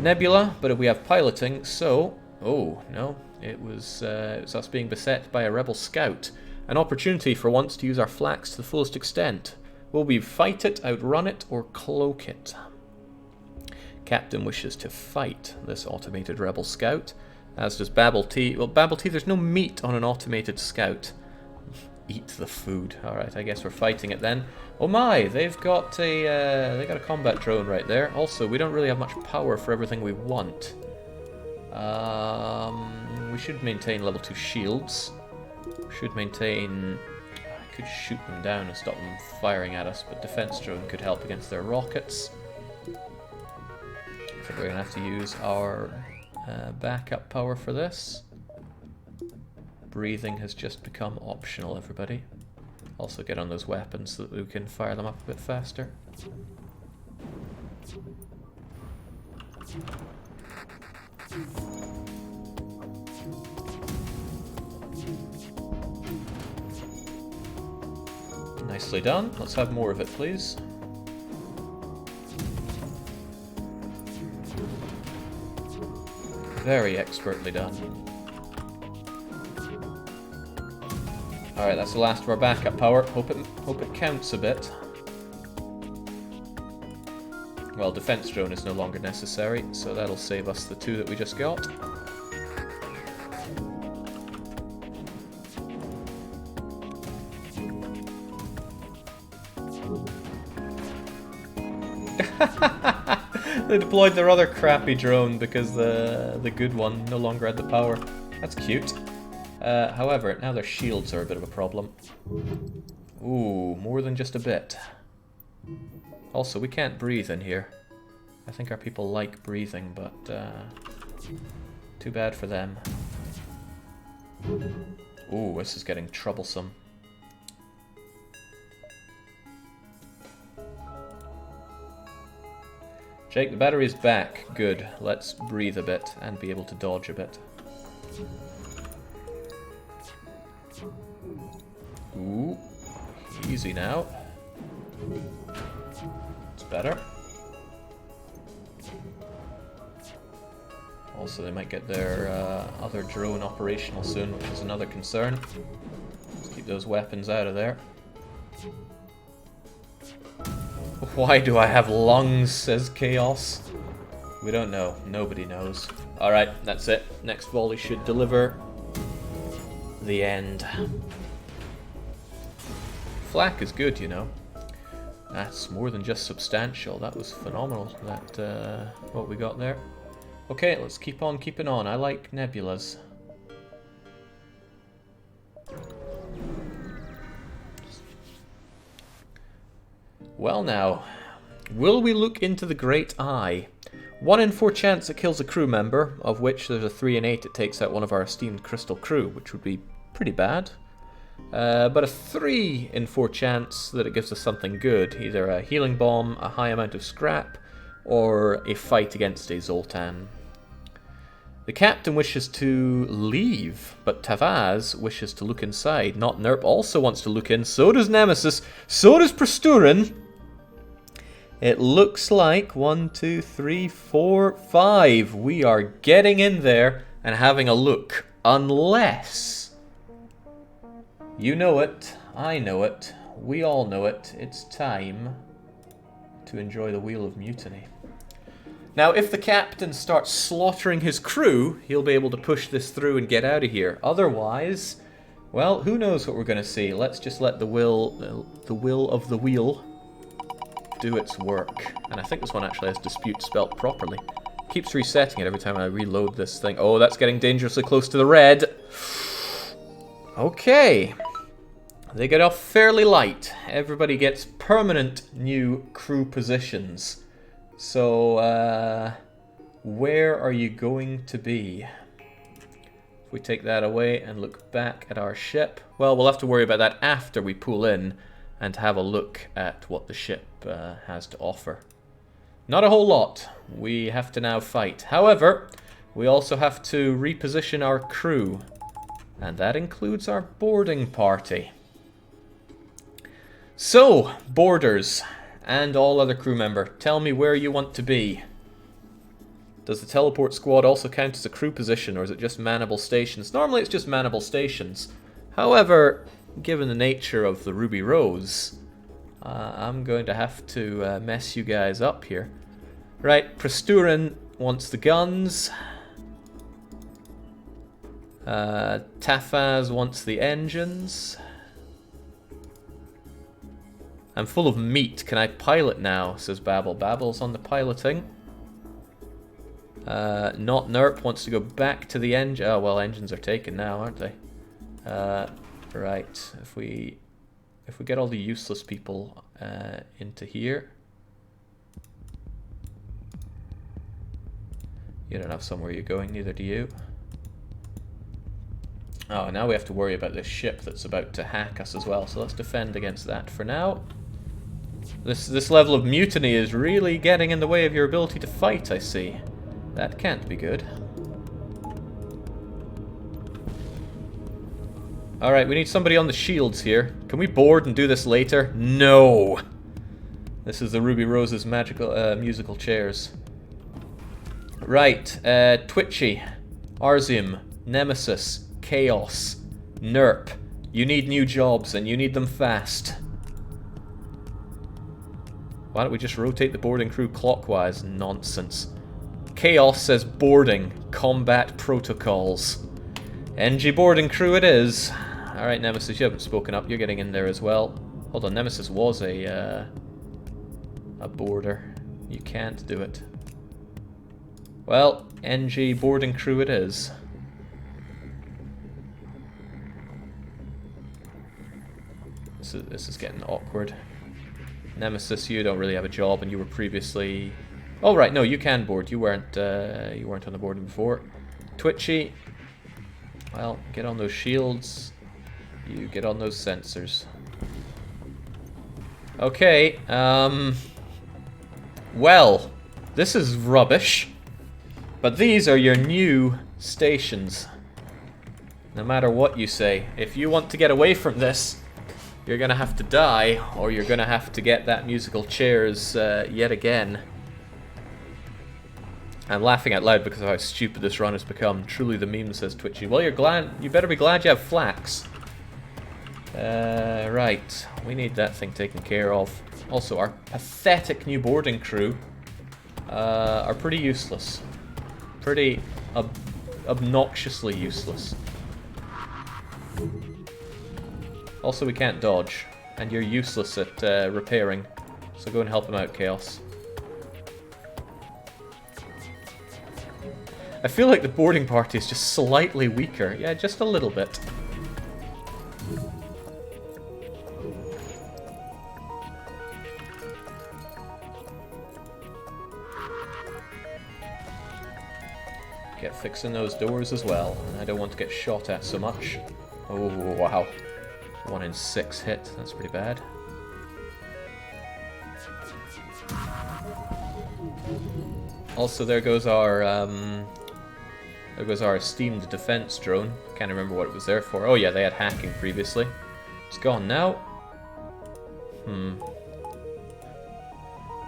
Nebula, but we have piloting, so... Oh, no, it was us being beset by a rebel scout. An opportunity for once to use our flax to the fullest extent. Will we fight it, outrun it, or cloak it? Captain wishes to fight this automated rebel scout, as does Babel T. Well, Babel T, there's no meat on an automated scout. Eat the food. Alright, I guess we're fighting it then. Oh my, they've got a combat drone right there. Also, we don't really have much power for everything we want. We should maintain level 2 shields. We should maintain... I could shoot them down and stop them firing at us, but defense drone could help against their rockets. I think we're going to have to use our backup power for this. Breathing has just become optional, everybody. Also get on those weapons so that we can fire them up a bit faster. Nicely done. Let's have more of it, please. Very expertly done. Alright, that's the last of our backup power. Hope it counts a bit. Well, defense drone is no longer necessary, so that'll save us the 2 that we just got. They deployed their other crappy drone because the good one no longer had the power. That's cute. However, now their shields are a bit of a problem. Ooh, more than just a bit. Also, we can't breathe in here. I think our people like breathing, but too bad for them. Ooh, this is getting troublesome. Jake, the battery is back. Good. Let's breathe a bit and be able to dodge a bit. Ooh. Easy now. It's better. Also, they might get their other drone operational soon, which is another concern. Let's keep those weapons out of there. Why do I have lungs, says Chaos. We don't know. Nobody knows. Alright, that's it. Next volley should deliver the end. Flak is good, you know. That's more than just substantial. That was phenomenal, that what we got there. Okay, let's keep on keeping on. I like nebulas. Well now, will we look into the Great Eye? 1 in 4 chance it kills a crew member, of which there's a 3 in 8 it takes out one of our esteemed crystal crew, which would be pretty bad. But a 3 in 4 chance that it gives us something good, either a healing bomb, a high amount of scrap, or a fight against a Zoltan. The captain wishes to leave, but Tavaz wishes to look inside. Not Nerp also wants to look in, so does Nemesis, so does Prasturin. It looks like 1, 2, 3, 4, 5. We are getting in there and having a look. Unless... You know it, I know it, we all know it. It's time to enjoy the Wheel of Mutiny. Now, if the captain starts slaughtering his crew, he'll be able to push this through and get out of here. Otherwise, well, who knows what we're going to see. Let's just let the will of the wheel do its work. And I think this one actually has dispute spelt properly. Keeps resetting it every time I reload this thing. Oh, that's getting dangerously close to the red. Okay. They get off fairly light. Everybody gets permanent new crew positions. So, where are you going to be? If we take that away and look back at our ship, well, we'll have to worry about that after we pull in and have a look at what the ship has to offer. Not a whole lot. We have to now fight. However, we also have to reposition our crew, and that includes our boarding party. So, boarders and all other crew member, tell me where you want to be. Does the teleport squad also count as a crew position, or is it just manable stations? Normally it's just manable stations. However, given the nature of the Ruby Rose, I'm going to have to mess you guys up here. Right, Presturin wants the guns. Tafaz wants the engines. I'm full of meat. Can I pilot now? Says Babel. Babel's on the piloting. Not Nerp wants to go back to the engine. Oh, well, engines are taken now, aren't they? Right. If we get all the useless people into here. You don't have somewhere you're going, neither do you. Oh, now we have to worry about this ship that's about to hack us as well, so let's defend against that for now. This level of mutiny is really getting in the way of your ability to fight, I see. That can't be good. Alright, we need somebody on the shields here. Can we board and do this later? No! This is the Ruby Rose's magical musical chairs. Right, Twitchy, Arzium, Nemesis, Chaos, Nerp. You need new jobs, and you need them fast. Why don't we just rotate the boarding crew clockwise? Nonsense. Chaos says boarding, combat protocols. NG boarding crew it is. Alright, Nemesis, you haven't spoken up. You're getting in there as well. Hold on, Nemesis was a boarder. You can't do it. Well, NG boarding crew it is. This is getting awkward. Nemesis, you don't really have a job, and you were previously... Oh, right, no, you can board. You weren't on the boarding before. Twitchy, well, get on those shields. You get on those sensors. Okay, well, this is rubbish. But these are your new stations. No matter what you say. If you want to get away from this, you're gonna have to die, or you're gonna have to get that musical chairs yet again. I'm laughing out loud because of how stupid this run has become. Truly the meme, says Twitchy. Well, you better be glad you have flax. Right. We need that thing taken care of. Also, our pathetic new boarding crew are pretty useless. Pretty obnoxiously useless. Also, we can't dodge. And you're useless at repairing. So go and help him out, Chaos. I feel like the boarding party is just slightly weaker. Yeah, just a little bit. Get fixing those doors as well. I don't want to get shot at so much. Oh, wow. 1 in 6 hit. That's pretty bad. Also, there goes our esteemed defense drone. Can't remember what it was there for. Oh yeah, they had hacking previously. It's gone now.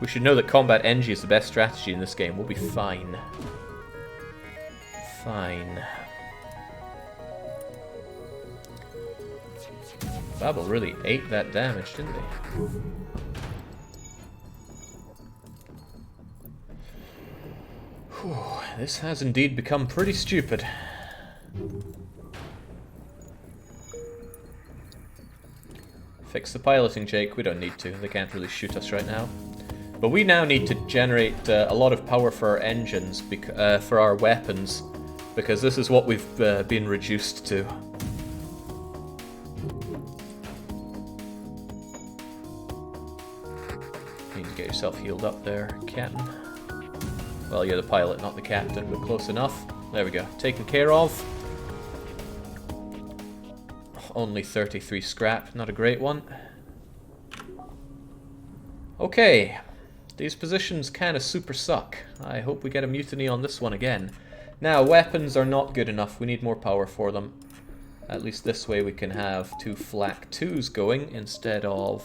We should know that combat NG is the best strategy in this game. We'll be fine. Fine. Babel really ate that damage, didn't he? Whew, this has indeed become pretty stupid. Fix the piloting, Jake. We don't need to. They can't really shoot us right now. But we now need to generate a lot of power for our engines, for our weapons, because this is what we've been reduced to. You need to get yourself healed up there, Captain. Well, you're the pilot, not the captain, but close enough. There we go. Taken care of. Only 33 scrap, not a great one. Okay. These positions kind of super suck. I hope we get a mutiny on this one again. Now, weapons are not good enough. We need more power for them. At least this way we can have 2 flak 2s going instead of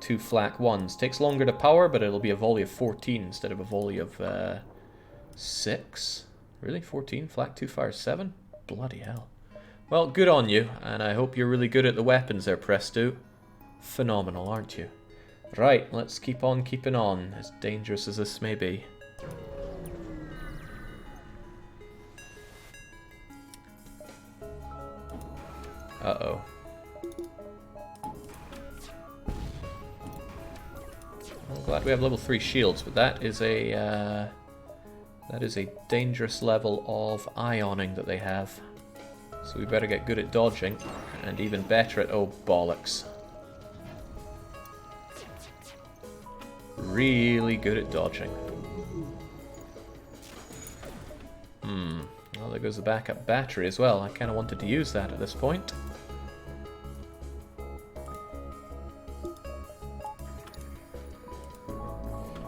2 flak 1s. Takes longer to power, but it'll be a volley of 14 instead of a volley of 6. Really? 14? Flak 2 fires 7? Bloody hell. Well, good on you, and I hope you're really good at the weapons there, Presto. Phenomenal, aren't you? Right, let's keep on keeping on, as dangerous as this may be. Uh-oh. I'm glad we have level 3 shields, but that is a dangerous level of ioning that they have. So we better get good at dodging, and even better at, oh bollocks. Really good at dodging. Well, there goes the backup battery as well. I kind of wanted to use that at this point.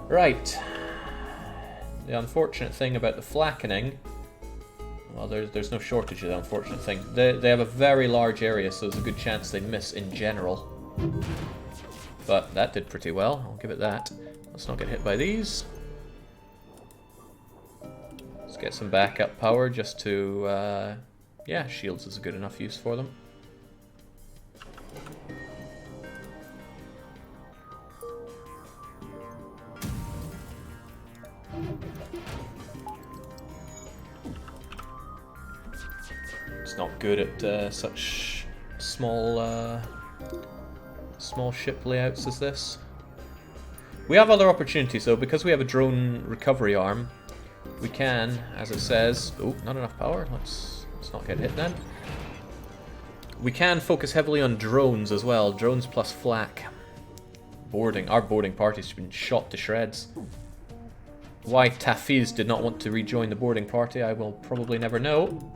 Right. The unfortunate thing about the flackening... Well, there's no shortage of the unfortunate thing. They have a very large area, so there's a good chance they miss in general. But that did pretty well, I'll give it that. Let's not get hit by these. Let's get some backup power just to... yeah, shields is a good enough use for them. It's not good at such small ship layouts as this. We have other opportunities though, because we have a drone recovery arm. We can, as it says, oh, not enough power. Let's not get hit then. We can focus heavily on drones as well. Drones plus flak. Boarding. Our boarding party's been shot to shreds. Why Tafiz did not want to rejoin the boarding party, I will probably never know.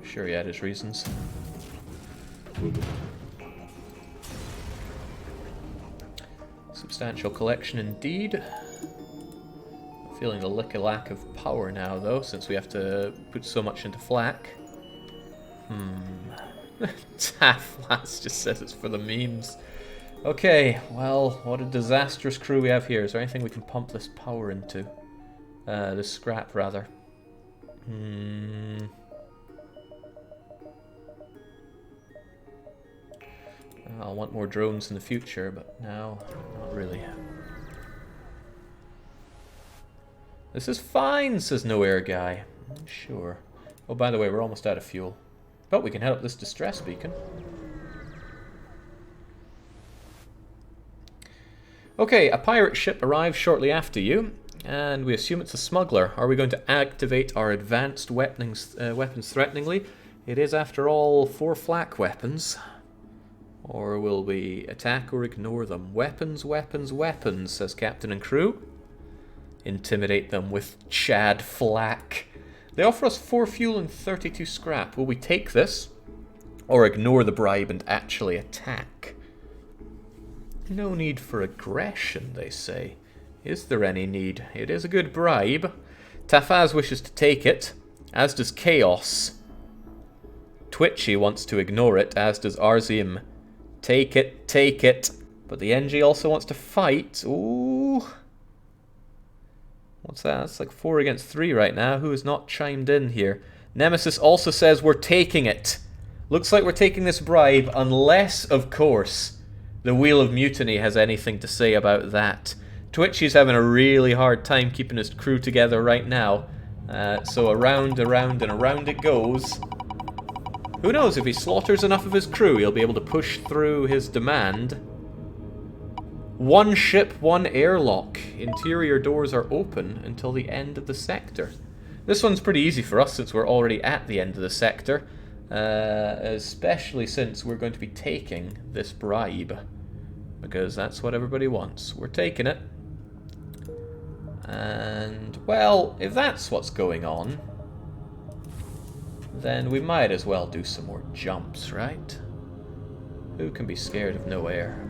Sure, he had his reasons. Substantial collection indeed. I'm feeling a lack of power now, though, since we have to put so much into flak. Taflas just says it's for the memes. Okay, well, what a disastrous crew we have here. Is there anything we can pump this power into? This scrap, rather. I'll want more drones in the future, but now, not really. This is fine, says No Air Guy. Sure. Oh, by the way, we're almost out of fuel. But we can head up this distress beacon. Okay, a pirate ship arrives shortly after you, and we assume it's a smuggler. Are we going to activate our advanced weapons threateningly? It is, after all, 4 flak weapons. Or will we attack or ignore them? Weapons, weapons, weapons, says Captain and crew. Intimidate them with Chad flak. They offer us 4 fuel and 32 scrap. Will we take this? Or ignore the bribe and actually attack? No need for aggression, they say. Is there any need? It is a good bribe. Tafaz wishes to take it, as does Chaos. Twitchy wants to ignore it, as does Arzim. Take it, take it. But the NG also wants to fight. Ooh. What's that? It's like 4 against 3 right now. Who has not chimed in here? Nemesis also says we're taking it. Looks like we're taking this bribe, unless, of course, the Wheel of Mutiny has anything to say about that. Twitchy's having a really hard time keeping his crew together right now. So around, and around it goes. Who knows, if he slaughters enough of his crew, he'll be able to push through his demand. One ship, one airlock. Interior doors are open until the end of the sector. This one's pretty easy for us since we're already at the end of the sector. Especially since we're going to be taking this bribe. Because that's what everybody wants. We're taking it. And, well, if that's what's going on, then we might as well do some more jumps, right? Who can be scared of no air?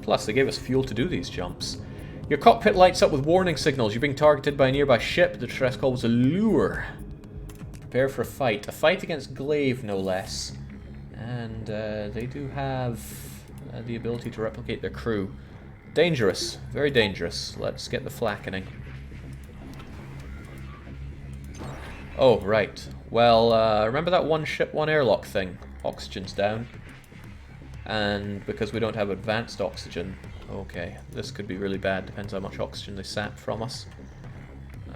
Plus, they gave us fuel to do these jumps. Your cockpit lights up with warning signals. You're being targeted by a nearby ship. The distress call was a lure. Prepare for a fight. A fight against Glaive, no less. And they do have the ability to replicate their crew. Dangerous. Very dangerous. Let's get the flackening. Oh, right. Well, remember that one ship, one airlock thing? Oxygen's down. And because we don't have advanced oxygen, okay, this could be really bad. Depends how much oxygen they sap from us.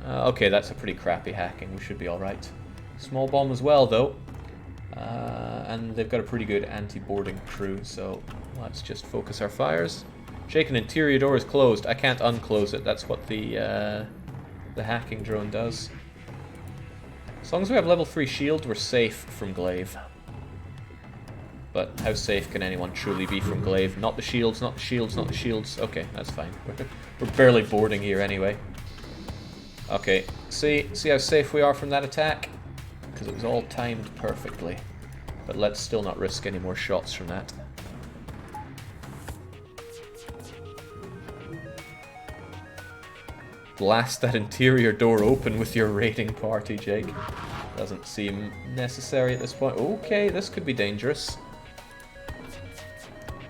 Okay, that's a pretty crappy hacking. We should be alright. Small bomb as well, though. And they've got a pretty good anti-boarding crew, so let's just focus our fires. Shaken interior door is closed. I can't unclose it. That's what the hacking drone does. As long as we have level 3 shield, we're safe from Glaive. But how safe can anyone truly be from Glaive? Not the shields, not the shields, not the shields. Okay, that's fine. We're barely boarding here anyway. Okay, see how safe we are from that attack? Because it was all timed perfectly. But let's still not risk any more shots from that. Blast that interior door open with your raiding party, Jake. Doesn't seem necessary at this point. Okay, this could be dangerous.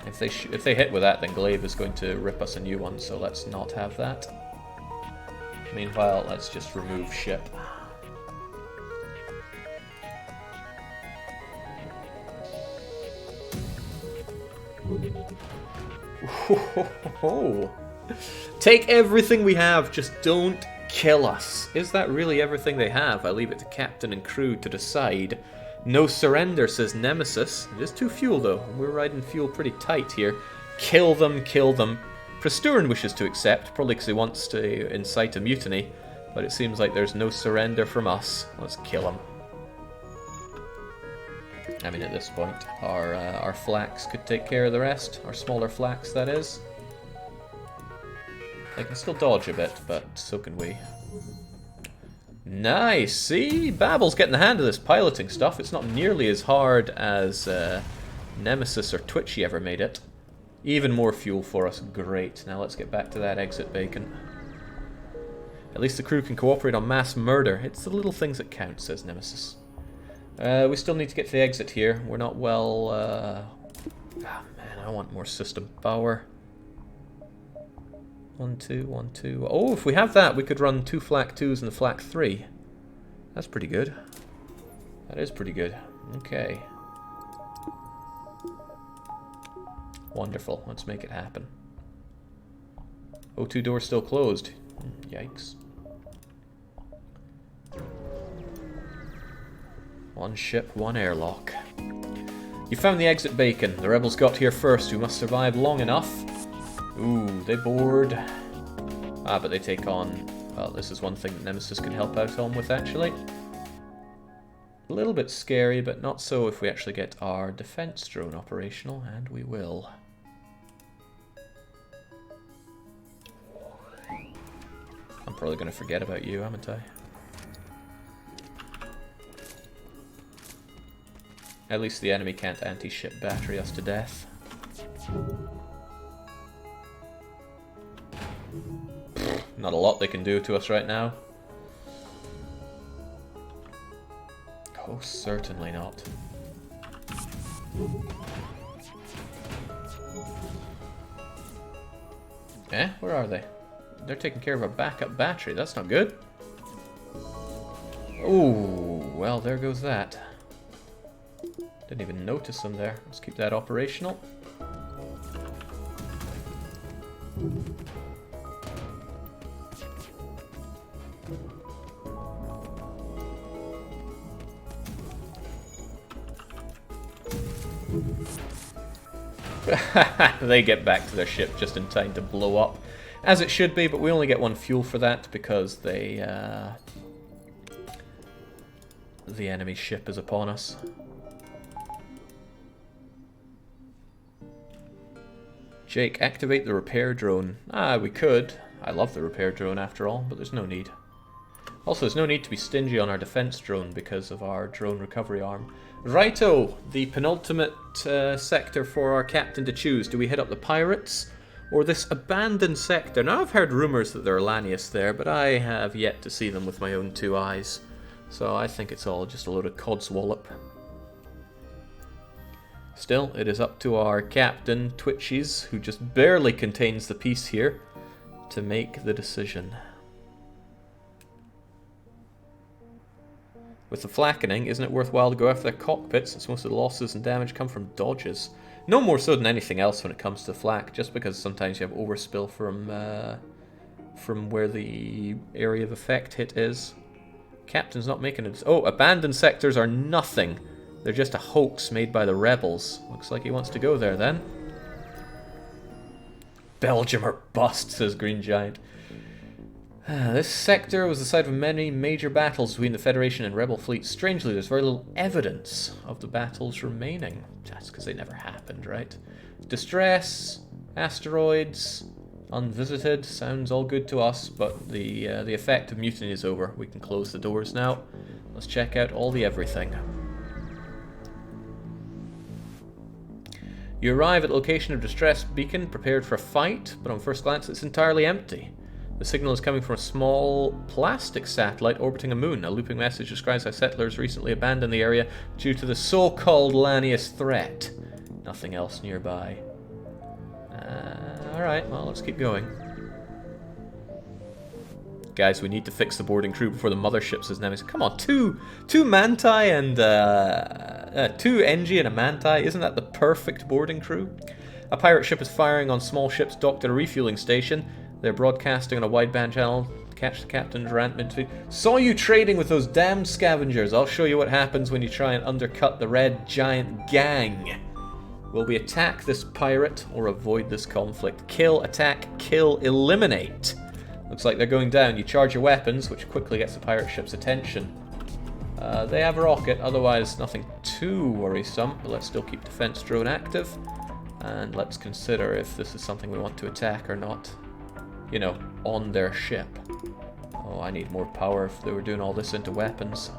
If they hit with that, then Glaive is going to rip us a new one, so let's not have that. Meanwhile, let's just remove ship. Take everything we have, just don't kill us. Is that really everything they have? I leave it to captain and crew to decide. No surrender, says Nemesis. It is 2 fuel, though. We're riding fuel pretty tight here. Kill them, kill them. Prasturin wishes to accept, probably because he wants to incite a mutiny. But it seems like there's no surrender from us. Let's kill him. I mean, at this point, our flaks could take care of the rest. Our smaller flaks, that is. They can still dodge a bit, but so can we. Nice! See? Babel's getting the hand of this piloting stuff. It's not nearly as hard as Nemesis or Twitchy ever made it. Even more fuel for us. Great. Now let's get back to that exit bacon. At least the crew can cooperate on mass murder. It's the little things that count, says Nemesis. We still need to get to the exit here. We're not well... Ah, man, I want more system power. 1, 2, 1, 2. Oh, if we have that, we could run 2 flak 2s and a flak 3. That's pretty good. That is pretty good. Okay. Wonderful. Let's make it happen. O2 door still closed. Yikes. 1 ship, 1 airlock. You found the exit bacon. The rebels got here first. We must survive long enough. Ooh, they board. Ah, but they take on... Well, this is one thing that Nemesis can help out on with, actually. A little bit scary, but not so if we actually get our defense drone operational, and we will. I'm probably going to forget about you, haven't I? At least the enemy can't anti-ship battery us to death. Not a lot they can do to us right now. Oh, certainly not. Eh? Where are they? They're taking care of a backup battery. That's not good. Oh, well, there goes that. Didn't even notice them there. Let's keep that operational. They get back to their ship just in time to blow up. As it should be, but we only get 1 fuel for that because they, the enemy ship is upon us. Jake, activate the repair drone. Ah, we could. I love the repair drone after all, but there's no need. Also, there's no need to be stingy on our defense drone because of our drone recovery arm. Righto, the penultimate sector for our captain to choose. Do we hit up the pirates or this abandoned sector? Now, I've heard rumors that there are Lanius there, but I have yet to see them with my own 2 eyes. So I think it's all just a load of codswallop. Still, it is up to our captain, Twitchies, who just barely contains the peace here, to make the decision. With the flackening, isn't it worthwhile to go after their cockpits since most of the losses and damage come from dodges? No more so than anything else when it comes to flak, just because sometimes you have overspill from where the area of effect hit is. Captain's not making it. Oh, abandoned sectors are nothing. They're just a hoax made by the rebels. Looks like he wants to go there then. Belgium or bust, says Green Giant. This sector was the site of many major battles between the Federation and Rebel fleets. Strangely, there's very little evidence of the battles remaining. That's because they never happened, right? Distress, asteroids, unvisited, sounds all good to us, but the effect of mutiny is over. We can close the doors now. Let's check out all the everything. You arrive at the location of distress beacon, prepared for a fight, but on first glance it's entirely empty. The signal is coming from a small plastic satellite orbiting a moon. A looping message describes how settlers recently abandoned the area due to the so-called Lanius threat. Nothing else nearby. Alright, well, let's keep going. Guys, we need to fix the boarding crew before the mothership, says Nemesis. Come on, two Manti and 2 Engi and a Manti. Isn't that the perfect boarding crew? A pirate ship is firing on small ships docked at a refueling station. They're broadcasting on a wideband channel. Catch the captain's rant. Saw you trading with those damned scavengers. I'll show you what happens when you try and undercut the Red Giant gang. Will we attack this pirate or avoid this conflict? Kill, attack, kill, eliminate. Looks like they're going down. You charge your weapons, which quickly gets the pirate ship's attention. They have a rocket, otherwise nothing too worrisome. But let's still keep defense drone active. And let's consider if this is something we want to attack or not. You know, on their ship. Oh, I need more power if they were doing all this into weapons.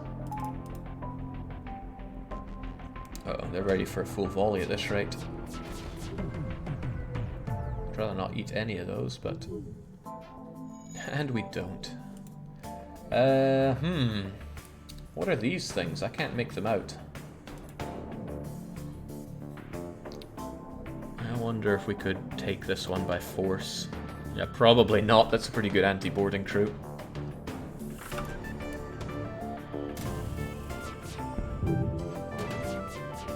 Uh-oh, they're ready for a full volley at this rate. I'd rather not eat any of those, but... And we don't. What are these things? I can't make them out. I wonder if we could take this one by force. Yeah, probably not. That's a pretty good anti-boarding crew.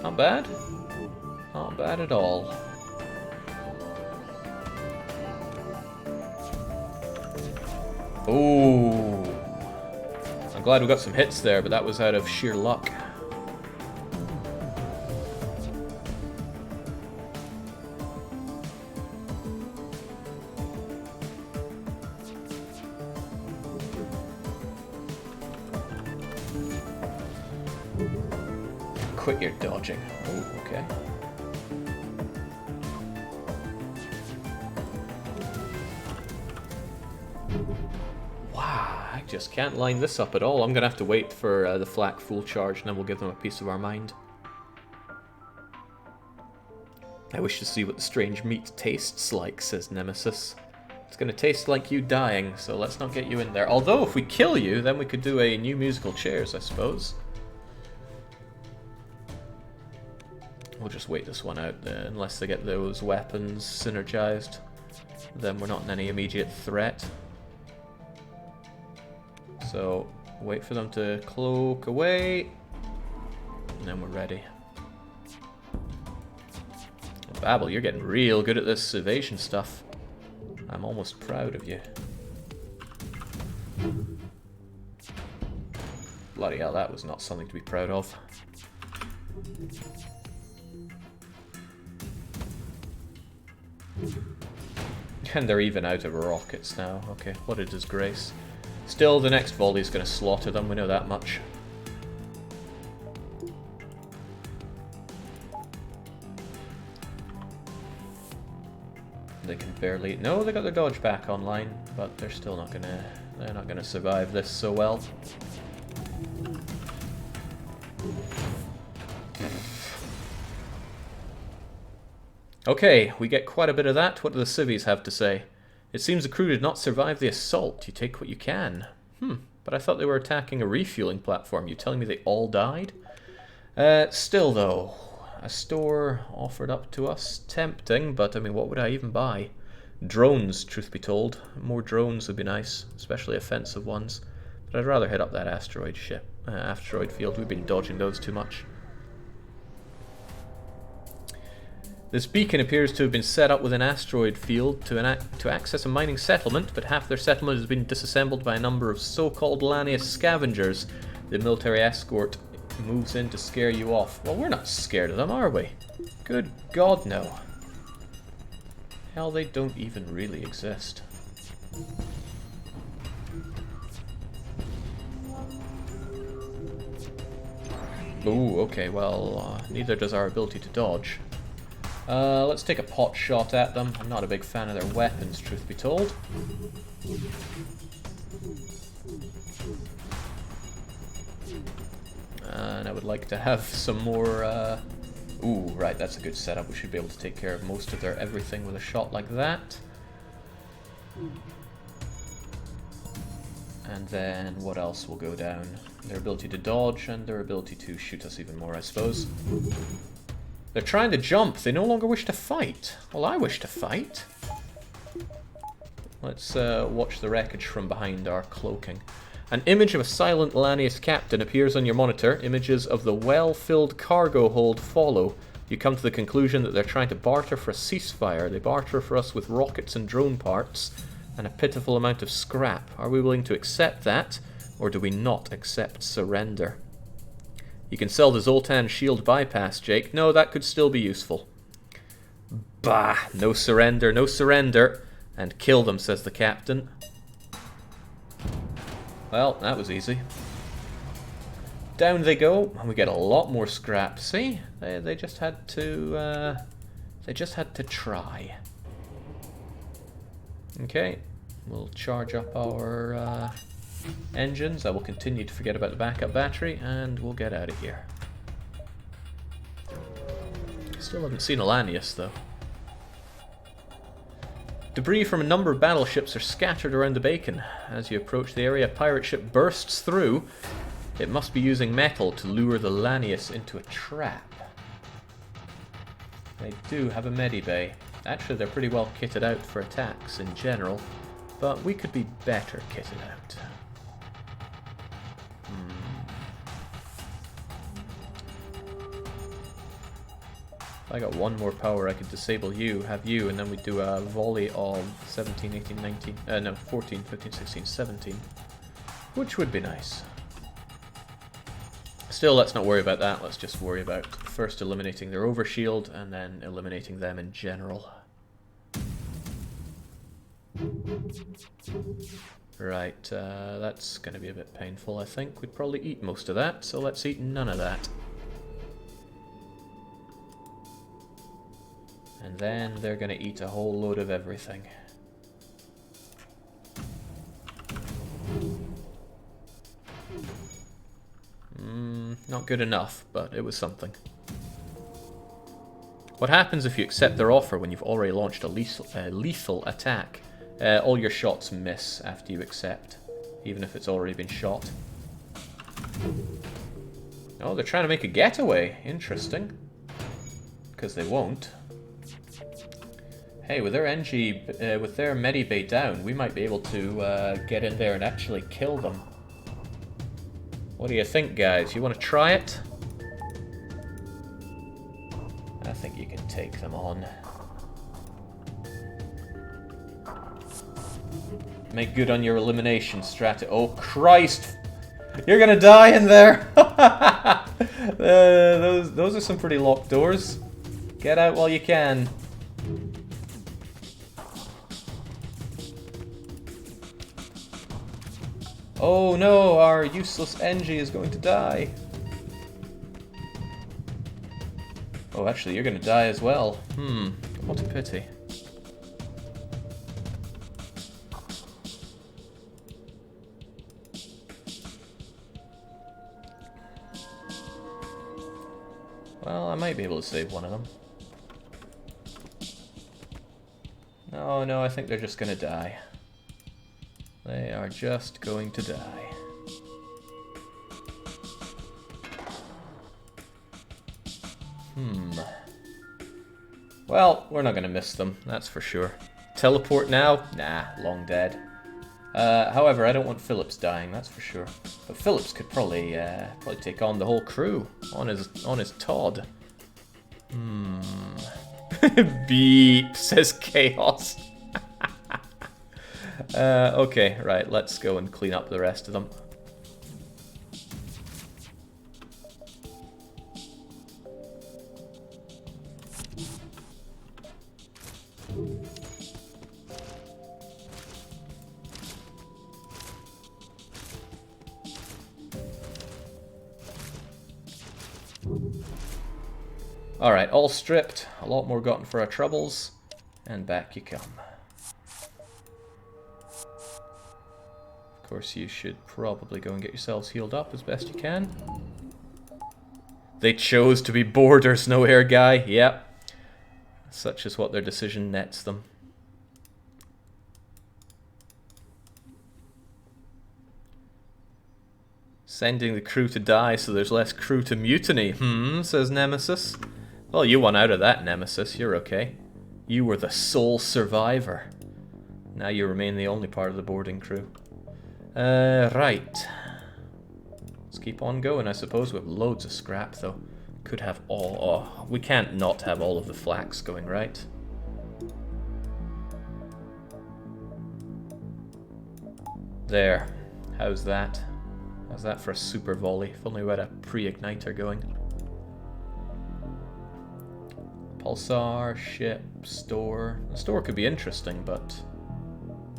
Not bad. Not bad at all. Ooh. I'm glad we got some hits there, but that was out of sheer luck. Quit your dodging. Oh, okay. Wow, I just can't line this up at all. I'm gonna have to wait for the flak full charge and then we'll give them a piece of our mind. I wish to see what the strange meat tastes like, says Nemesis. It's gonna taste like you dying, so let's not get you in there. Although, if we kill you, then we could do a new musical chairs, I suppose. We'll just wait this one out, unless they get those weapons synergized. Then we're not in any immediate threat. So, wait for them to cloak away, and then we're ready. Babel, you're getting real good at this evasion stuff. I'm almost proud of you. Bloody hell, that was not something to be proud of. And they're even out of rockets now. Okay, what a disgrace. Still, the next volley is going to slaughter them, we know that much. They can barely... No, they got their dodge back online, but they're still not gonna... They're not gonna survive this so well. Okay, we get quite a bit of that. What do the civvies have to say? It seems the crew did not survive the assault. You take what you can. But I thought they were attacking a refueling platform. You telling me they all died? Still though, a store offered up to us. Tempting, but I mean, what would I even buy? Drones, truth be told. More drones would be nice, especially offensive ones. But I'd rather hit up that asteroid field. We've been dodging those too much. This beacon appears to have been set up with an asteroid field to access a mining settlement, but half their settlement has been disassembled by a number of so-called Lanius scavengers. The military escort moves in to scare you off. Well, we're not scared of them, are we? Good God, no. Hell, they don't even really exist. Ooh, okay, well, neither does our ability to dodge. Let's take a pot shot at them. I'm not a big fan of their weapons, truth be told. And I would like to have some more... Ooh, right, that's a good setup. We should be able to take care of most of their everything with a shot like that. And then what else will go down? Their ability to dodge and their ability to shoot us even more, I suppose. They're trying to jump. They no longer wish to fight. Well, I wish to fight. Let's watch the wreckage from behind our cloaking. An image of a silent Lanius captain appears on your monitor. Images of the well-filled cargo hold follow. You come to the conclusion that they're trying to barter for a ceasefire. They barter for us with rockets and drone parts and a pitiful amount of scrap. Are we willing to accept that, or do we not accept surrender? You can sell the Zoltan shield bypass, Jake. No, that could still be useful. Bah! No surrender, no surrender. And kill them, says the captain. Well, that was easy. Down they go, and we get a lot more scrap. See? They just had to... they just had to try. Okay. We'll charge up our... engines. I will continue to forget about the backup battery, and we'll get out of here. Still haven't seen a Lanius, though. Debris from a number of battleships are scattered around the beacon. As you approach the area, a pirate ship bursts through. It must be using metal to lure the Lanius into a trap. They do have a medibay. Actually, they're pretty well kitted out for attacks in general, but we could be better kitted out. If I got one more power, I could disable you, have you, and then we do a volley of 17, 18, 19, no, 14, 15, 16, 17, which would be nice. Still, let's not worry about that. Let's just worry about first eliminating their overshield and then eliminating them in general. Right, that's going to be a bit painful, I think. We'd probably eat most of that, so let's eat none of that. And then they're going to eat a whole load of everything. Not good enough, but it was something. What happens if you accept their offer when you've already launched a lethal attack? All your shots miss after you accept, even if it's already been shot. Oh, they're trying to make a getaway. Interesting. Because they won't. Hey, with their NG, with their medibay down, we might be able to get in there and actually kill them. What do you think, guys? You want to try it? I think you can take them on. Make good on your elimination strategy. Oh, Christ! You're gonna die in there! Those are some pretty locked doors. Get out while you can. Oh no, our useless Engie is going to die. Oh, actually, you're going to die as well. What a pity. Well, I might be able to save one of them. No, I think they're just going to die. They are just going to die. Well, we're not going to miss them, that's for sure. Teleport now? Nah, long dead. However, I don't want Phillips dying, that's for sure. But Phillips could probably take on the whole crew on his Todd. Beep, says Chaos. Okay, right, let's go and clean up the rest of them. Alright, all stripped, a lot more gotten for our troubles, and back you come. Of course, you should probably go and get yourselves healed up as best you can. They chose to be boarders, no air guy. Yep. Such is what their decision nets them. Sending the crew to die so there's less crew to mutiny, says Nemesis. Well, you won out of that, Nemesis. You're okay. You were the sole survivor. Now you remain the only part of the boarding crew. Right. Let's keep on going, I suppose. We have loads of scrap, though. Could have all... Oh, we can't not have all of the flax going, right? There. How's that? How's that for a super volley? If only we had a pre-igniter going. Pulsar, ship, store. The store could be interesting, but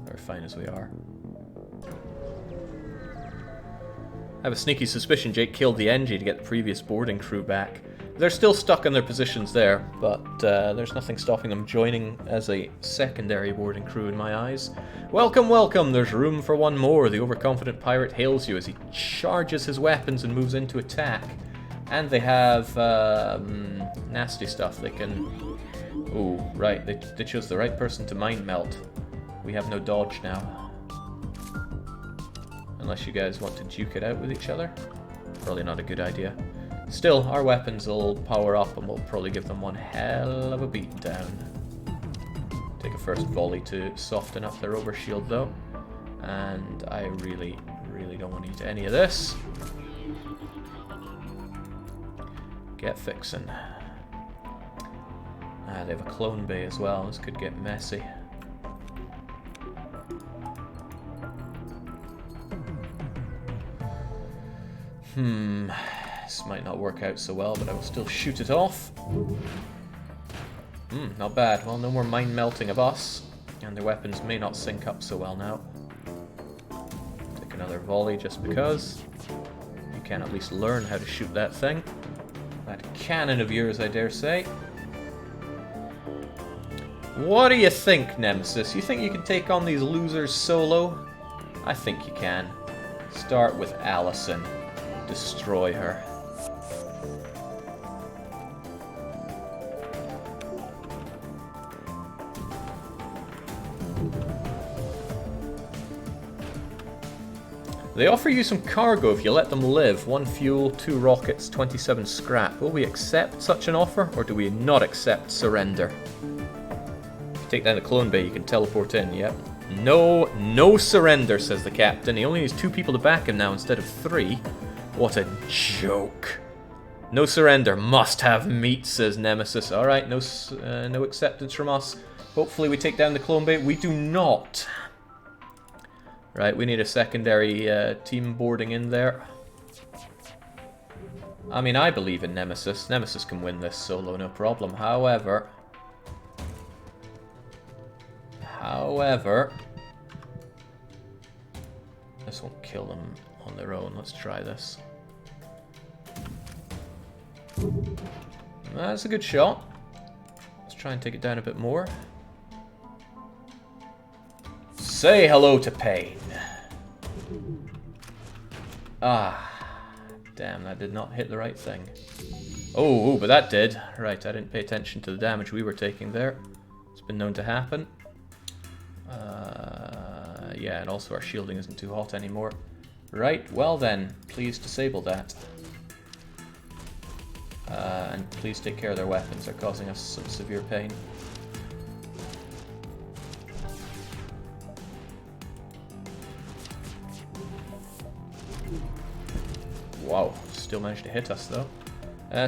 we're fine as we are. I have a sneaky suspicion Jake killed the Engie to get the previous boarding crew back. They're still stuck in their positions there, but there's nothing stopping them joining as a secondary boarding crew in my eyes. Welcome, welcome! There's room for one more. The overconfident pirate hails you as he charges his weapons and moves into attack. And they have nasty stuff. They can... Ooh, right. They chose the right person to mind melt. We have no dodge now. Unless you guys want to duke it out with each other. Probably not a good idea. Still, our weapons will power up and we'll probably give them one hell of a beat down. Take a first volley to soften up their overshield though. And I really, really don't want to eat any of this. Get fixin'. Ah, they have a clone bay as well. This could get messy. This might not work out so well, but I will still shoot it off. Not bad. Well, no more mind melting of us. And their weapons may not sync up so well now. Take another volley just because. You can at least learn how to shoot that thing. That cannon of yours, I dare say. What do you think, Nemesis? You think you can take on these losers solo? I think you can. Start with Allison. Destroy her. They offer you some cargo if you let them live. 1 fuel, 2 rockets, 27 scrap. Will we accept such an offer, or do we not accept surrender? If you take down the clone bay, you can teleport in, yep. No surrender, says the captain. He only needs 2 people to back him now instead of 3. What a joke. No surrender. Must have meat, says Nemesis. Alright, no acceptance from us. Hopefully we take down the clone bay. We do not. Right, we need a secondary team boarding in there. I mean, I believe in Nemesis. Nemesis can win this solo, no problem. However... This won't kill them on their own. Let's try this. That's a good shot. Let's try and take it down a bit more. Say hello to pain. Ah, damn, that did not hit the right thing. Oh, but that did. Right, I didn't pay attention to the damage we were taking there. It's been known to happen. Yeah, and also our shielding isn't too hot anymore. Right, well then, please disable that. And please take care of their weapons. They're causing us some severe pain. Wow, still managed to hit us though.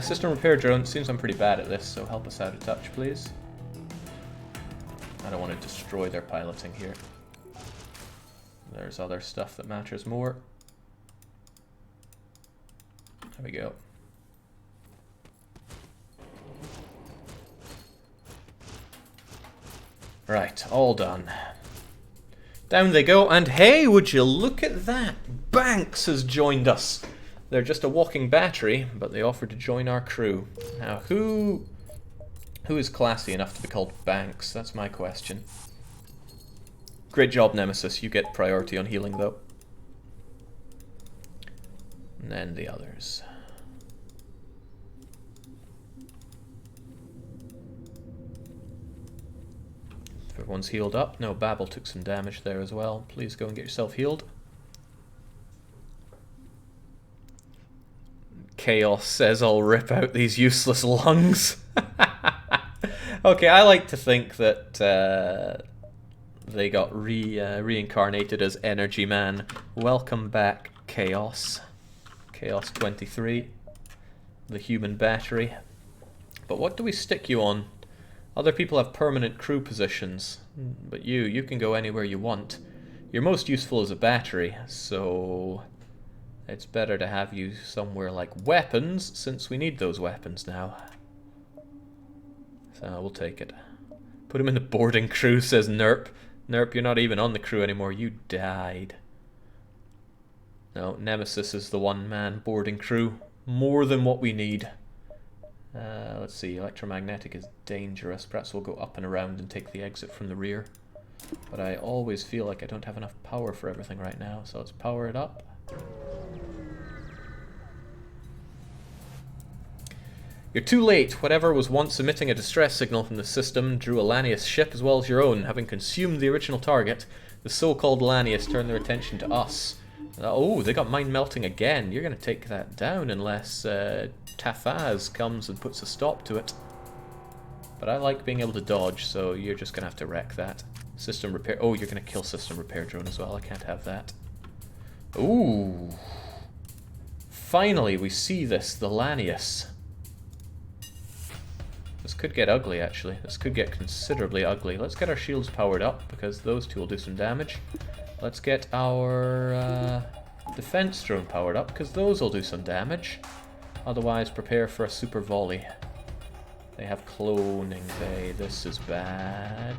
System repair drone, seems I'm pretty bad at this, so help us out a touch, please. I don't want to destroy their piloting here. There's other stuff that matters more. There we go. Right, all done. Down they go, and hey, would you look at that? Banks has joined us. They're just a walking battery, but they offered to join our crew. Now, who is classy enough to be called Banks? That's my question. Great job, Nemesis. You get priority on healing, though. And then the others. Everyone's healed up. No, Babel took some damage there as well. Please go and get yourself healed. Chaos says I'll rip out these useless lungs. Okay, I like to think that they got reincarnated as Energy Man. Welcome back, Chaos. Chaos 23. The human battery. But what do we stick you on? Other people have permanent crew positions, but you can go anywhere you want. You're most useful as a battery, so it's better to have you somewhere like weapons, since we need those weapons now. So we'll take it. Put him in the boarding crew, says Nerp. Nerp, you're not even on the crew anymore, you died. No, Nemesis is the one-man boarding crew. More than what we need. Let's see, electromagnetic is dangerous. Perhaps we'll go up and around and take the exit from the rear. But I always feel like I don't have enough power for everything right now, so let's power it up. You're too late. Whatever was once emitting a distress signal from the system drew a Lanius ship as well as your own. Having consumed the original target, the so-called Lanius turned their attention to us. Oh, they got mind melting again. You're going to take that down unless Tafaz comes and puts a stop to it. But I like being able to dodge, so you're just going to have to wreck that. System repair... Oh, you're going to kill system repair drone as well. I can't have that. Ooh. Finally, we see this, the Lanius. This could get ugly, actually. This could get considerably ugly. Let's get our shields powered up, because those two will do some damage. Let's get our defense drone powered up, because those will do some damage. Otherwise, prepare for a super volley. They have cloning bay. This is bad.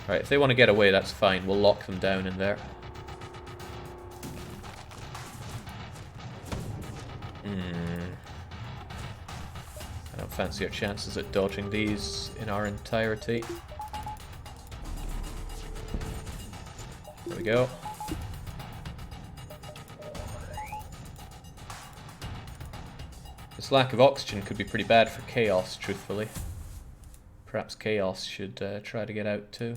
Alright, if they want to get away, that's fine. We'll lock them down in there. I don't fancy our chances at dodging these in our entirety. There we go. This lack of oxygen could be pretty bad for Chaos, truthfully. Perhaps Chaos should try to get out too.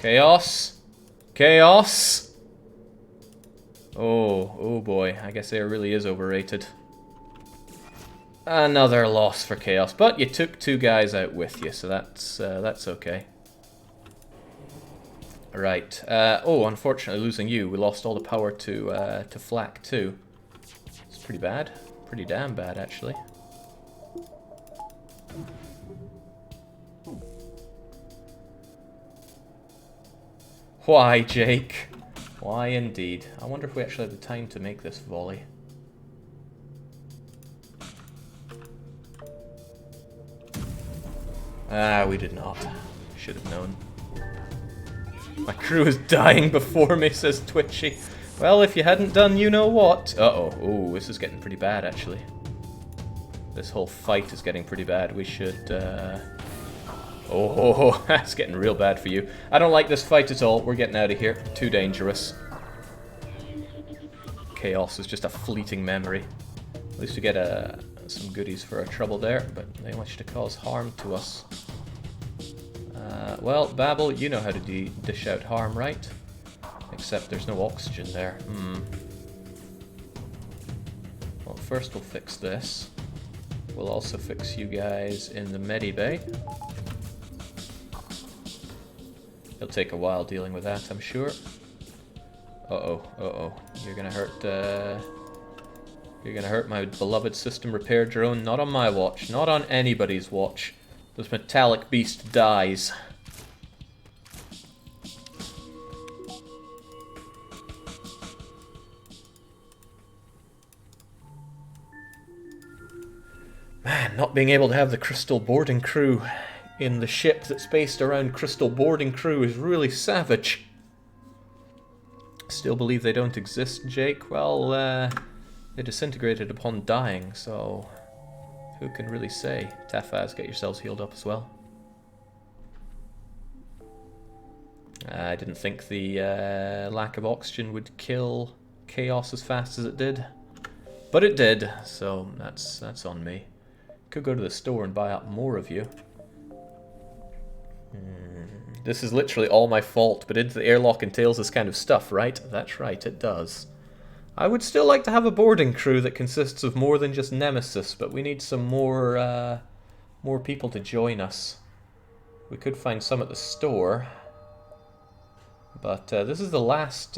Chaos! Chaos! Oh boy, I guess air really is overrated. Another loss for Chaos, but you took two guys out with you, so that's okay. Right. Oh, unfortunately, losing you, we lost all the power to flak too. It's pretty bad, pretty damn bad actually. Why, Jake? Why indeed? I wonder if we actually have the time to make this volley. Ah, we did not. Should have known. My crew is dying before me, says Twitchy. Well, if you hadn't done you know what. Uh-oh. Oh, this is getting pretty bad, actually. This whole fight is getting pretty bad. We should, Oh, that's getting real bad for you. I don't like this fight at all. We're getting out of here. Too dangerous. Chaos is just a fleeting memory. At least we get some goodies for our trouble there, but they wish to cause harm to us. Well, Babel, you know how to dish out harm, right? Except there's no oxygen there. Well, first we'll fix this. We'll also fix you guys in the medibay. It'll take a while dealing with that, I'm sure. Uh-oh, uh-oh. You're gonna hurt my beloved system repair drone. Not on my watch. Not on anybody's watch. This metallic beast dies. Man, not being able to have the crystal boarding crew in the ship that's based around crystal boarding crew is really savage. Still believe they don't exist, Jake? Well, they disintegrated upon dying, so who can really say? Tafaz, get yourselves healed up as well. I didn't think the lack of oxygen would kill Chaos as fast as it did. But it did, so that's on me. Could go to the store and buy up more of you. This is literally all my fault, but Into the Airlock entails this kind of stuff, right? That's right, it does. I would still like to have a boarding crew that consists of more than just Nemesis, but we need some more people to join us. We could find some at the store, but this is the last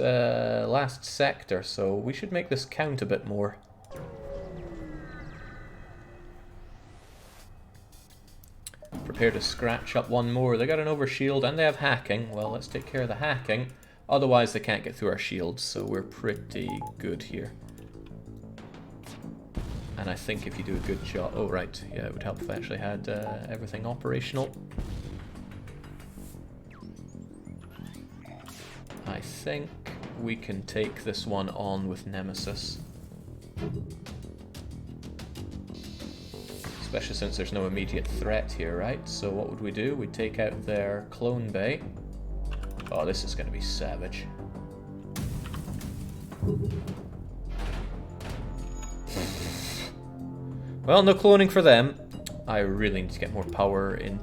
sector, so we should make this count a bit more. Prepare to scratch up one more. They got an overshield and they have hacking. Well, let's take care of the hacking. Otherwise, they can't get through our shields, so we're pretty good here. And I think if you do a good job... Oh, right. Yeah, it would help if I actually had everything operational. I think we can take this one on with Nemesis. Especially since there's no immediate threat here, right? So what would we do? We'd take out their clone bay. Oh, this is going to be savage. Well, no cloning for them. I really need to get more power in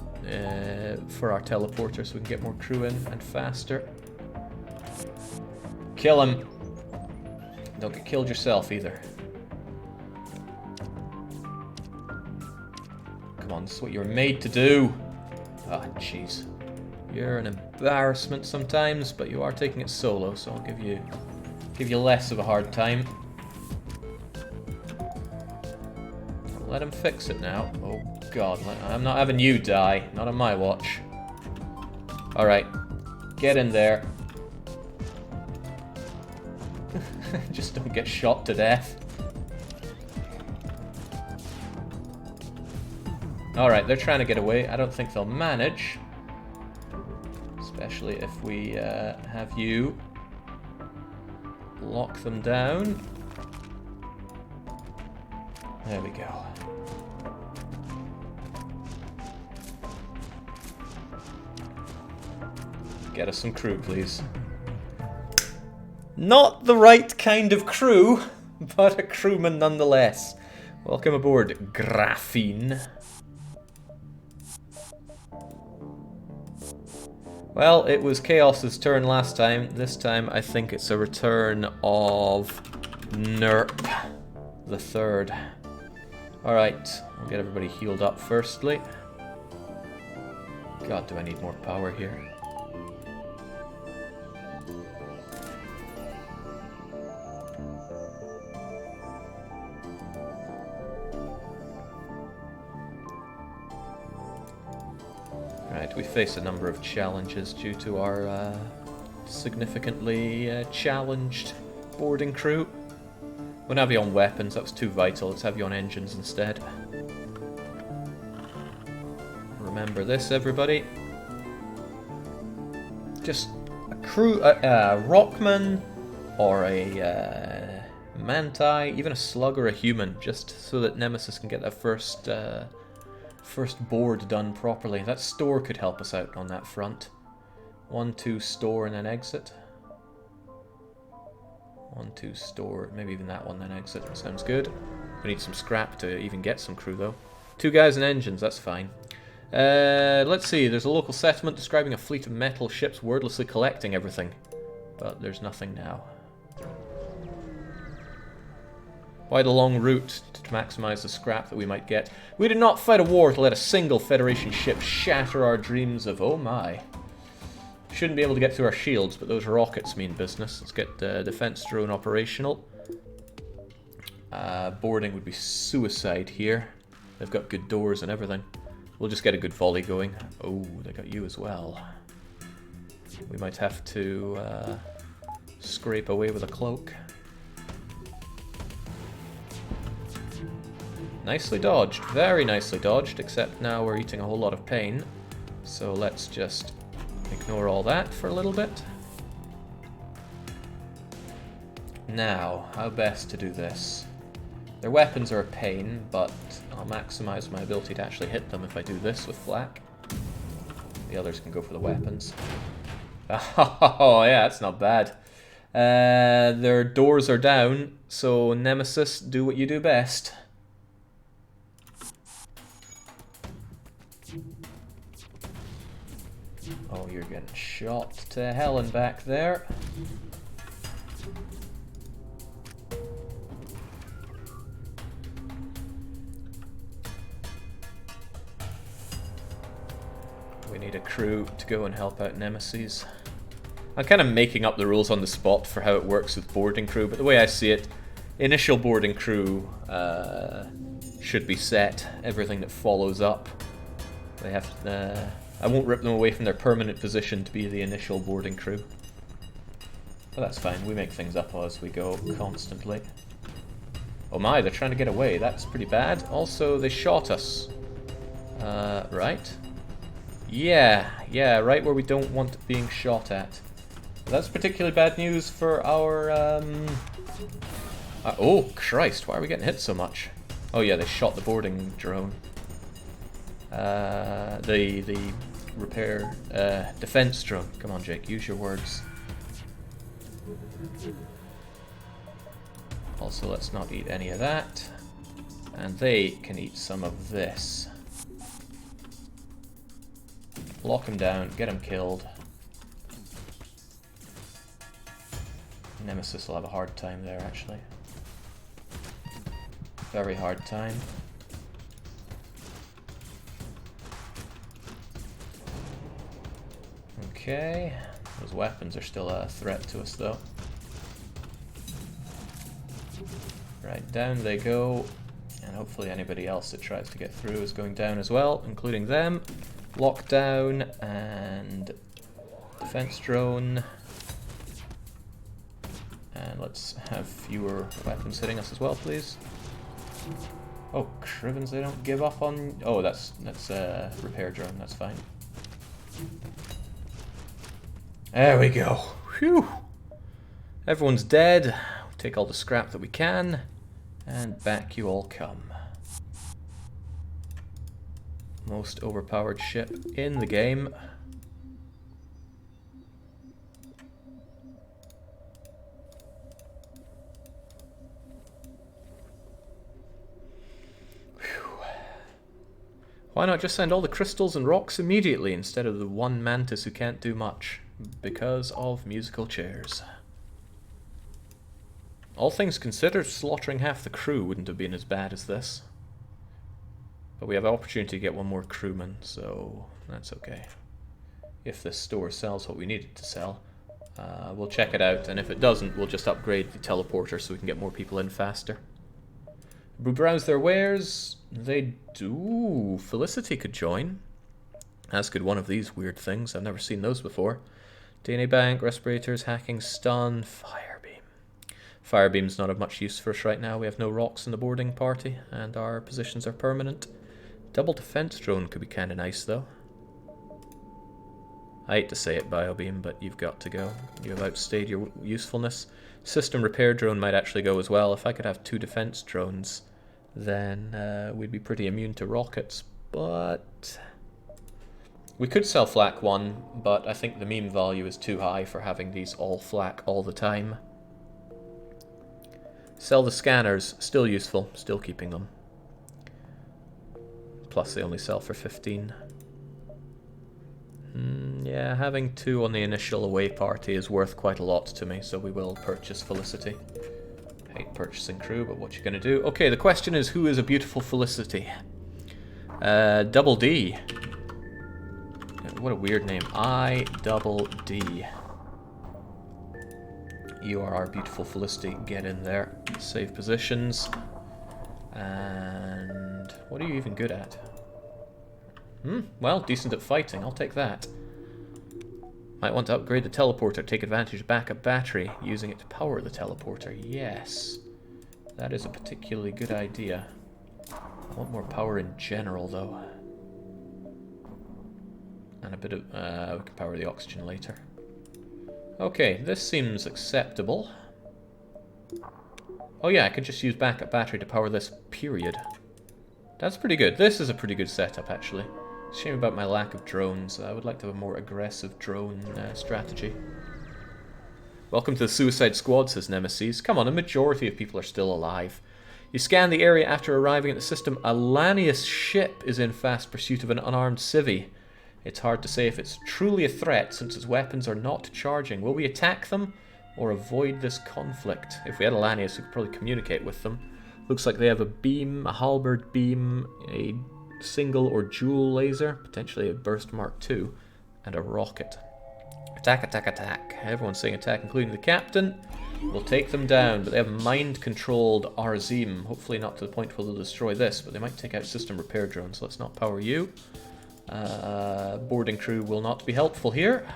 for our teleporter so we can get more crew in and faster. Kill him. Don't get killed yourself either. Come on, this is what you were made to do. Ah, jeez. You're an embarrassment sometimes, but you are taking it solo, so I'll give you less of a hard time. Let him fix it now. Oh god, I'm not having you die. Not on my watch. Alright, get in there. Just don't get shot to death. Alright, they're trying to get away. I don't think they'll manage. Especially if we have you lock them down. There we go. Get us some crew, please. Not the right kind of crew, but a crewman nonetheless. Welcome aboard, Graphene. Well, it was Chaos's turn last time. This time, I think it's a return of Nerp the Third. Alright, we'll get everybody healed up firstly. God, do I need more power here. We face a number of challenges due to our significantly challenged boarding crew. We'll have you on weapons, that was too vital. Let's have you on engines instead. Remember this, everybody. Just a crew, a rockman, or a manti, even a slug or a human, just so that Nemesis can get that first board done properly. That store could help us out on that front. 1, 2, store, and then exit. 1, 2, store, maybe even that one, then exit. Sounds good. We need some scrap to even get some crew, though. 2 guys and engines, that's fine. Let's see, there's a local settlement describing a fleet of metal ships wordlessly collecting everything. But there's nothing now. Why the long route to maximize the scrap that we might get? We did not fight a war to let a single Federation ship shatter our dreams of, oh my. Shouldn't be able to get through our shields, but those rockets mean business. Let's get the defense drone operational. Boarding would be suicide here. They've got good doors and everything. We'll just get a good volley going. Oh, they got you as well. We might have to scrape away with a cloak. Nicely dodged. Very nicely dodged, except now we're eating a whole lot of pain. So let's just ignore all that for a little bit. Now, how best to do this? Their weapons are a pain, but I'll maximize my ability to actually hit them if I do this with flak. The others can go for the weapons. Oh, yeah, that's not bad. Their doors are down, so Nemesis, do what you do best. Oh, you're getting shot to hell and back there. We need a crew to go and help out Nemesis. I'm kind of making up the rules on the spot for how it works with boarding crew, but the way I see it, initial boarding crew should be set. Everything that follows up, they have I won't rip them away from their permanent position to be the initial boarding crew. But that's fine, we make things up as we go constantly. Oh my, they're trying to get away, that's pretty bad. Also, they shot us. Right? Yeah, right where we don't want being shot at. That's particularly bad news for our, oh, Christ, why are we getting hit so much? Oh yeah, they shot the boarding drone. The repair, defense drone. Come on, Jake, use your words. Also, let's not eat any of that. And they can eat some of this. Lock him down, get him killed. Nemesis will have a hard time there, actually. Very hard time. Okay, those weapons are still a threat to us, though. Right, down they go. And hopefully anybody else that tries to get through is going down as well, including them. Lockdown and defense drone. And let's have fewer weapons hitting us as well, please. Oh, Crivens, they don't give up on... Oh, that's a repair drone, that's fine. There we go. Phew. Everyone's dead. We'll take all the scrap that we can. And back you all come. Most overpowered ship in the game. Why not just send all the crystals and rocks immediately instead of the one mantis who can't do much? Because of musical chairs. All things considered, slaughtering half the crew wouldn't have been as bad as this. But we have an opportunity to get one more crewman, so that's okay. If this store sells what we need it to sell, we'll check it out, and if it doesn't, we'll just upgrade the teleporter so we can get more people in faster. We browse their wares. They do. Felicity could join. As could one of these weird things. I've never seen those before. DNA bank, respirators, hacking, stun, firebeam. Firebeam's not of much use for us right now. We have no rocks in the boarding party, and our positions are permanent. Double defense drone could be kind of nice, though. I hate to say it, Biobeam, but you've got to go. You have outstayed your usefulness. System repair drone might actually go as well. If I could have 2 defense drones, then we'd be pretty immune to rockets. But we could sell flak 1, but I think the meme value is too high for having these all flak all the time. Sell the scanners, still useful, still keeping them. Plus they only sell for 15. Yeah, having 2 on the initial away party is worth quite a lot to me, so we will purchase Felicity. Hate purchasing crew, but what you gonna do? Okay, the question is, who is a beautiful Felicity? Double D. What a weird name. I-double-D. You are our beautiful Felicity. Get in there. Save positions. And what are you even good at? Well, decent at fighting. I'll take that. Might want to upgrade the teleporter. Take advantage of backup battery. Using it to power the teleporter. Yes. That is a particularly good idea. I want more power in general, though. And a bit of... we can power the oxygen later. Okay, this seems acceptable. Oh yeah, I could just use backup battery to power this, period. That's pretty good. This is a pretty good setup, actually. Shame about my lack of drones. I would like to have a more aggressive drone strategy. Welcome to the Suicide Squad, says Nemesis. Come on, a majority of people are still alive. You scan the area after arriving at the system. A Lanius ship is in fast pursuit of an unarmed civvy. It's hard to say if it's truly a threat since its weapons are not charging. Will we attack them or avoid this conflict? If we had a Lanius, we could probably communicate with them. Looks like they have a beam, a halberd beam, a single or dual laser, potentially a burst mark II, and a rocket. Attack, attack, attack. Everyone's saying attack, including the captain. We'll take them down, but they have mind-controlled Arzim. Hopefully not to the point where they'll destroy this, but they might take out system repair drones. Let's not power you. Boarding crew will not be helpful here.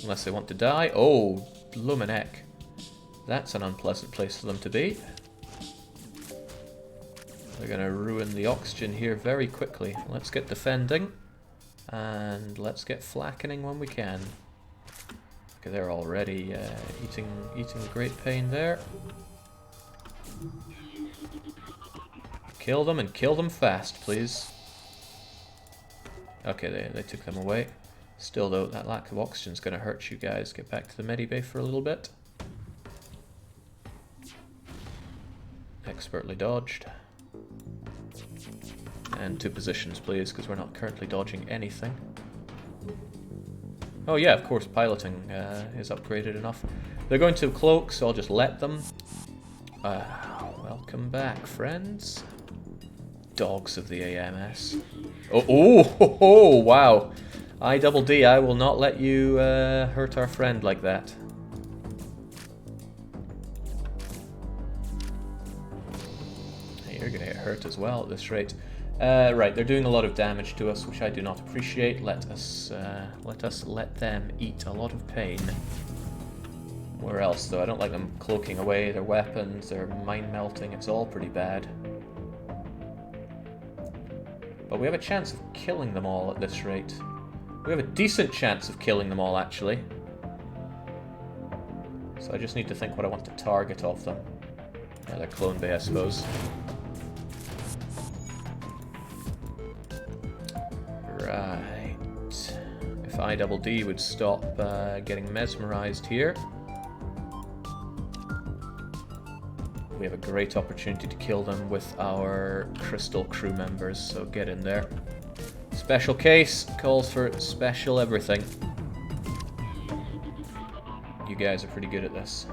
Unless they want to die. Oh, bloomin' heck. That's an unpleasant place for them to be. They're going to ruin the oxygen here very quickly. Let's get defending. And let's get flackening when we can. Okay, they're already eating great pain there. Kill them and kill them fast, please. Okay, they took them away. Still though, that lack of oxygen is going to hurt you guys. Get back to the medibay for a little bit. Expertly dodged. And 2 positions, please, because we're not currently dodging anything. Oh yeah, of course, piloting is upgraded enough. They're going to cloak, so I'll just let them. Welcome back, friends. Dogs of the AMS. Oh, wow. I-double-D, I will not let you hurt our friend like that. Hey, you're gonna get hurt as well at this rate. Right, they're doing a lot of damage to us, which I do not appreciate. Let us let them eat a lot of pain. Where else, though? I don't like them cloaking away their weapons, their mind melting. It's all pretty bad. But we have a chance of killing them all at this rate. We have a decent chance of killing them all, actually. So I just need to think what I want to target of them. Yeah, their clone bay, I suppose. Right. If I-double-D would stop getting mesmerized here, we have a great opportunity to kill them with our crystal crew members, so get in there. Special case calls for special everything. You guys are pretty good at this.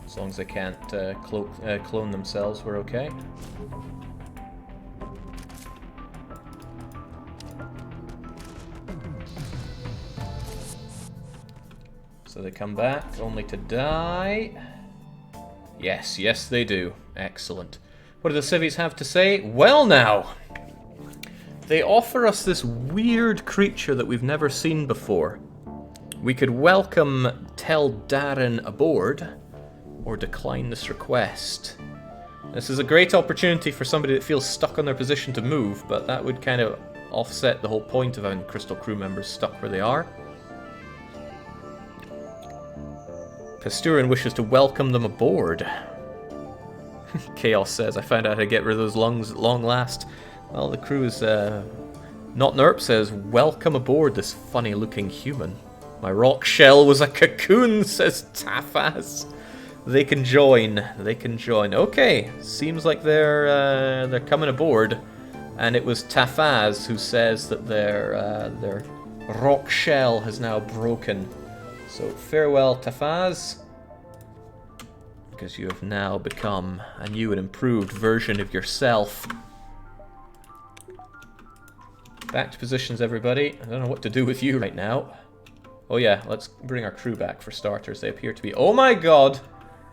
As long as they can't clone themselves, we're okay. So they come back, only to die. Yes, yes they do. Excellent. What do the civvies have to say? Well now! They offer us this weird creature that we've never seen before. We could welcome Tell Darren aboard, or decline this request. This is a great opportunity for somebody that feels stuck on their position to move, but that would kind of offset the whole point of having Crystal crew members stuck where they are. Pasturin wishes to welcome them aboard. Chaos says, I found out how to get rid of those lungs at long last. Well, the crew is... Not Nerp says, welcome aboard this funny-looking human. My rock shell was a cocoon, says Tafaz. They can join. They can join. Okay, seems like they're coming aboard. And it was Tafaz who says that their rock shell has now broken. So farewell, Tafaz, because you have now become a new and improved version of yourself. Back to positions, everybody. I don't know what to do with you right now. Oh yeah, let's bring our crew back for starters. They appear to be... Oh my god!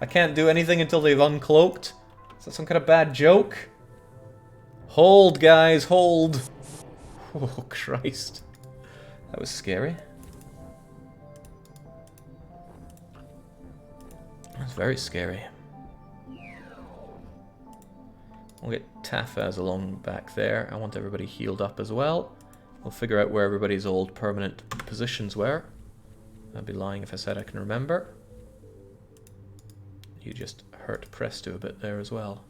I can't do anything until they've uncloaked. Is that some kind of bad joke? Hold, guys, hold! Oh, Christ. That was scary. That's very scary. We'll get Tafaz along back there. I want everybody healed up as well. We'll figure out where everybody's old permanent positions were. I'd be lying if I said I can remember. You just hurt Presto a bit there as well.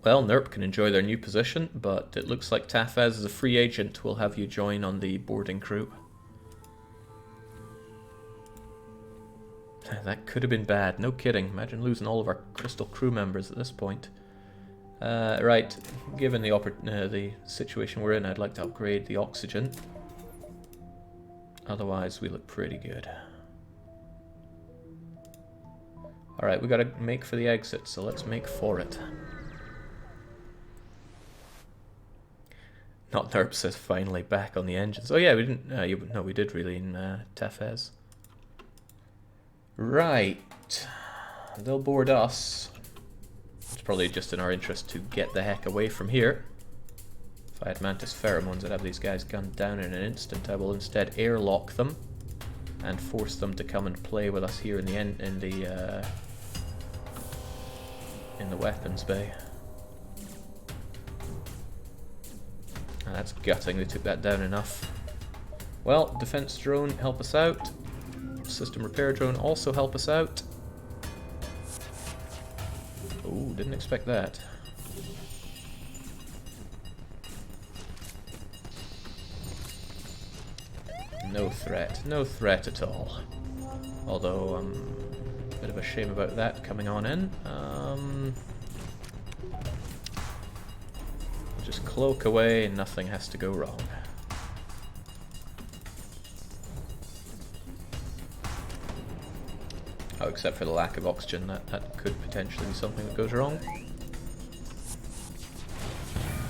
Well, Nerp can enjoy their new position, but it looks like Tafaz is a free agent. We'll have you join on the boarding crew. That could have been bad, no kidding. Imagine losing all of our Crystal crew members at this point. Right, given the situation we're in, I'd like to upgrade the oxygen. Otherwise, we look pretty good. Alright, we gotta make for the exit, so let's make for it. Not Nerp says finally back on the engines. Oh yeah, we didn't... no, we did really in Tafaz. Right. They'll board us. It's probably just in our interest to get the heck away from here. If I had Mantis Pheromones, I'd have these guys gunned down in an instant. I will instead airlock them and force them to come and play with us here in the weapons bay. That's gutting, they took that down enough. Well, defense drone, help us out. System repair drone, also help us out. Ooh, didn't expect that. No threat at all. Although, a bit of a shame about that coming on in. Just cloak away and nothing has to go wrong. Oh, except for the lack of oxygen, that could potentially be something that goes wrong.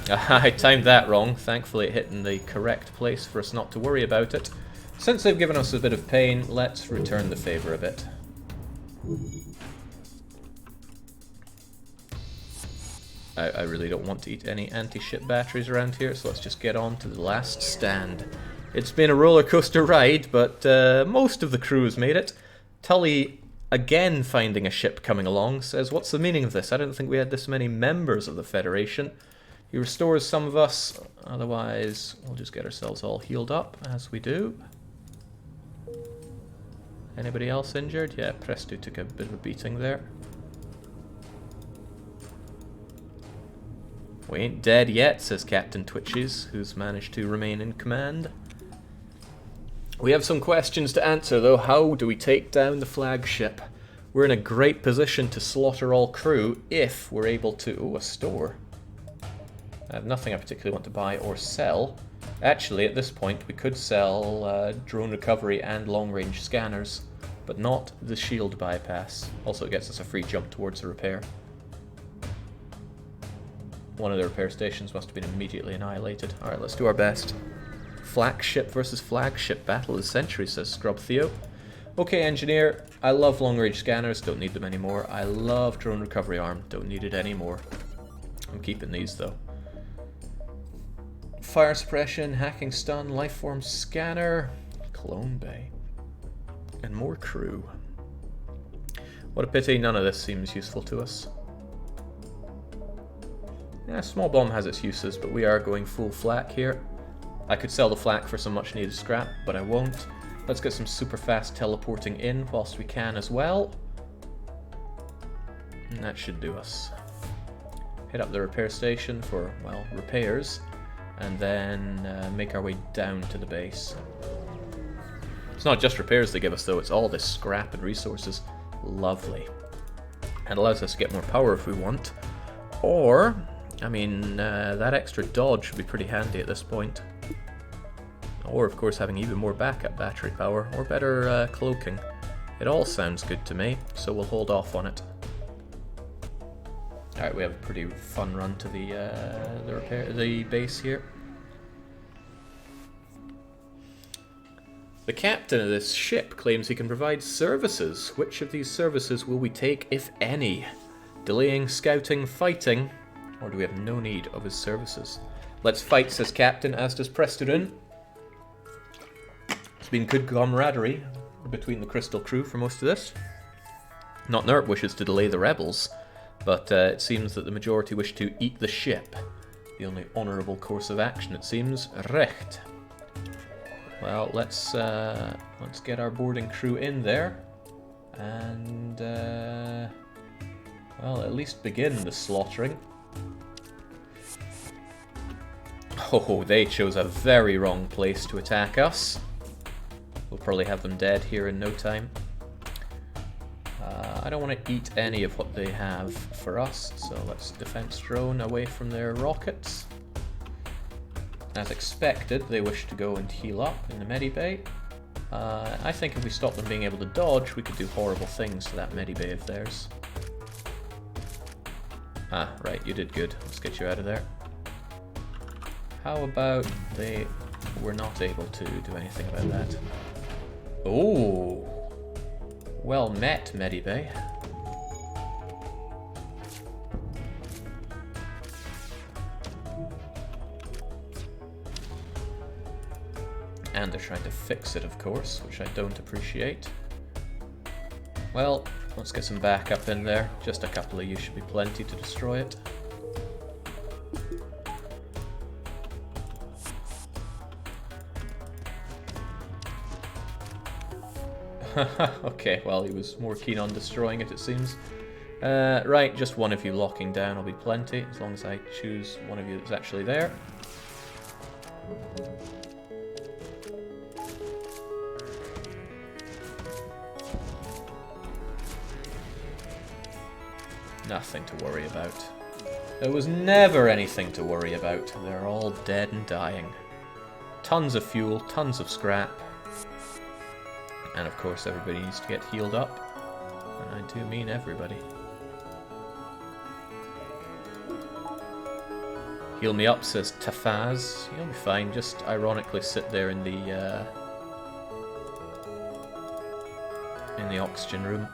I timed that wrong. Thankfully it hit in the correct place for us not to worry about it. Since they've given us a bit of pain, let's return the favor a bit. I really don't want to eat any anti-ship batteries around here, so let's just get on to the last stand. It's been a roller coaster ride, but most of the crew has made it. Tully, again finding a ship coming along, says, what's the meaning of this? I didn't think we had this many members of the Federation. He restores some of us, otherwise we'll just get ourselves all healed up, as we do. Anybody else injured? Yeah, Presto took a bit of a beating there. We ain't dead yet, says Captain Twitches, who's managed to remain in command. We have some questions to answer, though. How do we take down the flagship? We're in a great position to slaughter all crew if we're able to... Ooh, a store. I have nothing I particularly want to buy or sell. Actually, at this point, we could sell drone recovery and long-range scanners, but not the shield bypass. Also, it gets us a free jump towards the repair. One of the repair stations must have been immediately annihilated. Alright, let's do our best. Flagship versus flagship battle of the century, says Scrub Theo. Okay, engineer, I love long-range scanners, don't need them anymore. I love drone recovery arm, don't need it anymore. I'm keeping these, though. fire suppression, hacking stun, lifeform scanner, clone bay, and more crew. What a pity none of this seems useful to us. Yeah, small bomb has its uses, but we are going full flak here. I could sell the flak for some much needed scrap, but I won't. Let's get some super fast teleporting in whilst we can as well. And that should do us. Hit up the repair station for, well, repairs, and then make our way down to the base. It's not just repairs they give us though, it's all this scrap and resources. Lovely. And allows us to get more power if we want. Or, I mean, that extra dodge would be pretty handy at this point. Or, of course, having even more backup battery power, or better cloaking. It all sounds good to me, so we'll hold off on it. Alright, we have a pretty fun run to the base here. The captain of this ship claims he can provide services. Which of these services will we take, if any? Delaying, scouting, fighting, or do we have no need of his services? Let's fight, says Captain, as does Prestorin. It's been good camaraderie between the Crystal crew for most of this. Not Nerp wishes to delay the rebels, but it seems that the majority wish to eat the ship. The only honourable course of action, it seems. Recht. Well, let's get our boarding crew in there, and well, at least begin the slaughtering. Oh, they chose a very wrong place to attack us. We'll probably have them dead here in no time. I don't want to eat any of what they have for us, so let's defense drone away from their rockets. As expected, they wish to go and heal up in the medibay. I think if we stop them being able to dodge, we could do horrible things to that medibay of theirs. Ah, right, you did good. Let's get you out of there. How about they were not able to do anything about that? Oh! Well met, medibay. And they're trying to fix it, of course, which I don't appreciate. Well, let's get some backup in there. Just a couple of you should be plenty to destroy it. Okay, well, he was more keen on destroying it, it seems. Right, just one of you locking down will be plenty, as long as I choose one of you that's actually there. Nothing to worry about. There was never anything to worry about. They're all dead and dying. Tons of fuel, tons of scrap. And of course everybody needs to get healed up. And I do mean everybody. Heal me up, says Tafaz. You'll be fine, just ironically sit there in the oxygen room.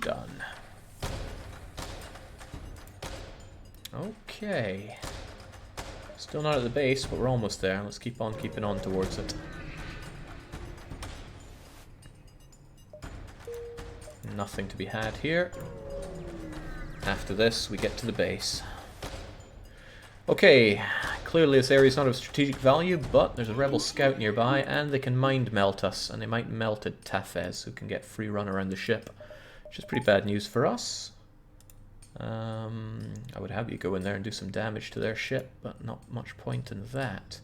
Done. Okay. Still not at the base, but we're almost there. Let's keep on keeping on towards it. Nothing to be had here. After this, we get to the base. Okay, clearly this area is not of strategic value, but there's a rebel scout nearby, and they can mind melt us, and they might melt at Tafez, who can get free run around the ship, which is pretty bad news for us. I would have you go in there and do some damage to their ship, but not much point in that.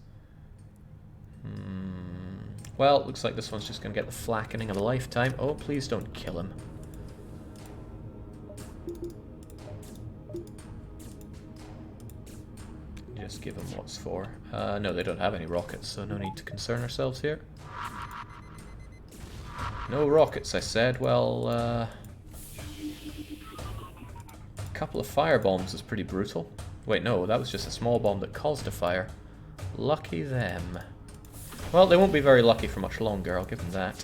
Well, looks like this one's just going to get the flackening of a lifetime. Oh, please don't kill him. Just give him what's for. No, they don't have any rockets, so no need to concern ourselves here. No rockets, I said. Well, couple of fire bombs is pretty brutal. Wait, no, that was just a small bomb that caused a fire. Lucky them. Well, they won't be very lucky for much longer, I'll give them that.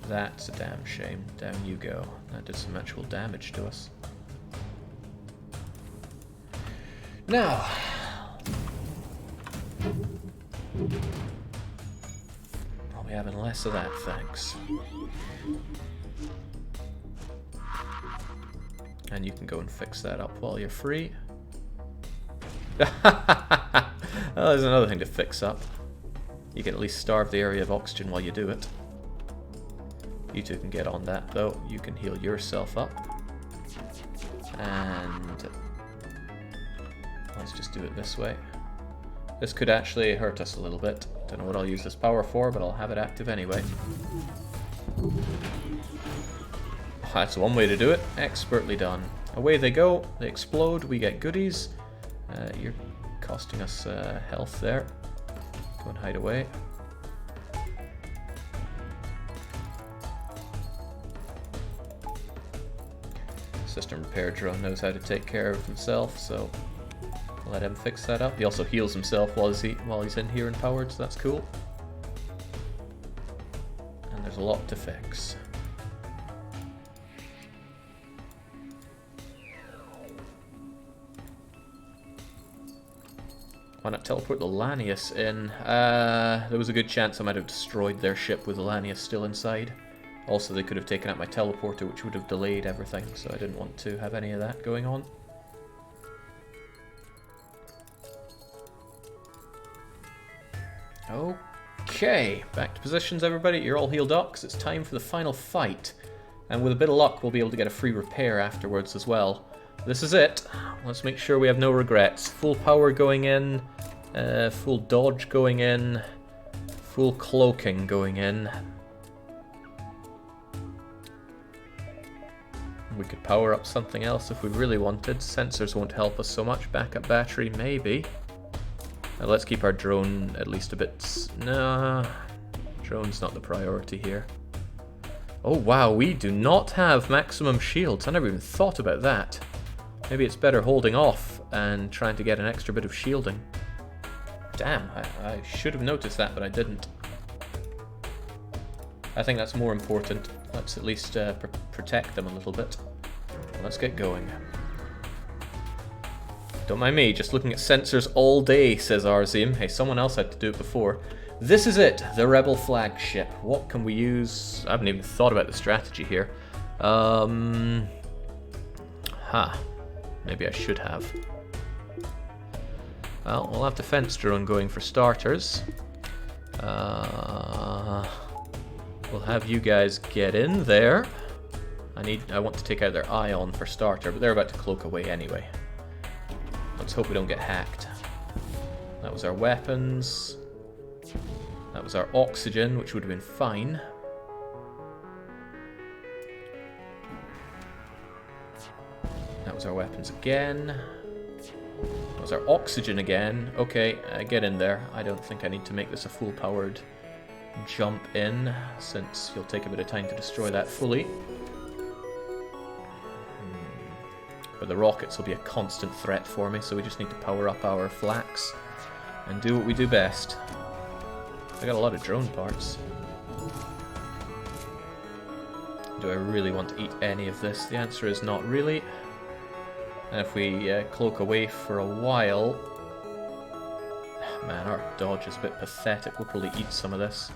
That's a damn shame. Down you go. That did some actual damage to us. Now, I'll be having less of that, thanks. And you can go and fix that up while you're free. Oh, there's another thing to fix up. You can at least starve the area of oxygen while you do it. You two can get on that, though. You can heal yourself up. And let's just do it this way. This could actually hurt us a little bit. Don't know what I'll use this power for, but I'll have it active anyway. That's one way to do it. Expertly done. Away they go. They explode. We get goodies. You're costing us health there. Go and hide away. System repair drone knows how to take care of himself, so let him fix that up. He also heals himself while he's in here empowered, so that's cool. And there's a lot to fix. Why not teleport the Lanius in? There was a good chance I might have destroyed their ship with the Lanius still inside. Also, they could have taken out my teleporter, which would have delayed everything, so I didn't want to have any of that going on. Okay, back to positions, everybody. You're all healed up, because it's time for the final fight. And with a bit of luck, we'll be able to get a free repair afterwards as well. This is it. Let's make sure we have no regrets. Full power going in, full dodge going in, full cloaking going in. We could power up something else if we really wanted. Sensors won't help us so much. Backup battery, maybe. Now let's keep our drone at least a bit... Nah, drone's not the priority here. Oh wow, we do not have maximum shields. I never even thought about that. Maybe it's better holding off and trying to get an extra bit of shielding. Damn, I should have noticed that, but I didn't. I think that's more important. Let's at least protect them a little bit. Let's get going. Don't mind me, just looking at sensors all day, says Arzim. Hey, someone else had to do it before. This is it, the Rebel flagship. What can we use? I haven't even thought about the strategy here. Maybe I should have. Well, we'll have defense drone going for starters. We'll have you guys get in there. I want to take out their ion for starter, but they're about to cloak away anyway. Let's hope we don't get hacked. That was our weapons. That was our oxygen, which would have been fine. That was our weapons again. That was our oxygen again. Okay, get in there. I don't think I need to make this a full-powered jump in, since you'll take a bit of time to destroy that fully. But the rockets will be a constant threat for me, so we just need to power up our flax and do what we do best. I got a lot of drone parts. Do I really want to eat any of this? The answer is not really. And if we cloak away for a while... Man, our dodge is a bit pathetic. We'll probably eat some of this.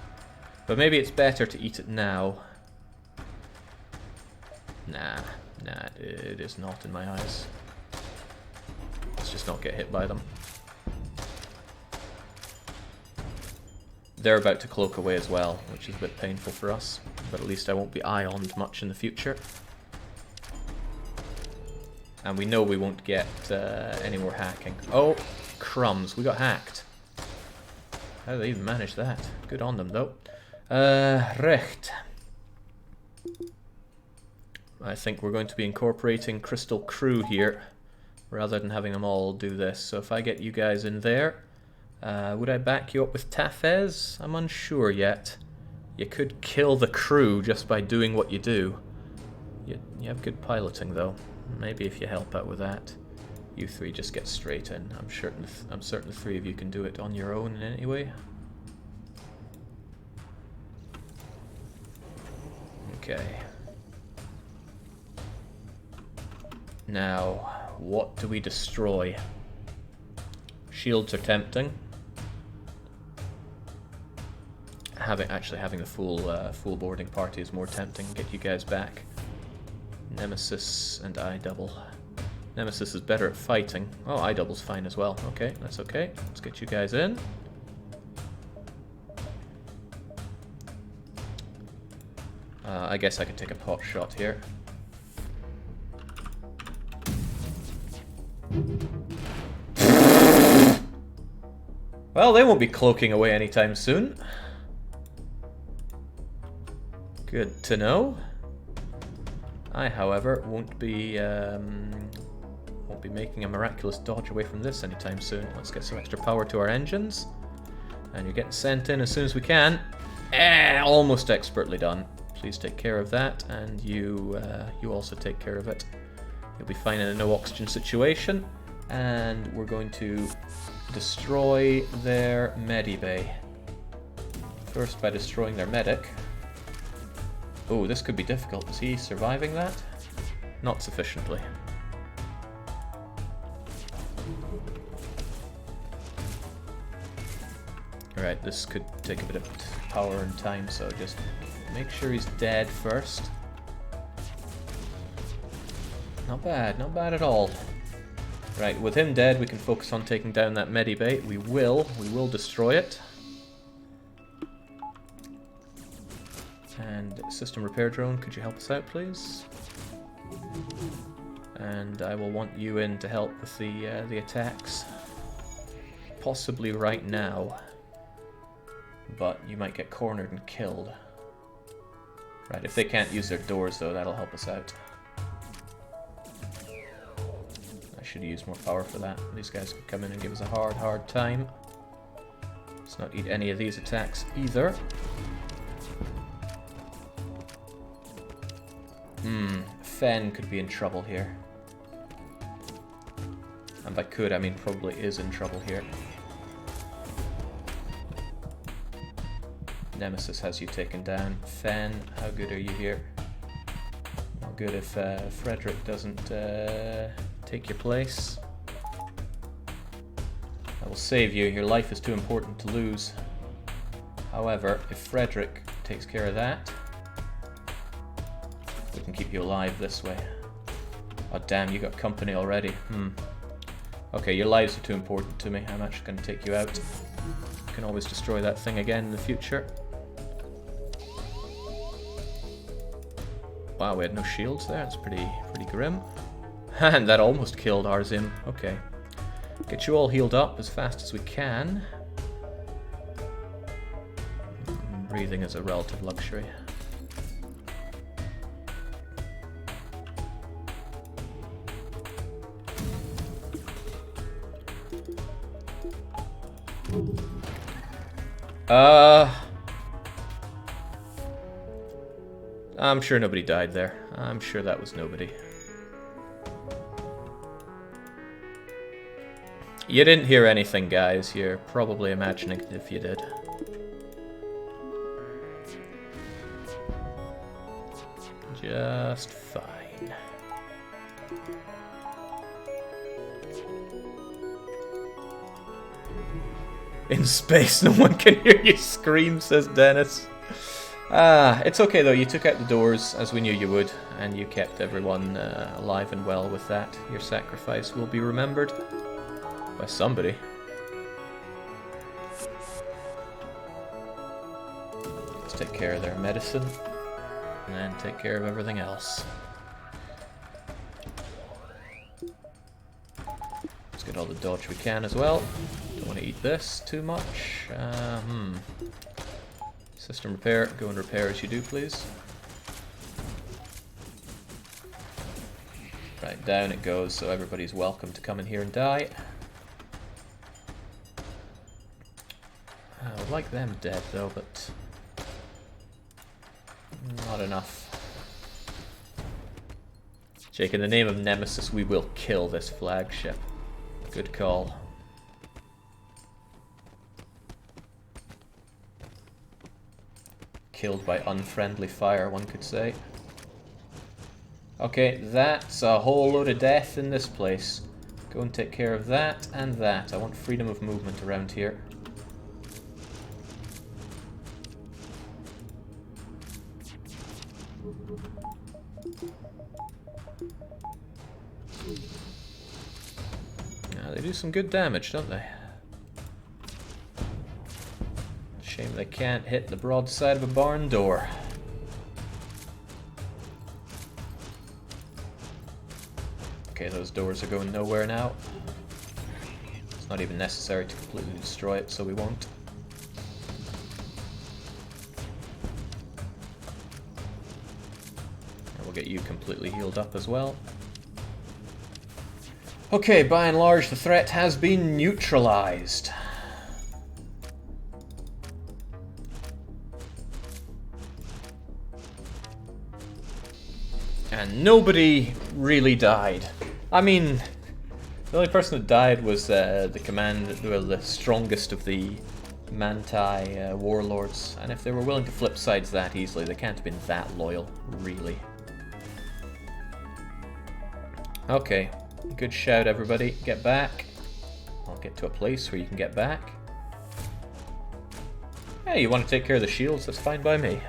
But maybe it's better to eat it now. Nah, it is not in my eyes. Let's just not get hit by them. They're about to cloak away as well, which is a bit painful for us. But at least I won't be ioned much in the future. And we know we won't get any more hacking. Oh, crumbs, we got hacked. How did they even manage that? Good on them, though. Recht. I think we're going to be incorporating Crystal Crew here, rather than having them all do this. So if I get you guys in there, would I back you up with Tafez? I'm unsure yet. You could kill the crew just by doing what you do. You have good piloting, though. Maybe if you help out with that. You three just get straight in. I'm certain the three of you can do it on your own in any way. Okay. Now, what do we destroy? Shields are tempting. Having the full boarding party is more tempting. Get you guys back. Nemesis and I double. Nemesis is better at fighting. Oh, I double's fine as well. Okay, that's okay. Let's get you guys in. I guess I could take a pot shot here. Well, they won't be cloaking away anytime soon. Good to know. I, however, won't be making a miraculous dodge away from this anytime soon. Let's get some extra power to our engines. And you're getting sent in as soon as we can. Almost expertly done. Please take care of that, and you also take care of it. You'll be fine in a no oxygen situation. And we're going to destroy their medibay. First by destroying their medic. Oh, this could be difficult. Is he surviving that? Not sufficiently. Alright, this could take a bit of power and time, so just make sure he's dead first. Not bad, not bad at all. Right, with him dead, we can focus on taking down that medibay. We will destroy it. And system repair drone, could you help us out, please? And I will want you in to help with the attacks. Possibly right now. But you might get cornered and killed. Right, if they can't use their doors though, that'll help us out. I should use more power for that. These guys could come in and give us a hard time. Let's not eat any of these attacks either. Fen could be in trouble here. And by could, I mean probably is in trouble here. Nemesis has you taken down. Fen, how good are you here? Not good if Frederick doesn't take your place. I will save you. Your life is too important to lose. However, if Frederick takes care of that, we can keep you alive this way. Oh damn, you got company already. Okay, your lives are too important to me. I'm actually going to take you out. You can always destroy that thing again in the future. Wow, we had no shields there. That's pretty grim. And that almost killed Arzim. Okay. Get you all healed up as fast as we can. Breathing is a relative luxury. I'm sure nobody died there. I'm sure that was nobody. You didn't hear anything, guys. You're probably imagining it if you did. Just fine. In space, no one can hear you scream, says Dennis. It's okay though, you took out the doors as we knew you would, and you kept everyone alive and well with that. Your sacrifice will be remembered by somebody. Let's take care of their medicine, and then take care of everything else. Let's get all the dodge we can as well. Don't want to eat this too much. System repair, go and repair as you do, please. Right, down it goes, so everybody's welcome to come in here and die. I would like them dead though, but not enough. Jake, in the name of Nemesis, we will kill this flagship. Good call. killed by unfriendly fire, one could say. Okay, that's a whole load of death in this place. Go and take care of that and that. I want freedom of movement around here. Now, they do some good damage, don't they? Shame they can't hit the broadside of a barn door. Okay, those doors are going nowhere now. It's not even necessary to completely destroy it, so we won't. And we'll get you completely healed up as well. Okay, by and large, the threat has been neutralized. And nobody really died. I mean, the only person that died was the strongest of the Manti warlords. And if they were willing to flip sides that easily, they can't have been that loyal, really. Okay, good shout, everybody. Get back. I'll get to a place where you can get back. Hey, you want to take care of the shields? That's fine by me.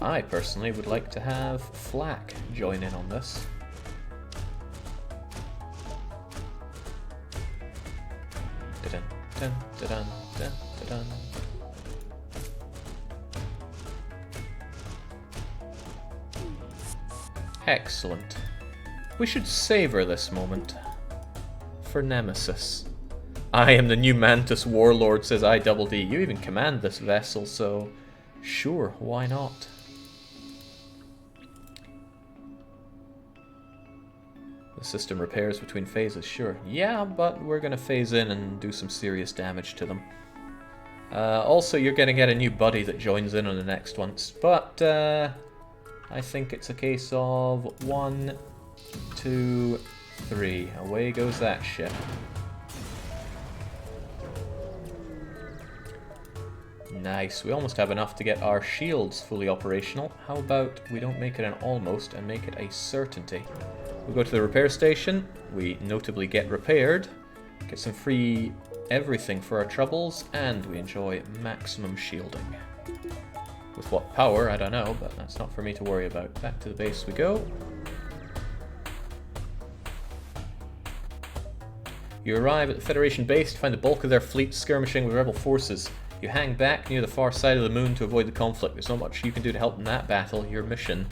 I personally would like to have Flak join in on this. Da-dun, dun, da-dun, dun, da-dun. Excellent. We should savor this moment for Nemesis. I am the new Mantis Warlord, says I-double-D. You even command this vessel, so sure, why not? The system repairs between phases, sure. Yeah, but we're going to phase in and do some serious damage to them. Also, you're going to get a new buddy that joins in on the next one. But I think it's a case of 1, 2, 3. Away goes that ship. Nice. We almost have enough to get our shields fully operational. How about we don't make it an almost and make it a certainty? We go to the repair station, we notably get repaired, get some free everything for our troubles, and we enjoy maximum shielding. With what power, I don't know, but that's not for me to worry about. Back to the base we go. You arrive at the Federation base to find the bulk of their fleet skirmishing with rebel forces. You hang back near the far side of the moon to avoid the conflict. There's not much you can do to help in that battle. Your mission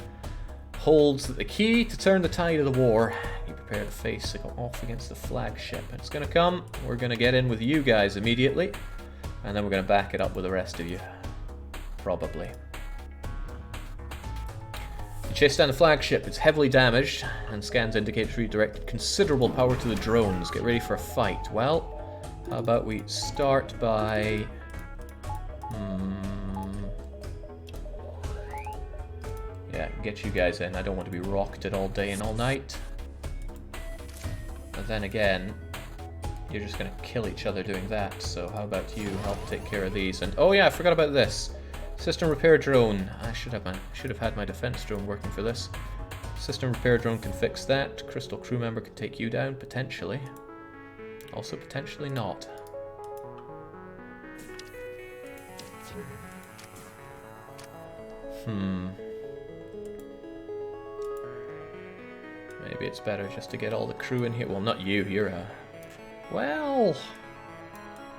holds that the key to turn the tide of the war. You prepare to face to go off against the flagship. It's going to come. We're going to get in with you guys immediately. And then we're going to back it up with the rest of you. Probably. You chase down the flagship. It's heavily damaged. And scans indicate it's redirected considerable power to the drones. Get ready for a fight. Well, how about we start by... yeah, get you guys in. I don't want to be rocketed all day and all night. But then again, you're just going to kill each other doing that. So how about you help take care of these? And oh yeah, I forgot about this. System repair drone. I should have had my defense drone working for this. System repair drone can fix that. Crystal crew member can take you down, potentially. Also potentially not. Maybe it's better just to get all the crew in here. Well, not you, you're a... Well...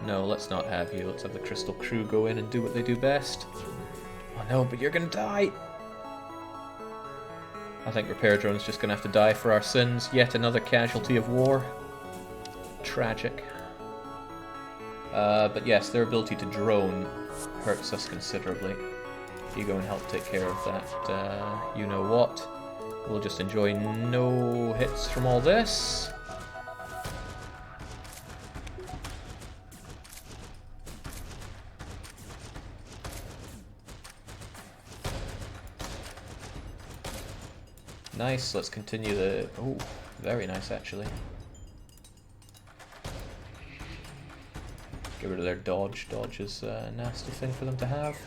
No, let's not have you. Let's have the Crystal crew go in and do what they do best. Oh no, but you're gonna die! I think Repair Drone's just gonna have to die for our sins. Yet another casualty of war. Tragic. But yes, their ability to drone hurts us considerably. You go and help take care of that, you know what. We'll just enjoy no hits from all this. Nice, let's continue the... Oh, very nice actually. Get rid of their dodge. Dodge is a nasty thing for them to have.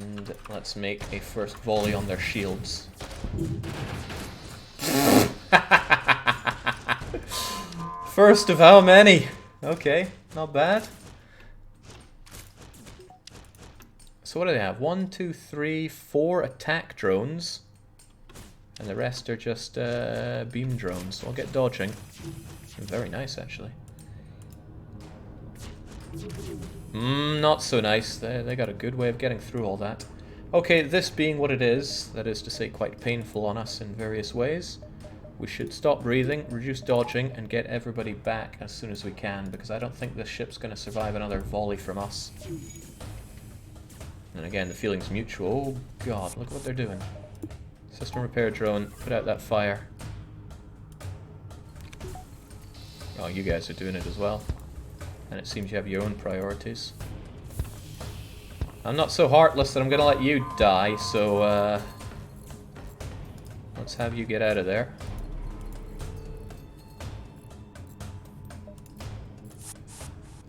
And let's make a first volley on their shields. First of how many? Okay, not bad. So what do they have? 1, 2, 3, 4 attack drones. And the rest are just beam drones. So I'll get dodging. Very nice, actually. Not so nice. They got a good way of getting through all that. Okay, this being what it is, that is to say quite painful on us in various ways, we should stop breathing, reduce dodging, and get everybody back as soon as we can, because I don't think this ship's going to survive another volley from us. And again, the feeling's mutual. Oh god, look what they're doing. System repair drone, put out that fire. Oh, you guys are doing it as well. And it seems you have your own priorities. I'm not so heartless that I'm gonna let you die, so let's have you get out of there.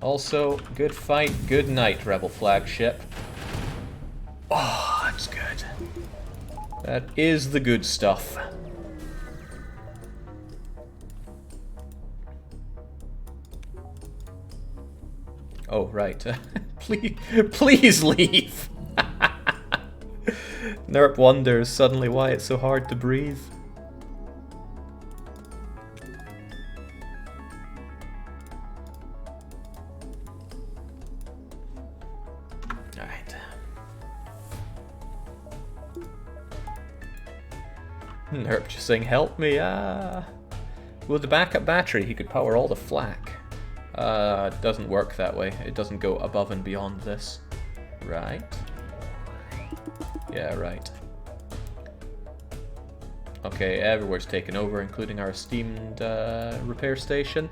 Also, good fight, good night, Rebel flagship. Oh, that's good. That is the good stuff. Oh, right. Please leave! Nerp wonders suddenly why it's so hard to breathe. Alright. Nerp just saying, help me, With the backup battery, he could power all the flak. It doesn't work that way. It doesn't go above and beyond this. Right. Yeah, right. Okay, everywhere's taken over, including our esteemed repair station.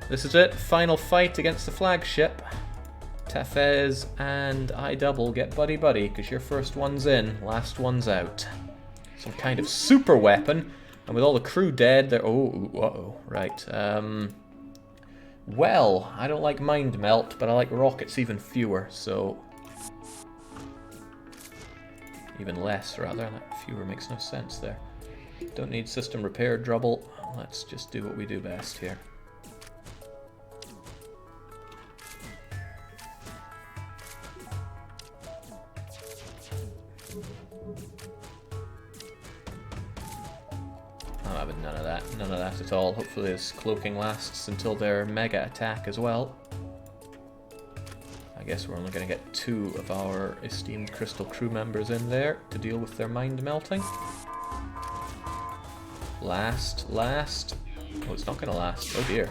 This is it. Final fight against the flagship. Tafez and I double get buddy-buddy, because your first one's in, last one's out. Some kind of super weapon, and with all the crew dead, they're... Oh, uh-oh, right. Well, I don't like mind melt, but I like rockets even fewer, so... Even less, rather. Like, fewer makes no sense there. Don't need system repair trouble. Let's just do what we do best here. I'm having none of that at all. Hopefully this cloaking lasts until their mega attack as well. I guess we're only going to get 2 of our esteemed crystal crew members in there to deal with their mind melting. Last. Oh, it's not going to last. Oh dear.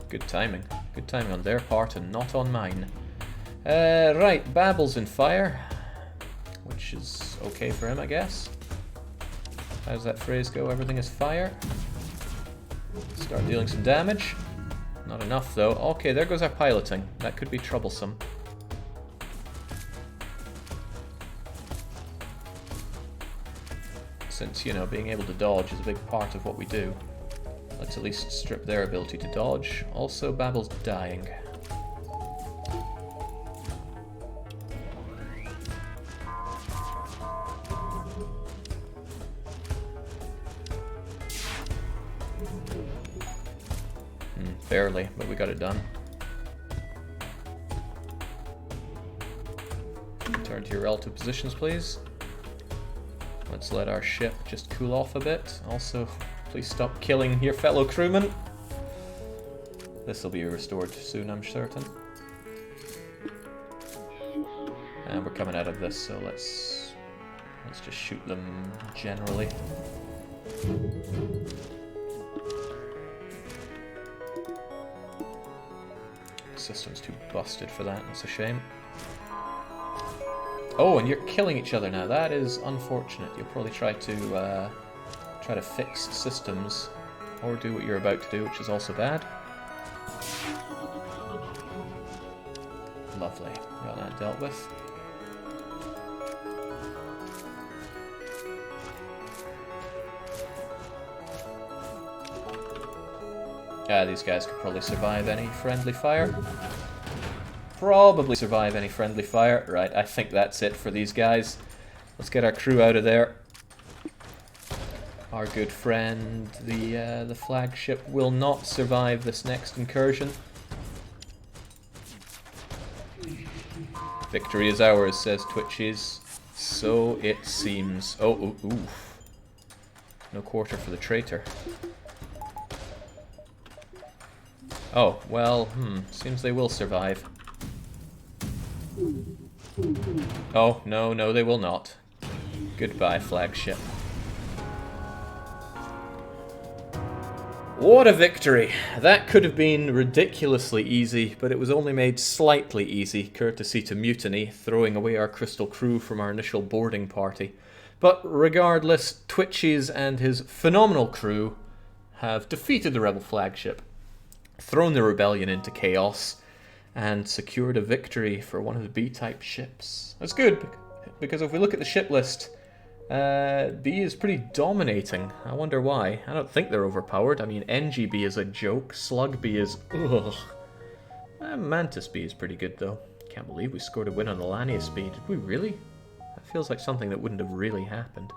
Good timing. Good timing on their part and not on mine. Right, Babel's in fire, which is okay for him, I guess. How does that phrase go? Everything is fire. Start dealing some damage. Not enough, though. Okay, there goes our piloting. That could be troublesome. Since, you know, being able to dodge is a big part of what we do. Let's at least strip their ability to dodge. Also, Babel's dying. Barely, but we got it done. Turn to your relative positions, please. Let's let our ship just cool off a bit. Also, please stop killing your fellow crewmen. This will be restored soon, I'm certain. And we're coming out of this, so let's just shoot them generally. System's too busted for that. That's a shame. Oh, and you're killing each other now. That is unfortunate. You'll probably try to fix systems, or do what you're about to do, which is also bad. Lovely. Got that dealt with. These guys could probably survive any friendly fire. probably survive any friendly fire. Right, I think that's it for these guys. Let's get our crew out of there. Our good friend, the flagship, will not survive this next incursion. Victory is ours, says Twitches. So it seems. Oh, oof. No quarter for the traitor. Oh, well, seems they will survive. Oh, no, they will not. Goodbye, flagship. What a victory! That could have been ridiculously easy, but it was only made slightly easy, courtesy to Mutiny, throwing away our crystal crew from our initial boarding party. But regardless, Twitches and his phenomenal crew have defeated the rebel flagship, thrown the rebellion into chaos, and secured a victory for one of the B-type ships. That's good, because if we look at the ship list, B is pretty dominating. I wonder why. I don't think they're overpowered. I mean, NGB is a joke. Slug B is... ugh. Mantis B is pretty good, though. Can't believe we scored a win on the Lanius B. Did we really? That feels like something that wouldn't have really happened.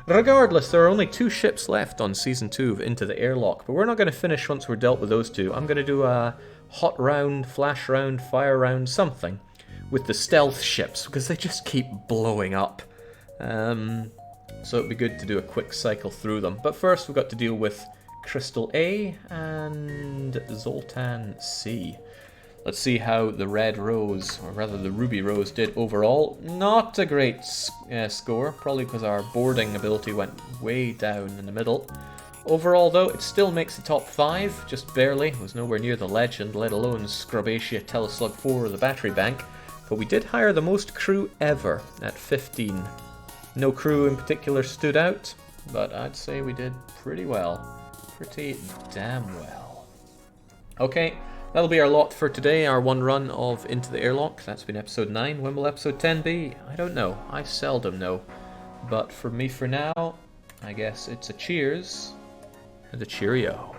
Regardless, there are only 2 ships left on Season 2 of Into the Airlock, but we're not going to finish once we're dealt with those 2. I'm going to do a hot round, flash round, fire round, something with the stealth ships, because they just keep blowing up. So it'd be good to do a quick cycle through them. But first we've got to deal with Crystal A and Zoltan C. Let's see how the Red Rose, or rather the Ruby Rose, did overall. Not a great score, probably because our boarding ability went way down in the middle. Overall though, it still makes the top 5, just barely. It was nowhere near the Legend, let alone Scrubatia, Teleslug 4 or the Battery Bank. But we did hire the most crew ever at 15. No crew in particular stood out, but I'd say we did pretty well. Pretty damn well. Okay, that'll be our lot for today, our one run of Into the Airlock. That's been episode 9. When will episode 10 be? I don't know. I seldom know. But for me for now, I guess it's a cheers and a cheerio.